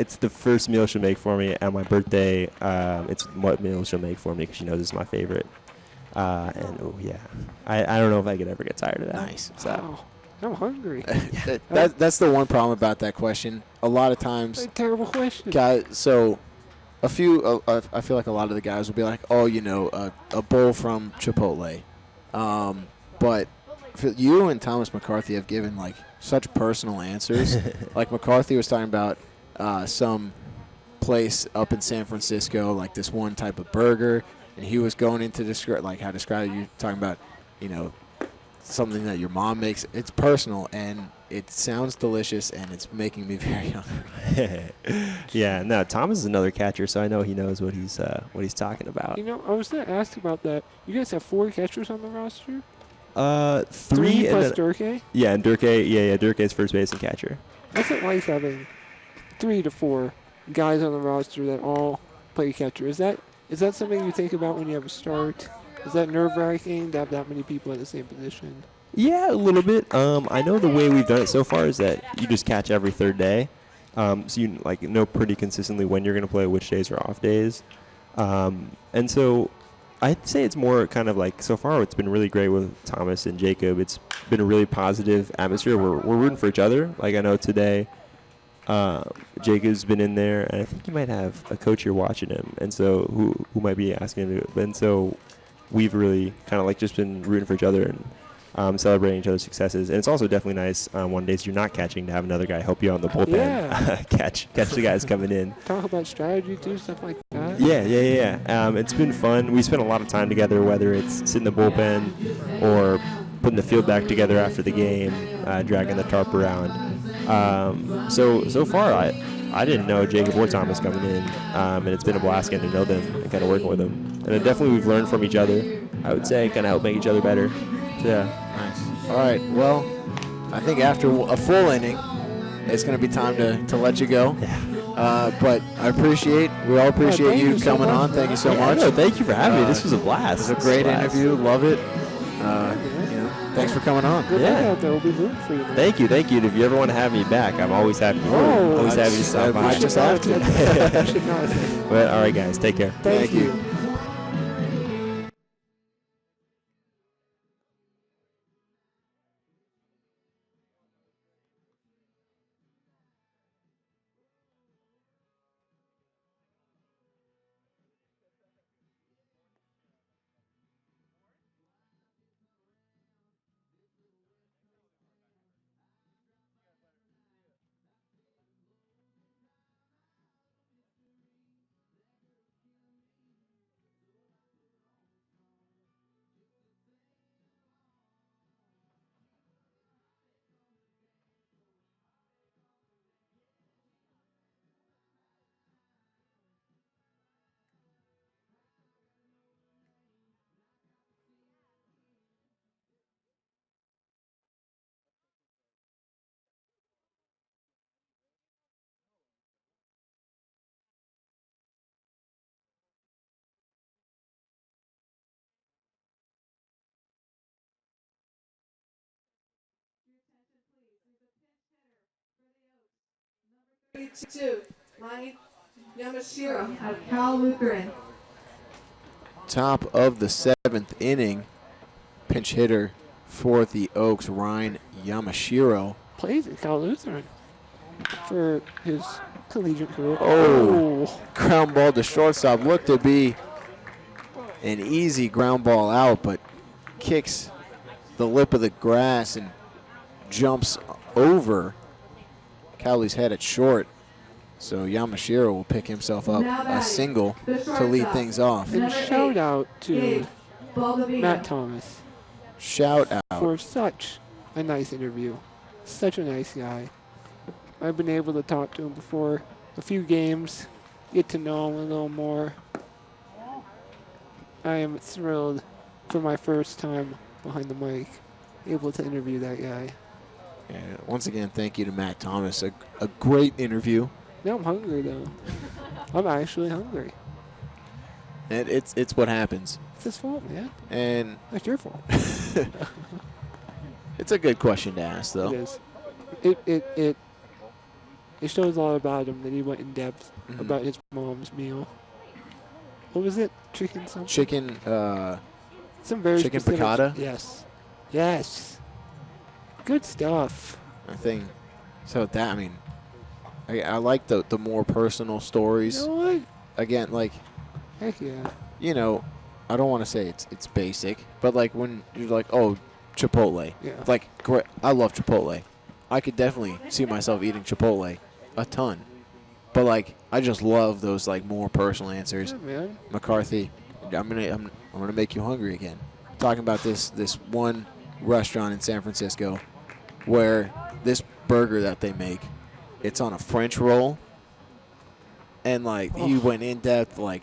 It's the first meal she'll make for me at my birthday. It's what meal she'll make for me because she knows it's my favorite. And oh yeah, I don't know if I could ever get tired of that. Nice. So. Wow. I'm hungry. That's the one problem about that question. A lot of times, That's a terrible question. guys. So, I feel like a lot of the guys will be like, "Oh, a bowl from Chipotle," but for you and Thomas McCarthy have given like such personal answers. Like McCarthy was talking about some place up in San Francisco, like this one type of burger, and he was going into describe it. You talking about, something that your mom makes. It's personal and it sounds delicious, and it's making me very hungry. Yeah, no, Thomas is another catcher, so I know he knows what he's talking about. I was going to ask about that. You guys have 4 catchers on the roster? 3 plus Durkee? Yeah, and Durkee, Durkee's first base and catcher. What's it like having 3 to 4 guys on the roster that all play catcher? Is that something you think about when you have a start? Is that nerve-wracking to have that many people in the same position? Yeah, a little bit. I know the way we've done it so far is that you just catch every third day. So you know pretty consistently when you're going to play, which days are off days. And so I'd say it's more kind of like so far it's been really great with Thomas and Jacob. It's been a really positive atmosphere. We're rooting for each other. Like I know today Jacob's been in there, and I think he might have a coach here watching him, and so who might be asking him to. And so we've really kind of like just been rooting for each other and celebrating each other's successes. And it's also definitely nice on days you're not catching to have another guy help you out in the bullpen. Yeah. catch the guys coming in. Talk about strategy too, stuff like that. Yeah. It's been fun. We spent a lot of time together, whether it's sitting in the bullpen or putting the field back together after the game, dragging the tarp around. So far, I didn't know Jacob or Thomas coming in, and it's been a blast getting to know them and kind of working with them. And then definitely we've learned from each other, I would say, kind of help make each other better. So, yeah. Nice. All right. Well, I think after a full inning, it's going to be time to let you go. Yeah. But we all appreciate you coming on. Thank you so much. No, thank you for having me. This was a blast. It was a great interview. Love it. Thanks for coming on. Good luck out there. We'll be rooting for you. Man. Thank you. And if you ever want to have me back, I'm always happy. Always happy to stop by. I just have to. But all right, guys, take care. Thank you. Ryan Yamashiro of Cal Lutheran. Top of the 7th inning, pinch hitter for the Oaks, Ryan Yamashiro. Plays at Cal Lutheran for his collegiate career. Oh, ground ball to shortstop. Looked to be an easy ground ball out, but kicks the lip of the grass and jumps over Cowley's head at short. So Yamashiro will pick himself up a single to lead things off. And shout out to Matt Thomas Shout out. for such a nice interview. Such a nice guy. I've been able to talk to him before a few games, get to know him a little more. I am thrilled for my first time behind the mic, able to interview that guy. And once again, thank you to Matt Thomas. A great interview. Now I'm hungry, though. I'm actually hungry. And it's what happens. It's his fault, man. And That's your fault. it's a good question to ask, though. It is. It shows a lot about him that he went in depth about his mom's meal. What was it? Chicken something? Chicken, Some very chicken specific- piccata? Yes. Yes. Good stuff. I think. So that, I mean, I like the more personal stories. You know what? Again, like, Heck yeah. you know, I don't want to say it's basic, but like when you're like, oh, Chipotle. Yeah. Like, great. I love Chipotle. I could definitely see myself eating Chipotle a ton. But like, I just love those like more personal answers. Yeah, man. McCarthy, I'm gonna make you hungry again. Talking about this one restaurant in San Francisco where this burger that they make, it's on a French roll, and like he went in depth like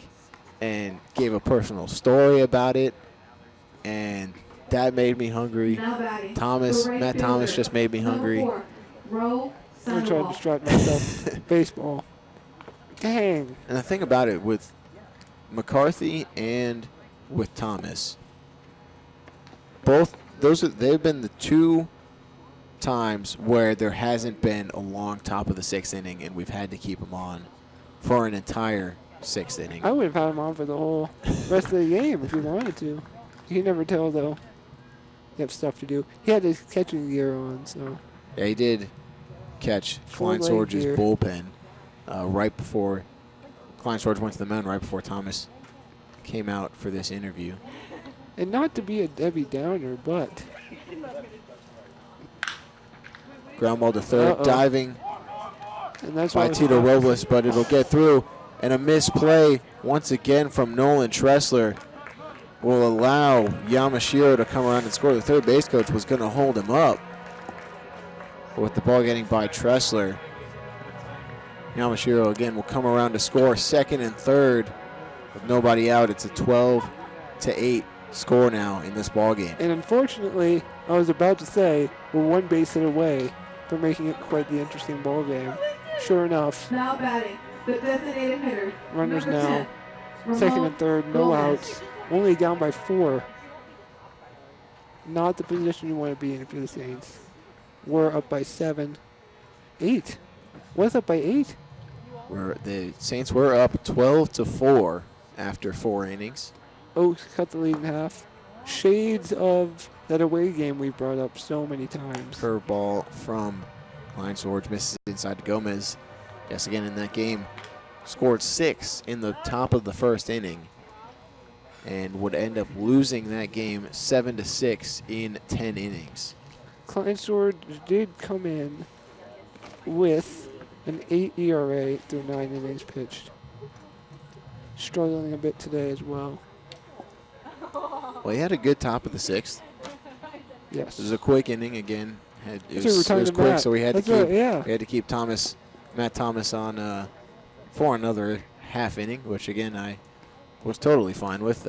and gave a personal story about it, and that made me hungry. Now batting. Matt Thomas just made me hungry. Number 4, Roe I'm trying to Sandoval. distract myself. Baseball. Dang. And the thing about it with McCarthy and with Thomas, they've been the two times where there hasn't been a long top of the sixth inning, and we've had to keep him on for an entire sixth inning. I would have had him on for the whole rest of the game if he wanted to. You can never tell, though. You have stuff to do. He had his catching gear on, so. Yeah, he did catch Full Klein leg Sorge's gear. bullpen right before Klein Sorge went to the mound, right before Thomas came out for this interview. And not to be a Debbie Downer, but Ground ball to third, diving and that's by why Tito Robles, but it'll get through. And a misplay once again from Nolan Tressler will allow Yamashiro to come around and score. The third base coach was going to hold him up. But with the ball getting by Tressler, Yamashiro again will come around to score second and third with nobody out. It's a 12-8 score now in this ball game. And unfortunately, I was about to say we're one base hit away from making it quite the interesting ball game. Sure enough, Now batting. The designated hitter. runners number now. 10, Second Ramon and third, no Gomez. outs. Only down by 4. Not the position you want to be in if you're the Saints. We're up by 7. 8. What's up by 8? The Saints were up 12-4 after 4 innings. Oaks cut the lead in half. Shades of that away game we brought up so many times. Curveball from Klein Sorge misses inside to Gomez. Yes, again in that game, scored 6 in the top of the first inning, and would end up losing that game 7-6 in 10 innings. Kleinsword did come in with an 8 ERA through 9 innings pitched. Struggling a bit today as well. Well, he had a good top of the 6th. Yes. It was a quick inning again. It That's what we're was talking quick, about. so we had That's to keep right, yeah. we had to keep Matt Thomas on for another half inning, which again I was totally fine with.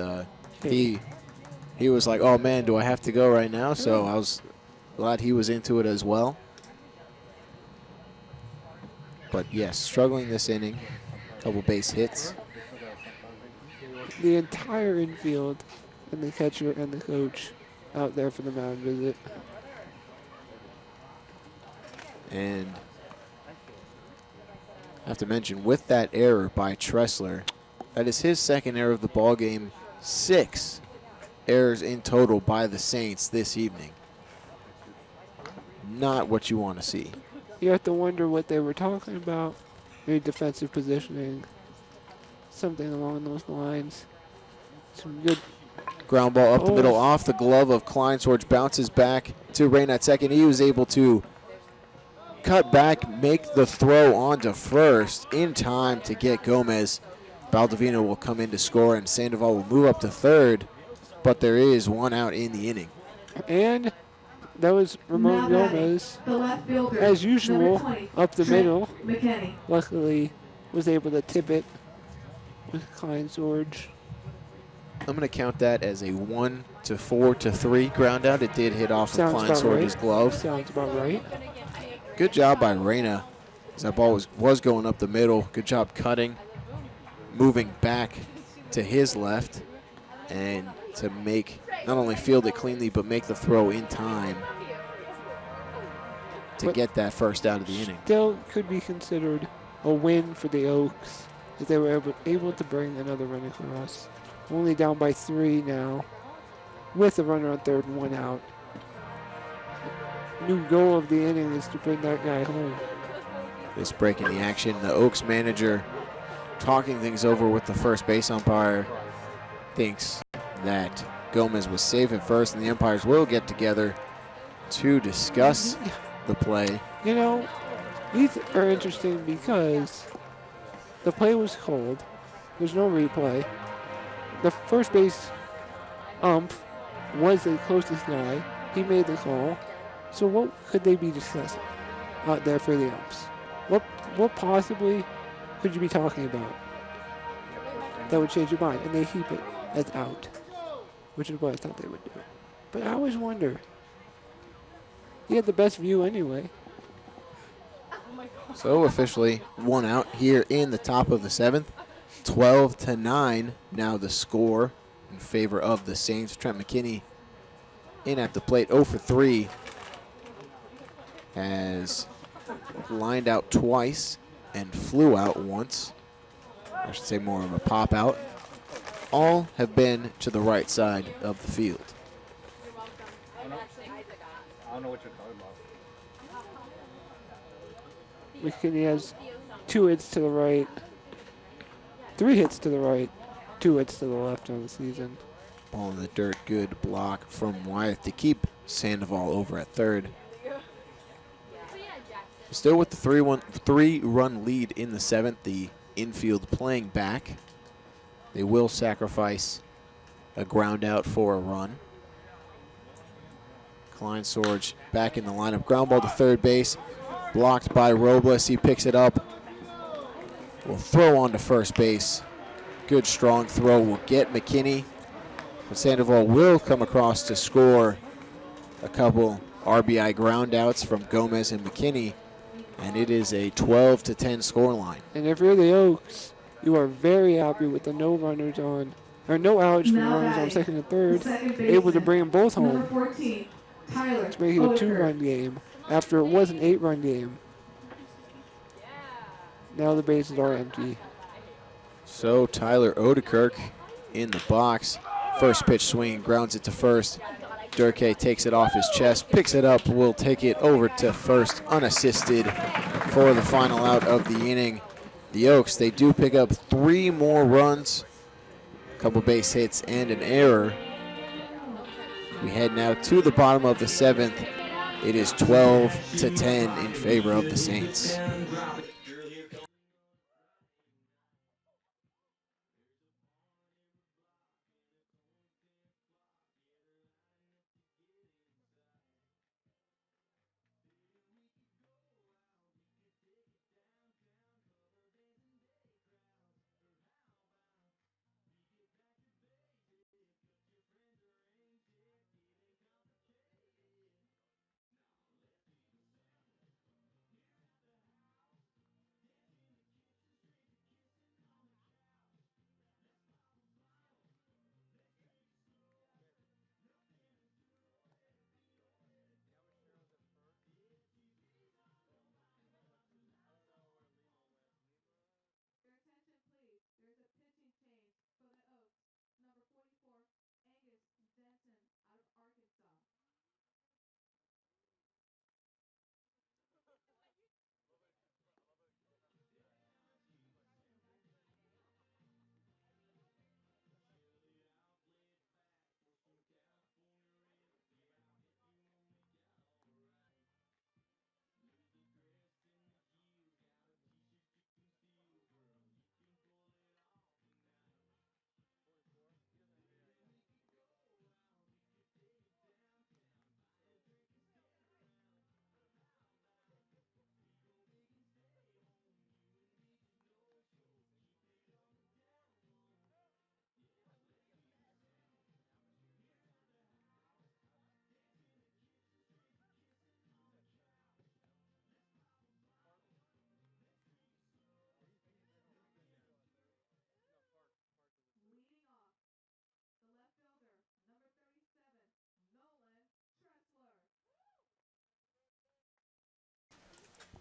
He was like, "Oh man, do I have to go right now?" So I was glad he was into it as well. But yes, struggling this inning, couple base hits. The entire infield and the catcher and the coach out there for the mound visit. And I have to mention, with that error by Tressler, that is his second error of the ball game. 6 errors in total by the Saints this evening. Not what you want to see. You have to wonder what they were talking about. Maybe defensive positioning. Something along those lines. Some good. Ground ball up the middle, Oh. off the glove of Klein. Sorge bounces back to Rain at second. He was able to cut back, make the throw onto first in time to get Gomez. Baldovino will come in to score, and Sandoval will move up to third, but there is one out in the inning. And That was Ramon Now batting, Gomez, the left fielder, as usual, number 20, up the Trent middle. McKinney. Luckily, was able to tip it with Klein George. I'm going to count that as a 1 to 4 to 3 ground out. It did hit off of Sounds Klein about Sorge's right. glove. Sounds about right. Good job by Reyna, as that ball was going up the middle. Good job cutting, moving back to his left, and to make not only field it cleanly, but make the throw in time to But get that first out of the inning. Still could be considered a win for the Oaks if they were able to bring another run across. Only down by 3 now, with a runner on third and 1 out. New goal of the inning is to bring that guy home. This break in the action, the Oaks manager talking things over with the first base umpire, thinks that Gomez was safe at first, and the umpires will get together to discuss the play. You know, these are interesting because the play was called. There's no replay. The first base ump was the closest guy. He made the call. So what could they be discussing out there for the umps? What possibly could you be talking about that would change your mind? And they keep it as out, which is what I thought they would do. But I always wonder. He had the best view anyway. So officially 1 out here in the top of the 7th. 12 to 9 now the score in favor of the Saints. Trent McKinney in at the plate, 0 for 3. Has lined out twice and flew out once. I should say more of a pop out. All have been to the right side of the field. I don't know what you're talking about. McKinney has 2 hits to the right, 3 hits to the right, 2 hits to the left on the season. Ball in the dirt, good block from Wyeth to keep Sandoval over at third. Still with the 3-run lead in the 7th, the infield playing back. They will sacrifice a ground out for a run. Klein Sorge back in the lineup. Ground ball to third base. Blocked by Robles. He picks it up. Will throw on to first base. Good strong throw will get McKinney. But Sandoval will come across to score a couple RBI ground outs from Gomez and McKinney. And it is a 12 to 10 scoreline. And if you're the Oaks, you are very happy with the no runners on, or no outs from Now runners on batting, second and third, second able to baseman, bring them both number home 14, Tyler to make it a 2-run game after it was an 8-run game. Now the bases are empty. So Tyler Odekirk in the box. First pitch swing, grounds it to first. Durkee takes it off his chest, picks it up, will take it over to first unassisted for the final out of the inning. The Oaks, they do pick up 3 more runs, a couple base hits, and an error. We head now to the bottom of the 7th. It is 12 to 10 in favor of the Saints.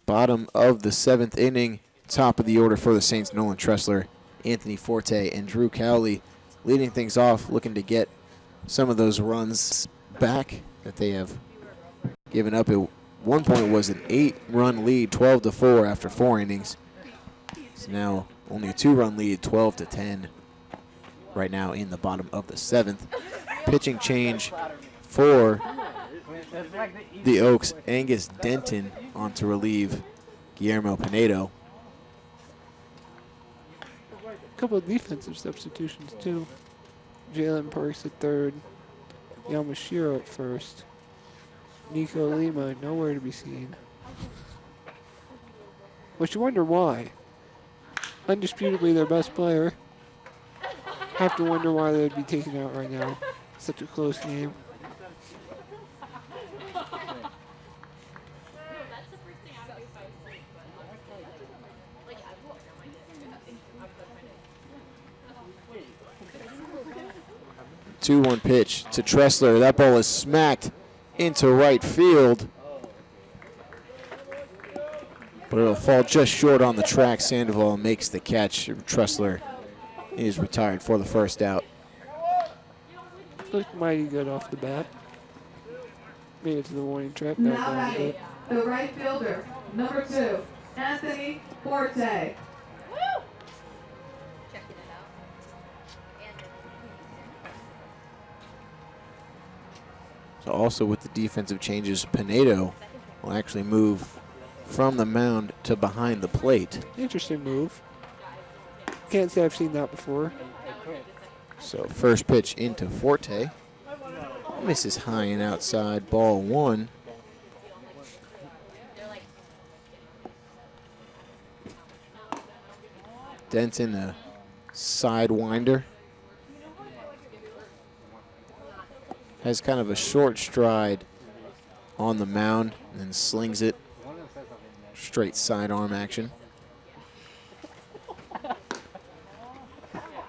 Bottom of the 7th inning. Top of the order for the Saints, Nolan Tressler, Anthony Forte, and Drew Cowley leading things off, looking to get some of those runs back that they have given up. At one point was an 8-run lead, 12-4 after 4 innings. It's now only a 2-run lead, 12-10 right now in the bottom of the 7th. Pitching change for the Oaks, Angus Denton on to relieve Guillermo Pinedo. A couple of defensive substitutions, too. Jalen Parks at third. Yamashiro at first. Nico Lima nowhere to be seen. But you wonder why. Undisputably their best player. Have to wonder why they'd be taken out right now. Such a close game. 2-1 pitch to Tressler. That ball is smacked into right field. But it'll fall just short on the track. Sandoval makes the catch. Tressler is retired for the first out. Looked mighty good off the bat. Made it to the warning track. Now batting, the right fielder, number 2, Anthony Forte. So also with the defensive changes, Pinedo will actually move from the mound to behind the plate. Interesting move. Can't say I've seen that before. So first pitch into Forte. Misses high and outside, ball 1. Denton, a sidewinder. Has kind of a short stride on the mound and then slings it. Straight sidearm action.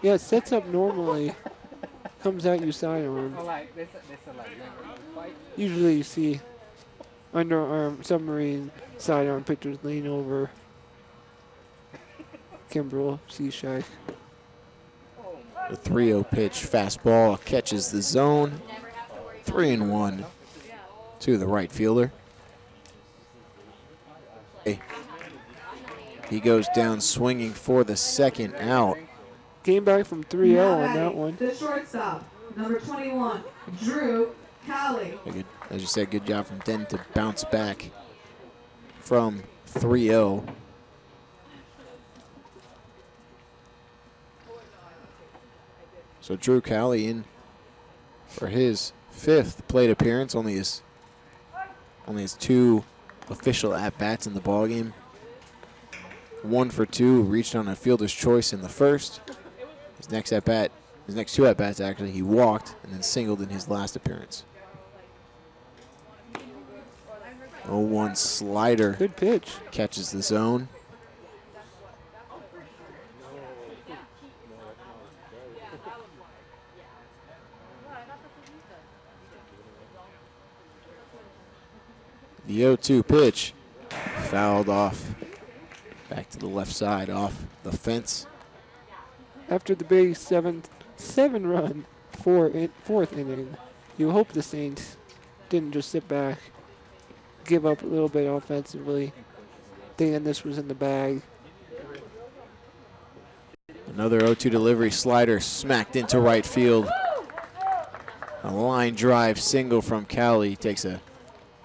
Yeah, it sets up normally. Comes at you sidearm. Usually you see underarm, submarine sidearm pitchers lean over. Kimbrel, Seashack. The 3-0 pitch, fastball catches the zone. 3-1 to the right fielder. He goes down swinging for the second out. Came back from 3-0 on that one. The shortstop, number 21, Drew Cowley. As you said, good job from Denton to bounce back from 3-0. So Drew Cowley in for his 5th plate appearance. Only his 2 official at-bats in the ballgame. 1 for 2, reached on a fielder's choice in the first. His next 2 at-bats actually, he walked and then singled in his last appearance. 0-1 slider. Good pitch. Catches the zone. The 0-2 pitch fouled off. Back to the left side off the fence. After the big 7-run 4th inning, you hope the Saints didn't just sit back, give up a little bit offensively, thinking this was in the bag. Another 0-2 delivery, slider smacked into right field. A line drive single from Cowley. Takes a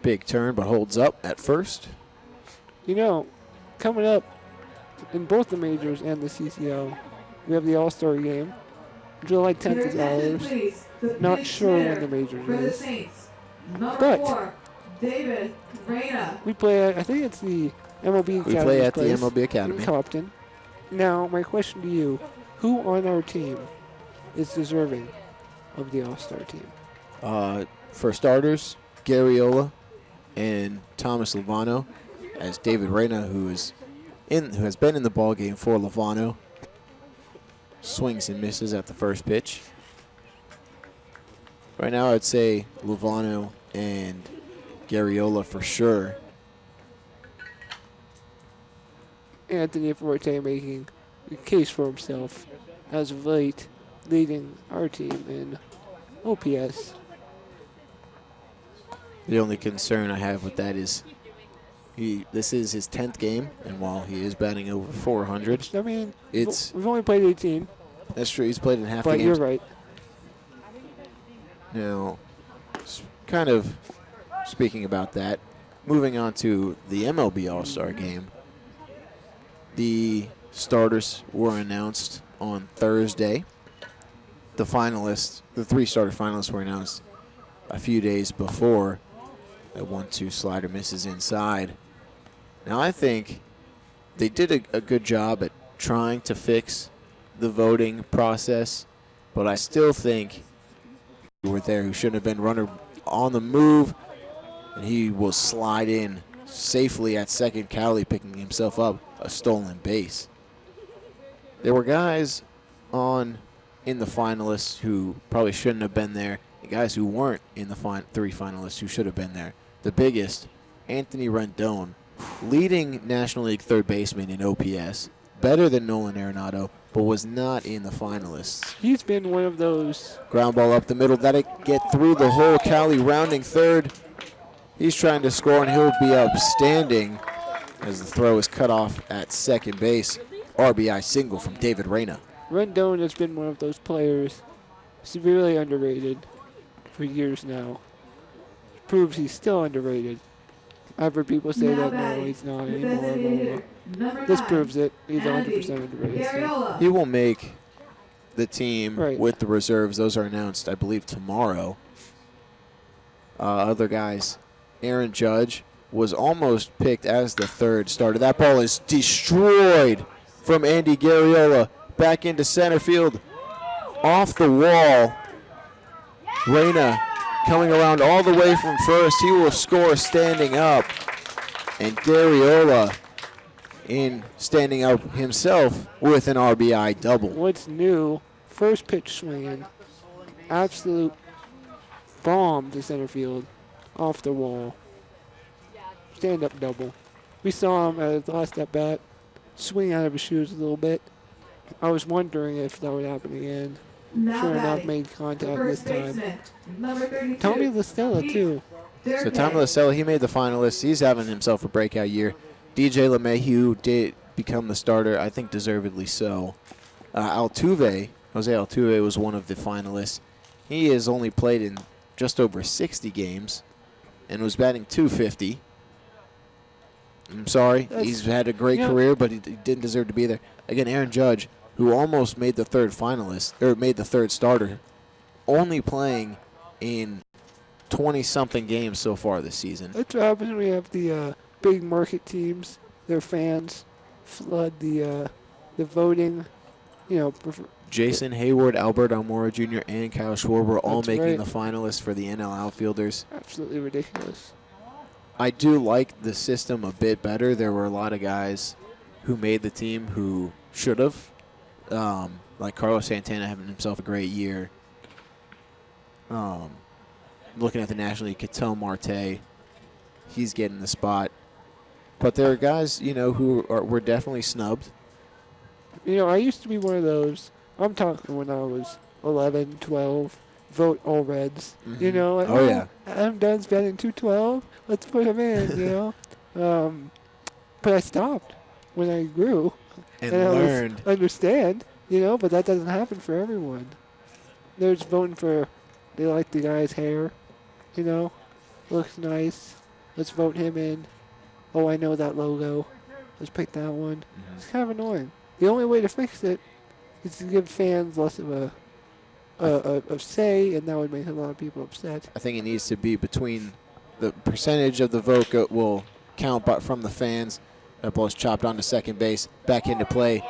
big turn but holds up at first. You know, coming up in both the majors and the CCL, we have the All-Star game. July 10th is ours. Not sure when the majors is. But David Reyna. We play at, I think it's the MLB Academy. We play at place the MLB Academy in Compton. Now, my question to you, who on our team is deserving of the All-Star team? For starters, Garriola and Thomas Lovano, as David Reyna, who has been in the ball game for Lovano, swings and misses at the first pitch. Right now, I'd say Lovano and Garriola for sure. Anthony Forte making a case for himself as of late, leading our team in OPS. The only concern I have with that is this is his 10th game, and while he is batting over 400, I mean, it's we've only played 18, that's true. He's played in half the but you're games. right. Now, kind of speaking about that, moving on to the MLB All-Star Game, the starters were announced on Thursday. The finalists, the 3 starter finalists, were announced a few days before. That 1-2 slider misses inside. Now, I think they did a good job at trying to fix the voting process, but I still think were there who shouldn't have been runner on the move, and he will slide in safely at second. Cowley picking himself up a stolen base. There were guys in the finalists who probably shouldn't have been there, and guys who weren't in the 3 finalists who should have been there. The biggest, Anthony Rendon, leading National League third baseman in OPS, better than Nolan Arenado, but was not in the finalists. He's been one of those. Ground ball up the middle. That'll get through the hole. Cowley rounding third. He's trying to score, and he'll be upstanding as the throw is cut off at second base. RBI single from David Reyna. Rendon has been one of those players severely underrated for years now. Proves he's still underrated. I've heard people say that no, he's not anymore. This proves it. He's 100% underrated. So. He will make the team Right. with the reserves. Those are announced, I believe, tomorrow. Other guys, Aaron Judge was almost picked as the third starter. That ball is destroyed from Andy Garriola back into center field. Off the wall. Reyna coming around all the way from first. He will score standing up. And Garriola in standing up himself with an RBI double. What's new? First pitch swinging. Absolute bomb to center field. Off the wall. Stand up double. We saw him at his last at bat swing out of his shoes a little bit. I was wondering if that would happen again. Sure enough, made contact this time. Tommy LaStella, too. So Tommy LaStella, he made the finalists. He's having himself a breakout year. DJ LeMahieu did become the starter, I think deservedly so. Jose Altuve was one of the finalists. He has only played in just over 60 games and was batting .250. I'm sorry, he's had a great career, but he didn't deserve to be there. Again, Aaron Judge, who almost made the third finalist, or made the third starter, only playing in 20-something games so far this season. That's what happens when we have the big market teams. Their fans flood the voting. Jason Hayward, Albert Almora Jr., and Kyle Schwarber all That's making right. the finalists for the NL outfielders. Absolutely ridiculous. I do like the system a bit better. There were a lot of guys who made the team who should have. Like Carlos Santana having himself a great year. Looking at the National League, Ketel Marte, he's getting the spot. But there are guys, who were definitely snubbed. I used to be one of those. I'm talking when I was 11, 12, vote all Reds. Mhm. Like, Oh, yeah. Adam Dunn's batting 212. Let's put him in, But I stopped when I grew. And I learned. understand, but that doesn't happen for everyone. They're just voting for, they like the guy's hair, looks nice. Let's vote him in. Oh, I know that logo. Let's pick that one. It's kind of annoying. The only way to fix it is to give fans less of a say, and that would make a lot of people upset. I think it needs to be between the percentage of the vote will count but from the fans. That ball is chopped onto second base. Back into play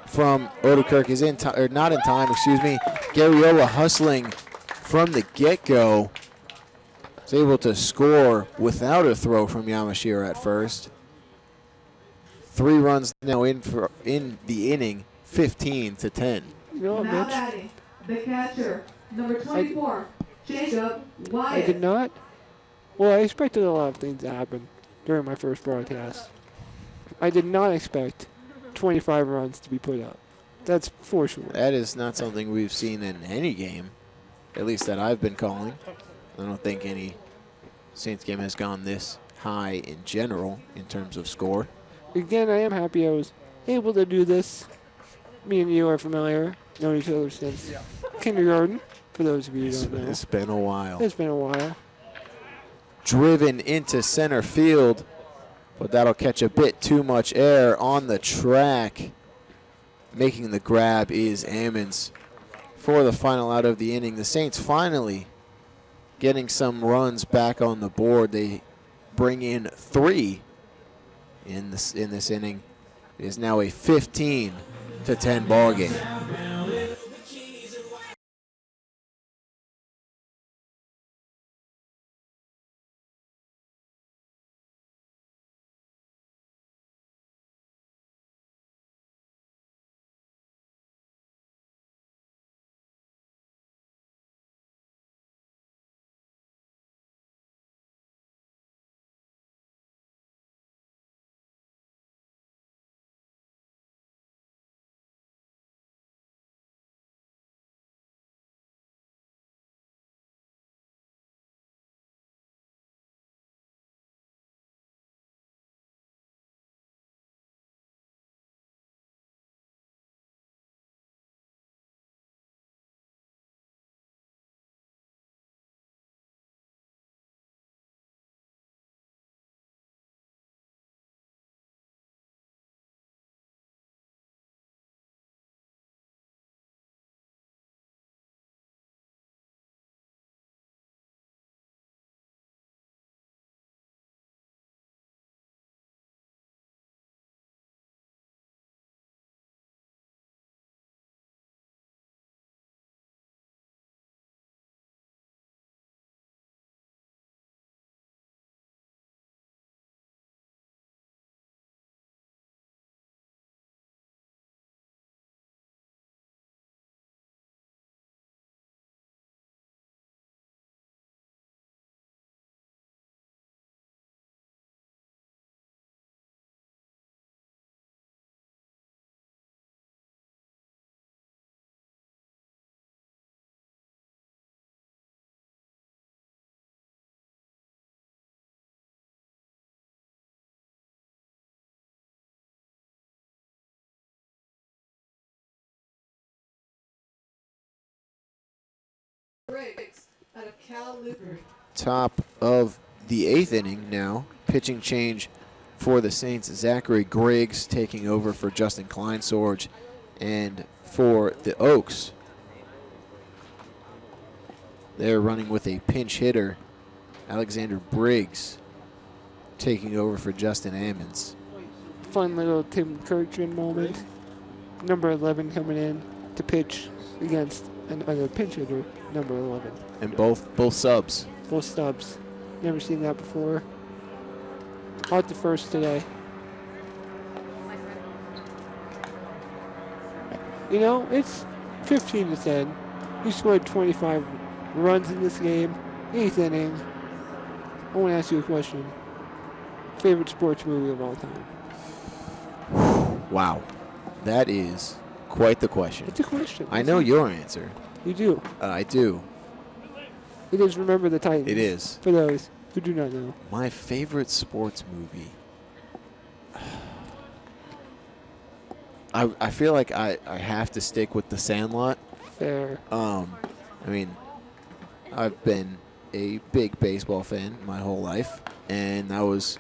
from Odekirk is in time, or not in time, excuse me. Garriola hustling from the get-go. Is able to score without a throw from Yamashiro at first. 3 runs now in the inning, 15-10. Mitch? Batting, the catcher, number 24, Jacob I Wyatt. did not. Well, I expected a lot of things to happen during my first broadcast. I did not expect 25 runs to be put up. That's for sure. That is not something we've seen in any game, at least that I've been calling. I don't think any Saints game has gone this high in general in terms of score. Again, I am happy I was able to do this. Me and you are familiar, known each other since kindergarten, for those of you who don't know. It's been a while. It's been a while. Driven into center field, but that'll catch a bit too much air on the track. Making the grab is Ammons for the final out of the inning. The Saints finally getting some runs back on the board. They bring in 3 in this inning. It is now a 15-10 ball game. Briggs out of Cal Lutheran. Top of the 8th inning now. Pitching change for the Saints. Zachary Griggs taking over for Justin Kleinsorge. And for the Oaks, they're running with a pinch hitter, Alexander Briggs, taking over for Justin Ammons. Fun little Tim Kirchman moment. Number 11 coming in to pitch against another pinch hitter, number 11. And both subs. Both stubs. Never seen that before. Out the first today. You know, it's 15-10. He scored 25 runs in this game. 8th inning. I want to ask you a question. Favorite sports movie of all time? Wow. That is quite the question. It's a question. I know your answer. You do. I do. It is Remember the Titans. It is. For those who do not know. My favorite sports movie. I feel like I have to stick with The Sandlot. Fair. I mean, I've been a big baseball fan my whole life, and that was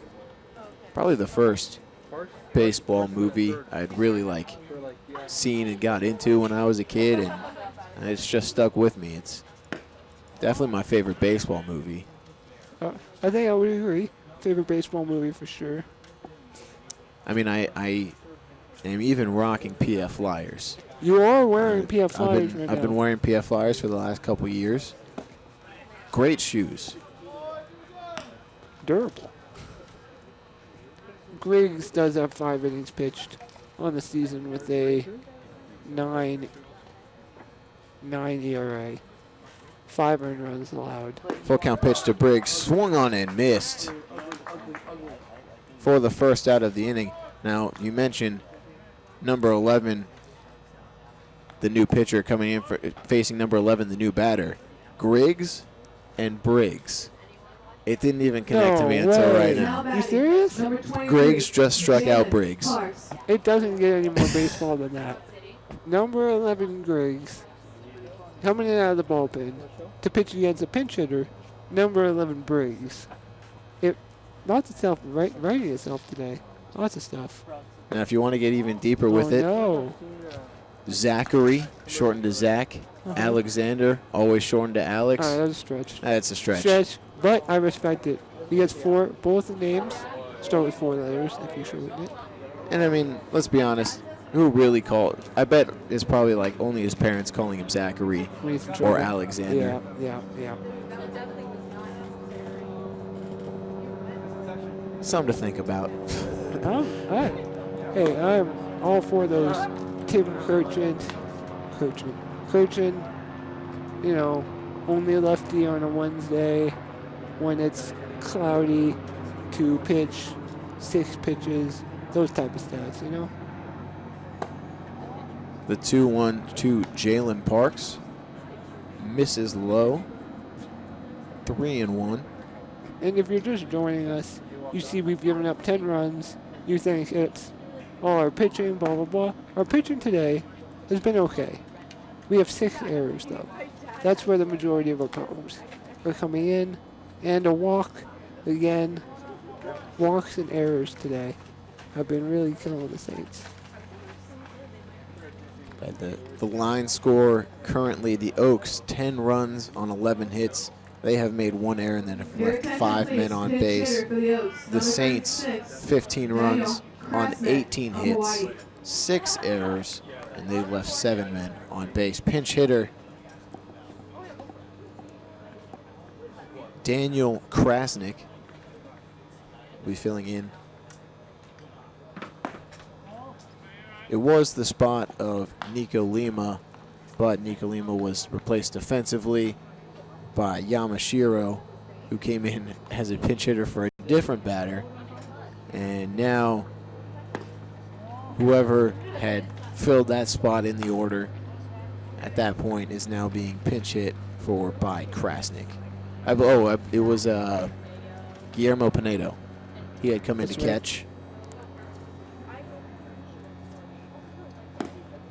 probably the first baseball movie I'd really seen and got into when I was a kid, and it's just stuck with me. It's definitely my favorite baseball movie. I think I would agree. Favorite baseball movie for sure. I mean, I am even rocking PF Flyers. You are wearing PF Flyers right now. I've been wearing PF Flyers for the last couple years. Great shoes. Durable. Griggs does have 5 innings pitched on the season with a 9 ERA. 5 earned runs allowed. Full count pitch to Briggs. Swung on and missed for the first out of the inning. Now, you mentioned number 11, the new pitcher coming in for facing number 11, the new batter, Griggs and Briggs. It didn't even connect to me until right now. You serious? Griggs just struck out Briggs. It doesn't get any more baseball than that. Number 11 Griggs coming in out of the bullpen to pitch against a pinch hitter. Number 11 Briggs. It lots of stuff writing itself today. Lots of stuff. Now, if you want to get even deeper with it, No. Zachary, shortened to Zach. Alexander, always shortened to Alex. All right, that's a stretch. That's a stretch. But I respect it. He gets both the names start with 4 letters, if you shorten it. And I mean, let's be honest. Who really called? I bet it's probably like only his parents calling him Zachary or Alexander. Yeah. Something to think about. All right. Hey, I'm all for those Tim Kirchin, you know, only a lefty on a Wednesday when it's cloudy to pitch 6 pitches, those type of stats, you know? The 2-1 to Jalen Parks. Misses low. 3-1. And if you're just joining us, you see we've given up 10 runs. You think it's, our pitching, blah, blah, blah. Our pitching today has been okay. We have 6 errors, though. That's where the majority of our problems are coming in. And a walk, again. Walks and errors today have been really killing the Saints. The line score currently, the Oaks, 10 runs on 11 hits. They have made 1 error and then have left 5 men on base. The Saints, 15 runs on 18 hits, 6 errors, and they left 7 men on base. Pinch hitter Daniel Krasnick will be filling in. It was the spot of Nico Lima, but Nico Lima was replaced defensively by Yamashiro, who came in as a pinch hitter for a different batter. And now whoever had filled that spot in the order at that point is now being pinch hit for by Krasnick. It was Guillermo Pinedo. He had come in to catch.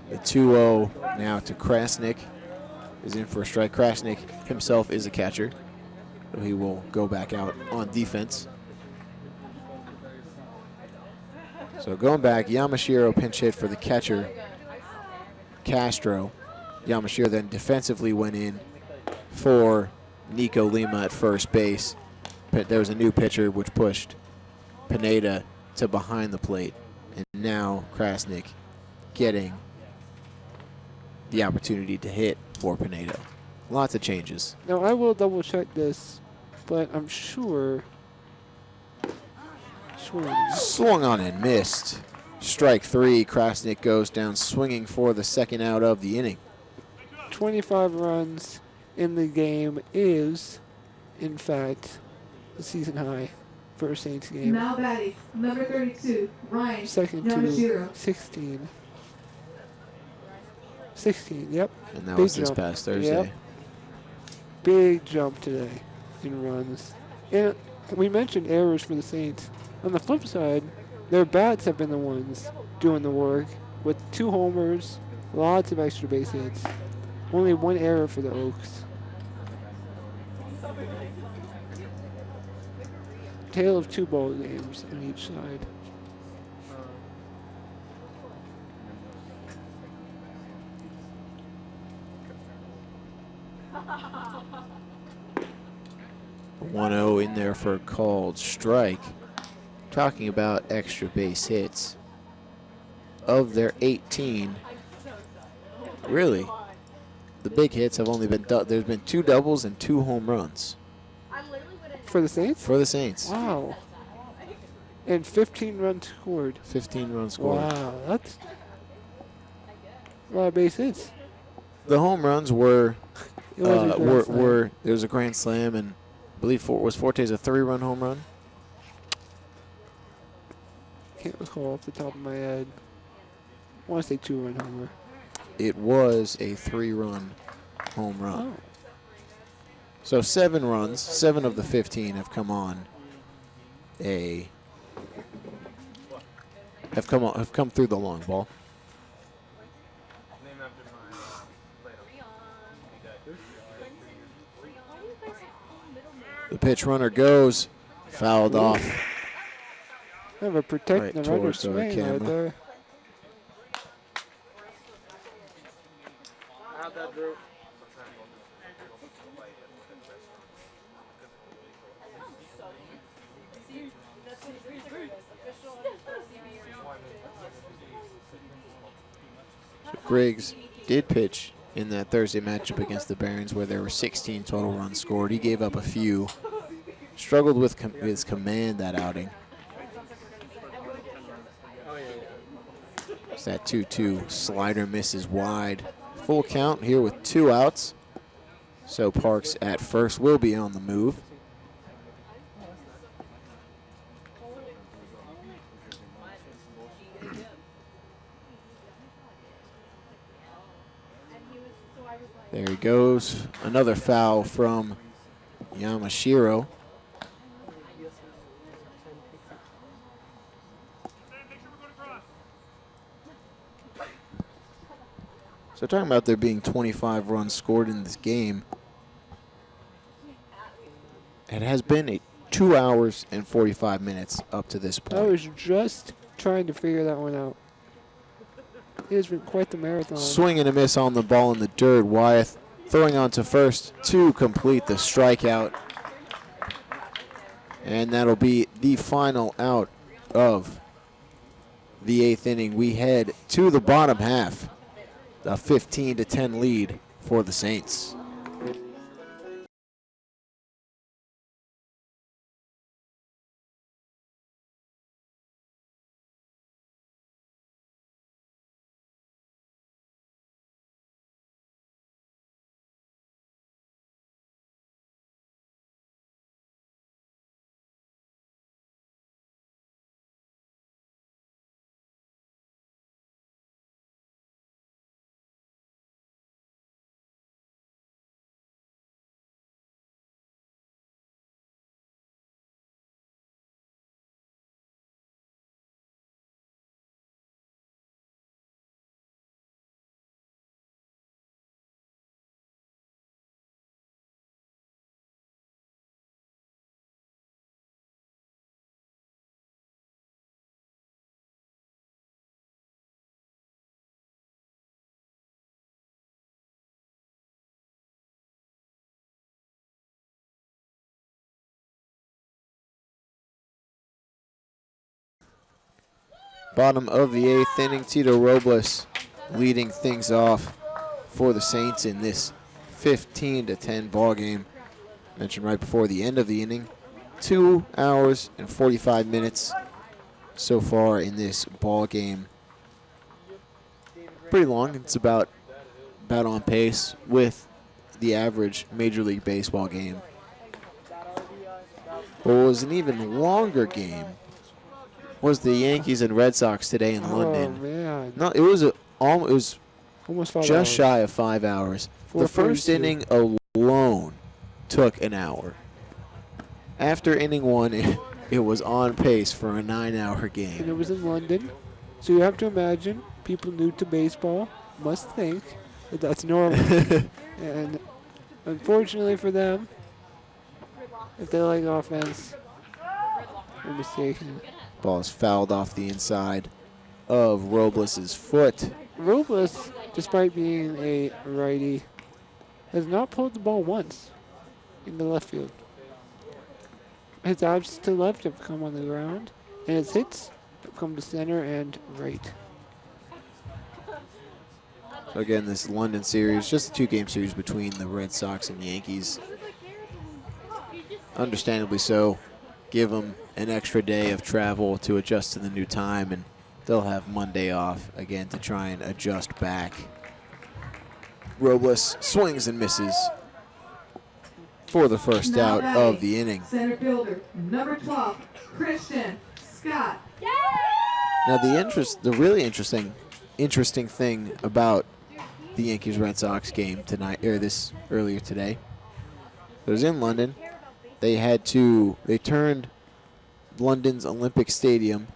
The 2-0 now to Krasnick is in for a strike. Krasnick himself is a catcher, so he will go back out on defense. So going back, Yamashiro pinch hit for the catcher, Castro. Yamashiro then defensively went in for Nico Lima at first base. But there was a new pitcher which pushed Pineda to behind the plate. And now Krasnick getting the opportunity to hit for Pineda. Lots of changes. Now, I will double check this, but I'm sure. Swung on and missed. Strike 3. Krasnick goes down swinging for the second out of the inning. 25 runs in the game is, in fact, the season high for a Saints game. Now batting, number 32, Ryan Second to Yamashiro. 16. 16, yep. And that Big was this jump. past Thursday. Yep. Big jump today in runs. And we mentioned errors for the Saints. On the flip side, their bats have been the ones doing the work with 2 homers, lots of extra base hits. Only 1 error for the Oaks. Tale of 2 ball games on each side. A 1-0 in there for a called strike. Talking about extra base hits. Of their 18, really, the big hits have only been there's been 2 doubles and 2 home runs For the Saints? for the Saints. Wow. And 15 runs scored. 15 runs scored. Wow, that's a lot of base hits. The home runs were It was a grand slam. there was a grand slam, and I believe Forte's a 3-run home run. Can't recall off the top of my head. I want to say 2-run homer. It was a 3-run home run. Oh. So 7 runs, 7 of the 15 have come through the long ball. The pitch runner goes, fouled off. Never protect Right the runner towards our swing right camera. there. So Griggs did pitch in that Thursday matchup against the Barons where there were 16 total runs scored. He gave up a few. Struggled with his command that outing. It's that 2-2 slider misses wide. Full count here with 2 outs. So Parks at first will be on the move. There he goes. Another foul from Yamashiro. So talking about there being 25 runs scored in this game, it has been 2 hours and 45 minutes up to this point. I was just trying to figure that one out. It has been quite the marathon. Swing and a miss on the ball in the dirt. Wyeth throwing on to first to complete the strikeout. And that'll be the final out of the 8th inning. We head to the bottom half. A 15-10 lead for the Saints. Bottom of the 8th inning, Tito Robles leading things off for the Saints in this 15-10 ball game. Mentioned right before the end of the inning. 2 hours and 45 minutes so far in this ball game. Pretty long. It's about on pace with the average Major League Baseball game. But what was an even longer game was the Yankees and Red Sox today in London. Oh, man. No, it was Almost 5 just hours. shy of 5 hours. The first 4:42. inning alone took an hour. After inning 1, it was on pace for a 9-hour And game. it was in London. So you have to imagine people new to baseball must think that that's normal. And unfortunately for them, if they like offense, they're mistaken. Ball is fouled off the inside of Robles' foot. Robles, despite being a righty, has not pulled the ball once in the left field. His abs to left have come on the ground, and his hits have come to center and right. So again, this London series, just a 2-game series between the Red Sox and Yankees. Understandably so. Give them an extra day of travel to adjust to the new time, and they'll have Monday off again to try and adjust back. Robles swings and misses for the first Now out batting, of the inning. Center fielder, number 12, Christian Scott. Now the really interesting interesting thing about the Yankees Red Sox game tonight, or this earlier today. It was in London. They turned London's Olympic Stadium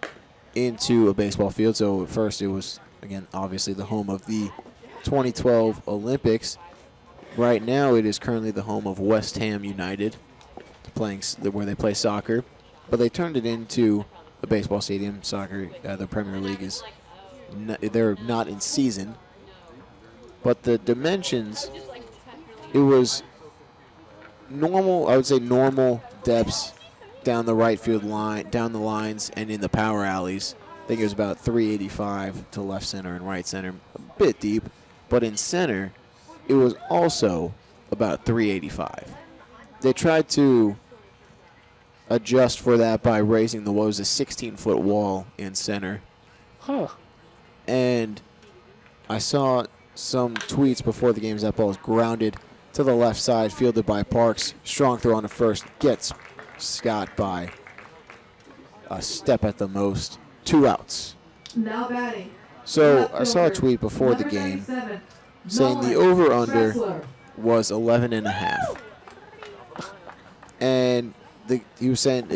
into a baseball field. So at first it was, again, obviously the home of the 2012 Olympics. Right now it is currently the home of West Ham United, where they play soccer. But they turned it into a baseball stadium. Soccer, the Premier League they're not in season. But the dimensions, it was normal, I would say normal depths down the right field line, down the lines, and in the power alleys. I think it was about 385 to left center and right center, a bit deep. But in center, it was also about 385. They tried to adjust for that by raising what was a 16-foot wall in center. Huh. And I saw some tweets before the game as that ball was grounded to the left side, fielded by Parks. Strong throw on the first, gets Scott by a step at the most. 2 outs. Now batting. So I saw a tweet before the game saying the over-under was 11.5. And he was saying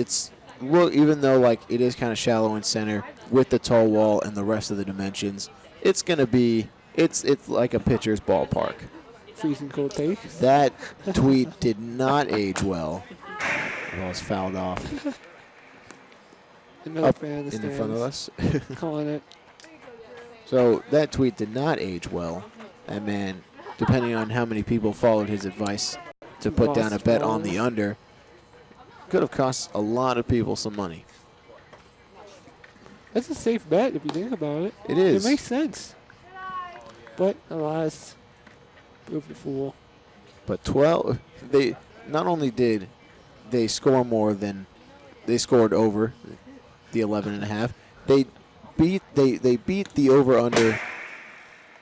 even though like it is kind of shallow in center with the tall wall and the rest of the dimensions, it's gonna be it's like a pitcher's ballpark. Freezing cold take. That tweet did not age well. The ball was fouled off Another up fan in front of us. calling it. So that tweet did not age well. That man, depending on how many people followed his advice to put down a bet on the under, could have cost a lot of people some money. That's a safe bet if you think about it. It is. It makes sense. But alas, prove the fool. But 12, they not only did they score more than they scored over the 11.5, they beat the over-under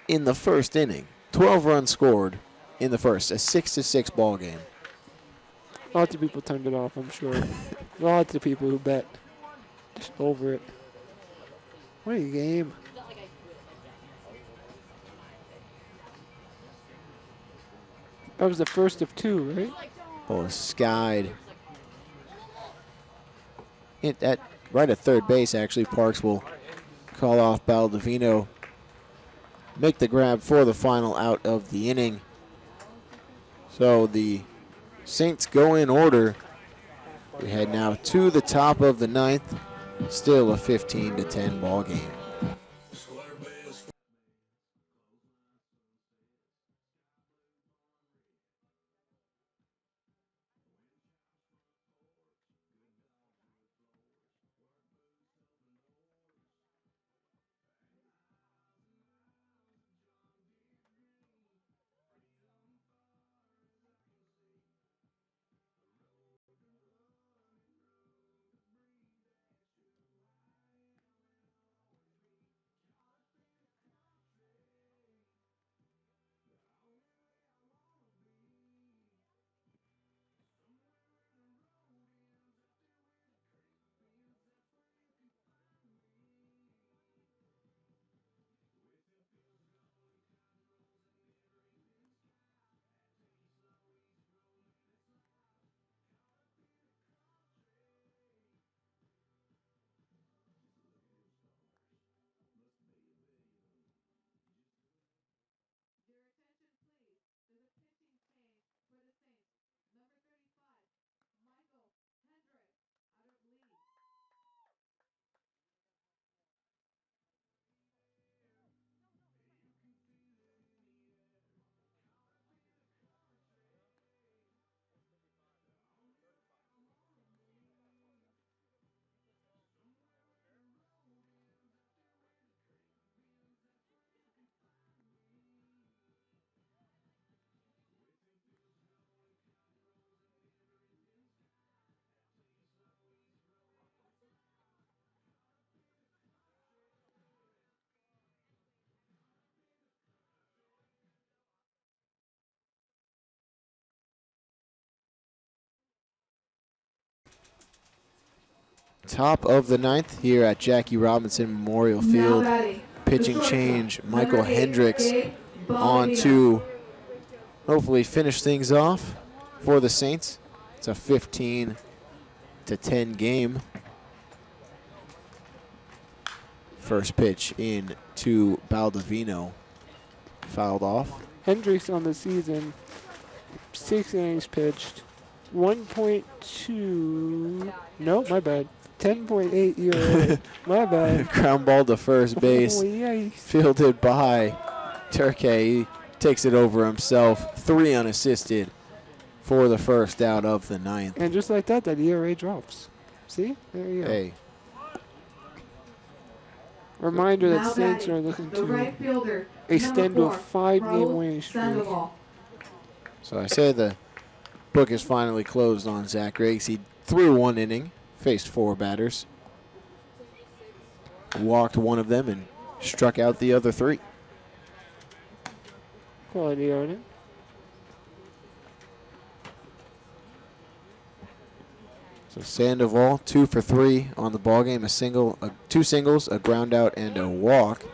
in the first inning. 12 runs scored in the first, a 6-6 ball game. Lots of people turned it off, I'm sure. Lots of people who bet just over it. What a game. That was the first of 2, right? Oh, skied. Right at third base, actually, Parks will call off Baldovino. Make the grab for the final out of the inning. So the Saints go in order. We head now to the top of the 9th. Still a 15-10 ball game. Top of the 9th here at Jackie Robinson Memorial Now Field. batting. pitching change. Michael Hendricks on to hopefully finish things off for the Saints. It's a 15-10 game. First pitch in to Baldovino. Fouled off. Hendricks on the season, 6 innings pitched, 1.2. No, my bad. 10.8 ERA. My bad. Ground ball to first base. Oh, yikes. Fielded by Turkey. He takes it over himself. 3 unassisted for the first out of the 9th. And just like that, that ERA drops. See? There you go. Hey, Reminder that Now Saints batting, are looking the to right fielder, extend to number a 4, 5-game Raul winning streak. Sandoval. so I say the book is finally closed on Zach Riggs. He threw 1 inning, faced 4 batters, walked 1 of them, and struck out the other 3. Quality Arden. So Sandoval 2 for 3 on the ball game. 2 singles, a ground out, and a walk.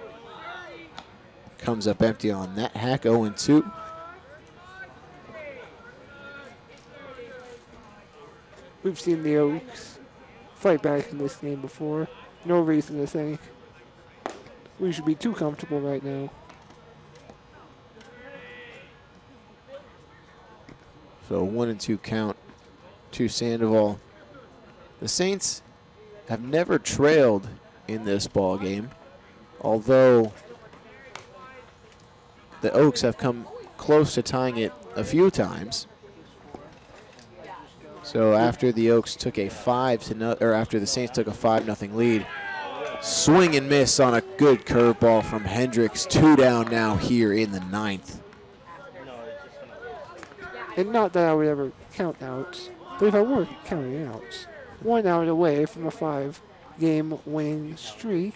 Comes up empty on that hack. 0-2. We've seen the Oaks fight back in this game before. No reason to think we should be too comfortable right now. So 1-2 count to Sandoval. The Saints have never trailed in this ball game, although the Oaks have come close to tying it a few times. So after the Oaks took a after the Saints took a 5-0 lead, swing and miss on a good curveball from Hendricks. 2 down now here in the 9th. And not that I would ever count outs, but if I were counting outs, 1 out away from a 5-game winning streak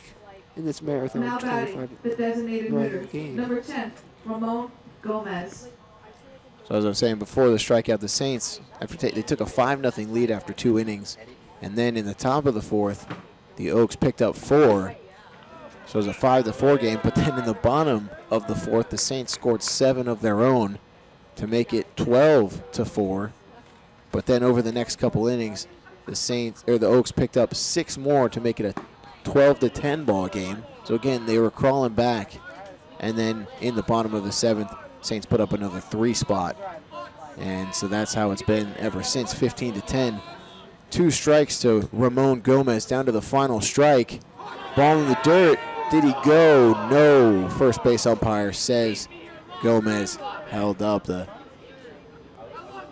in this marathon Now batting, 25 the designated run hitter, game. number 10, Ramon Gomez. So as I was saying before the strikeout, the Saints, they took a 5-0 lead after 2 innings. And then in the top of the 4th, the Oaks picked up 4. So it was a 5-4 game. But then in the bottom of the 4th, the Saints scored 7 of their own to make it 12-4. But then over the next couple innings, the Oaks picked up 6 more to make it a 12-10 ball game. So again, they were crawling back. And then in the bottom of the 7th, Saints put up another 3 spot. And so that's how it's been ever since, 15-10. 2 strikes to Ramon Gomez down to the final strike. Ball in the dirt. Did he go? No. First base umpire says Gomez held up. The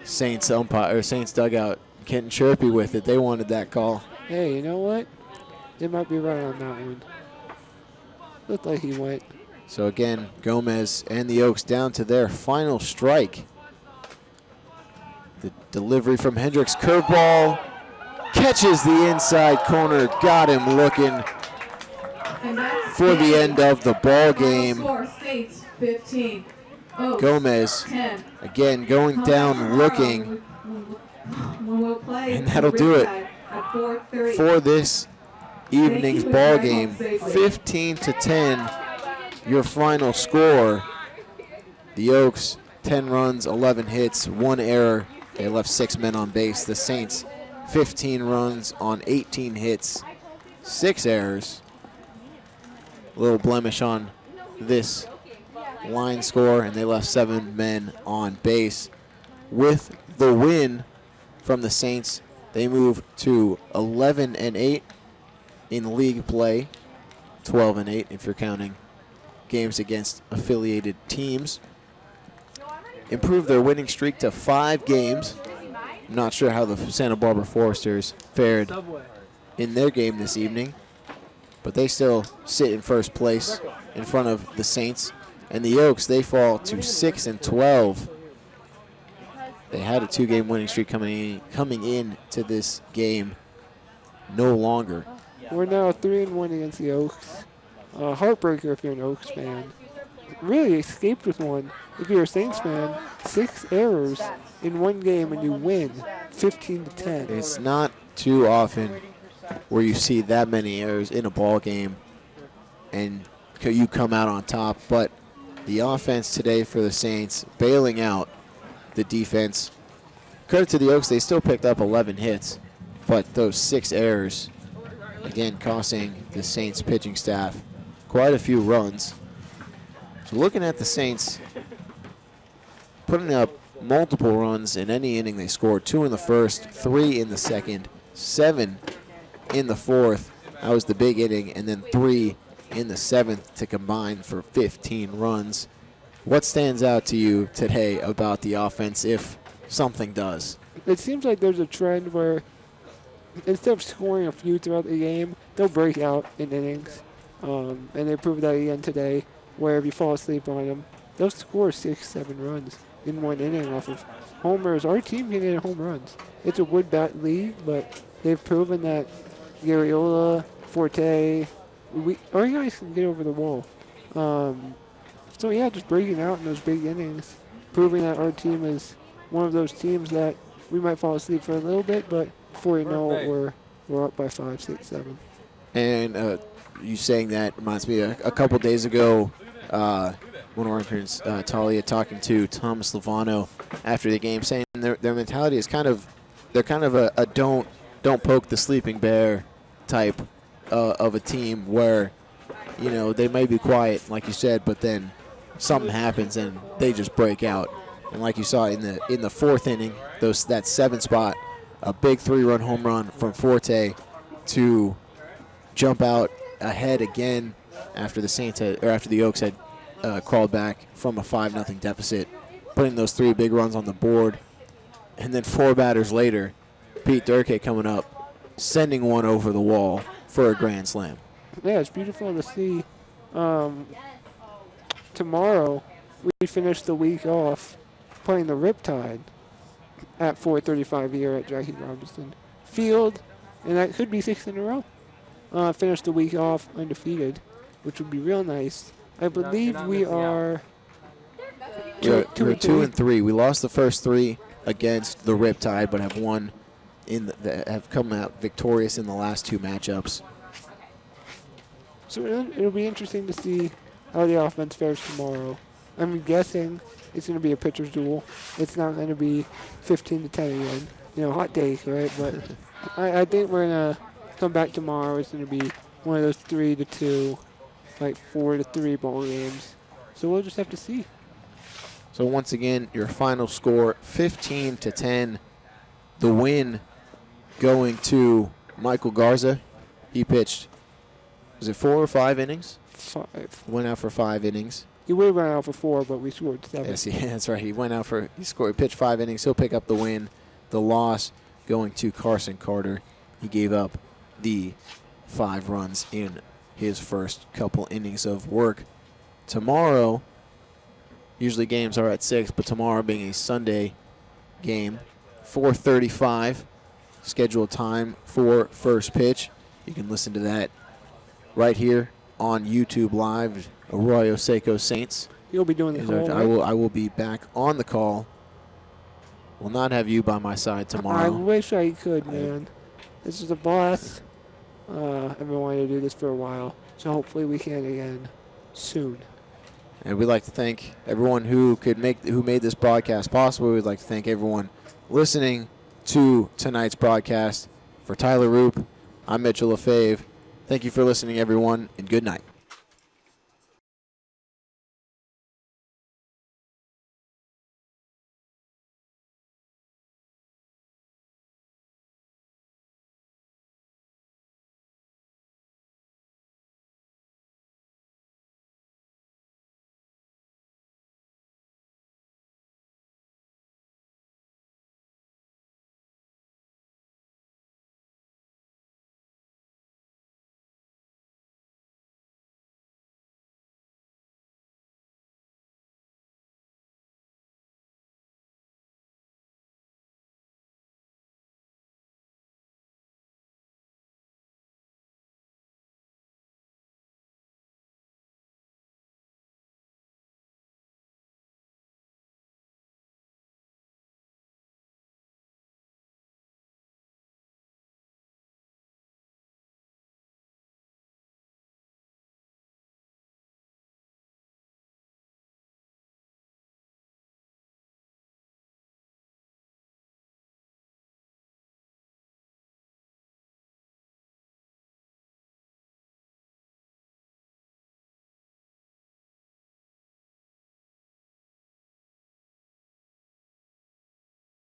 Saints dugout getting chirpy with it. They wanted that call. Hey, you know what? They might be right on that one. Looked like he went. So again, Gomez and the Oaks down to their final strike. The delivery from Hendricks, curveball, catches the inside corner, got him looking for the end of the ball game. Score, Saints 15. Oaks, Gomez 10. again going down looking, and that'll do it for this evening's ball game. 15-10. Your final score. The Oaks, 10 runs, 11 hits, 1 error. They left 6 men on base. The Saints, 15 runs on 18 hits, 6 errors. A little blemish on this line score, and they left 7 men on base. With the win from the Saints, they move to 11-8 in league play, 12-8 if you're counting games against affiliated teams. Improve their winning streak to 5 games. I'm not sure how the Santa Barbara Foresters fared in their game this evening, but they still sit in first place in front of the Saints. And the Oaks, they fall to 6-12. They had a 2-game winning streak coming in to this game. No longer. We're now 3-1 against the Oaks. Heartbreaker if you're an Oaks fan. Really escaped with one. If you're a Saints fan, 6 errors in 1 game and you win 15-10. It's not too often where you see that many errors in a ball game and you come out on top. But the offense today for the Saints bailing out the defense. Credit to the Oaks, they still picked up 11 hits, but those 6 errors, again, costing the Saints pitching staff quite a few runs. So looking at the Saints putting up multiple runs in any inning they scored, 2 in the first, 3 in the second, 7 in the fourth. That was the big inning, and then 3 in the seventh to combine for 15 runs. What stands out to you today about the offense, if something does? It seems like there's a trend where instead of scoring a few throughout the game, they'll break out in innings. And they proved that again today, where if you fall asleep on them, they'll score 6, 7 runs in one inning off of homers. Our team can get home runs. It's a wood bat league, but they've proven that Garriola, Forte, our guys can get over the wall. So yeah, just breaking out in those big innings, proving that our team is one of those teams that we might fall asleep for a little bit, but before you know it, we're up by 5, 6, 7. And you saying that reminds me a couple days ago, one of our interns, Talia, talking to Thomas Lovano after the game, saying their mentality is they're kind of a don't poke the sleeping bear type of a team where, you know, they may be quiet, like you said, but then something happens and they just break out. And like you saw in the fourth inning, that 7 spot, a big 3-run home run from Forte to jump out ahead again after the Oaks had crawled back from a 5-0 deficit, putting those 3 big runs on the board. And then 4 batters later, Pete Durkee coming up, sending one over the wall for a grand slam. Yeah, it's beautiful to see. Tomorrow, we finish the week off playing the Riptide at 4:35 here at Jackie Robinson Field, and that could be 6 in a row. Finish the week off undefeated, which would be real nice. I believe we are We're 2 and 3. We lost the first 3 against the Riptide, but have won have come out victorious in the last 2 matchups. So it'll be interesting to see how the offense fares tomorrow. I'm guessing it's going to be a pitcher's duel. It's not going to be 15-10 again. You know, hot take, right? But I think we're going to come back tomorrow. It's going to be one of those 3-2, like 4-3 ball games. So we'll just have to see. So once again, your final score, 15-10. The win going to Michael Garza. He pitched, was it 4 or 5 innings? 5. Went out for 5 innings. He would have run out for 4, but we scored 7. Yes, that's right. He pitched 5 innings. He'll pick up the win. The loss going to Carson Carter. He gave up the 5 runs in his first couple innings of work. Tomorrow, usually games are at 6, but tomorrow being a Sunday game, 4:35 scheduled time for first pitch. You can listen to that right here on YouTube Live, Arroyo Seco Saints. You'll be doing the call, I will be back on the call. Will not have you by my side tomorrow. I wish I could, man. This is a blast. I've been wanting to do this for a while, so hopefully we can again soon. And we'd like to thank everyone who made this broadcast possible. We'd like to thank everyone listening to tonight's broadcast. For Tyler Roop, I'm Mitchell LaFave. Thank you for listening, everyone, and good night.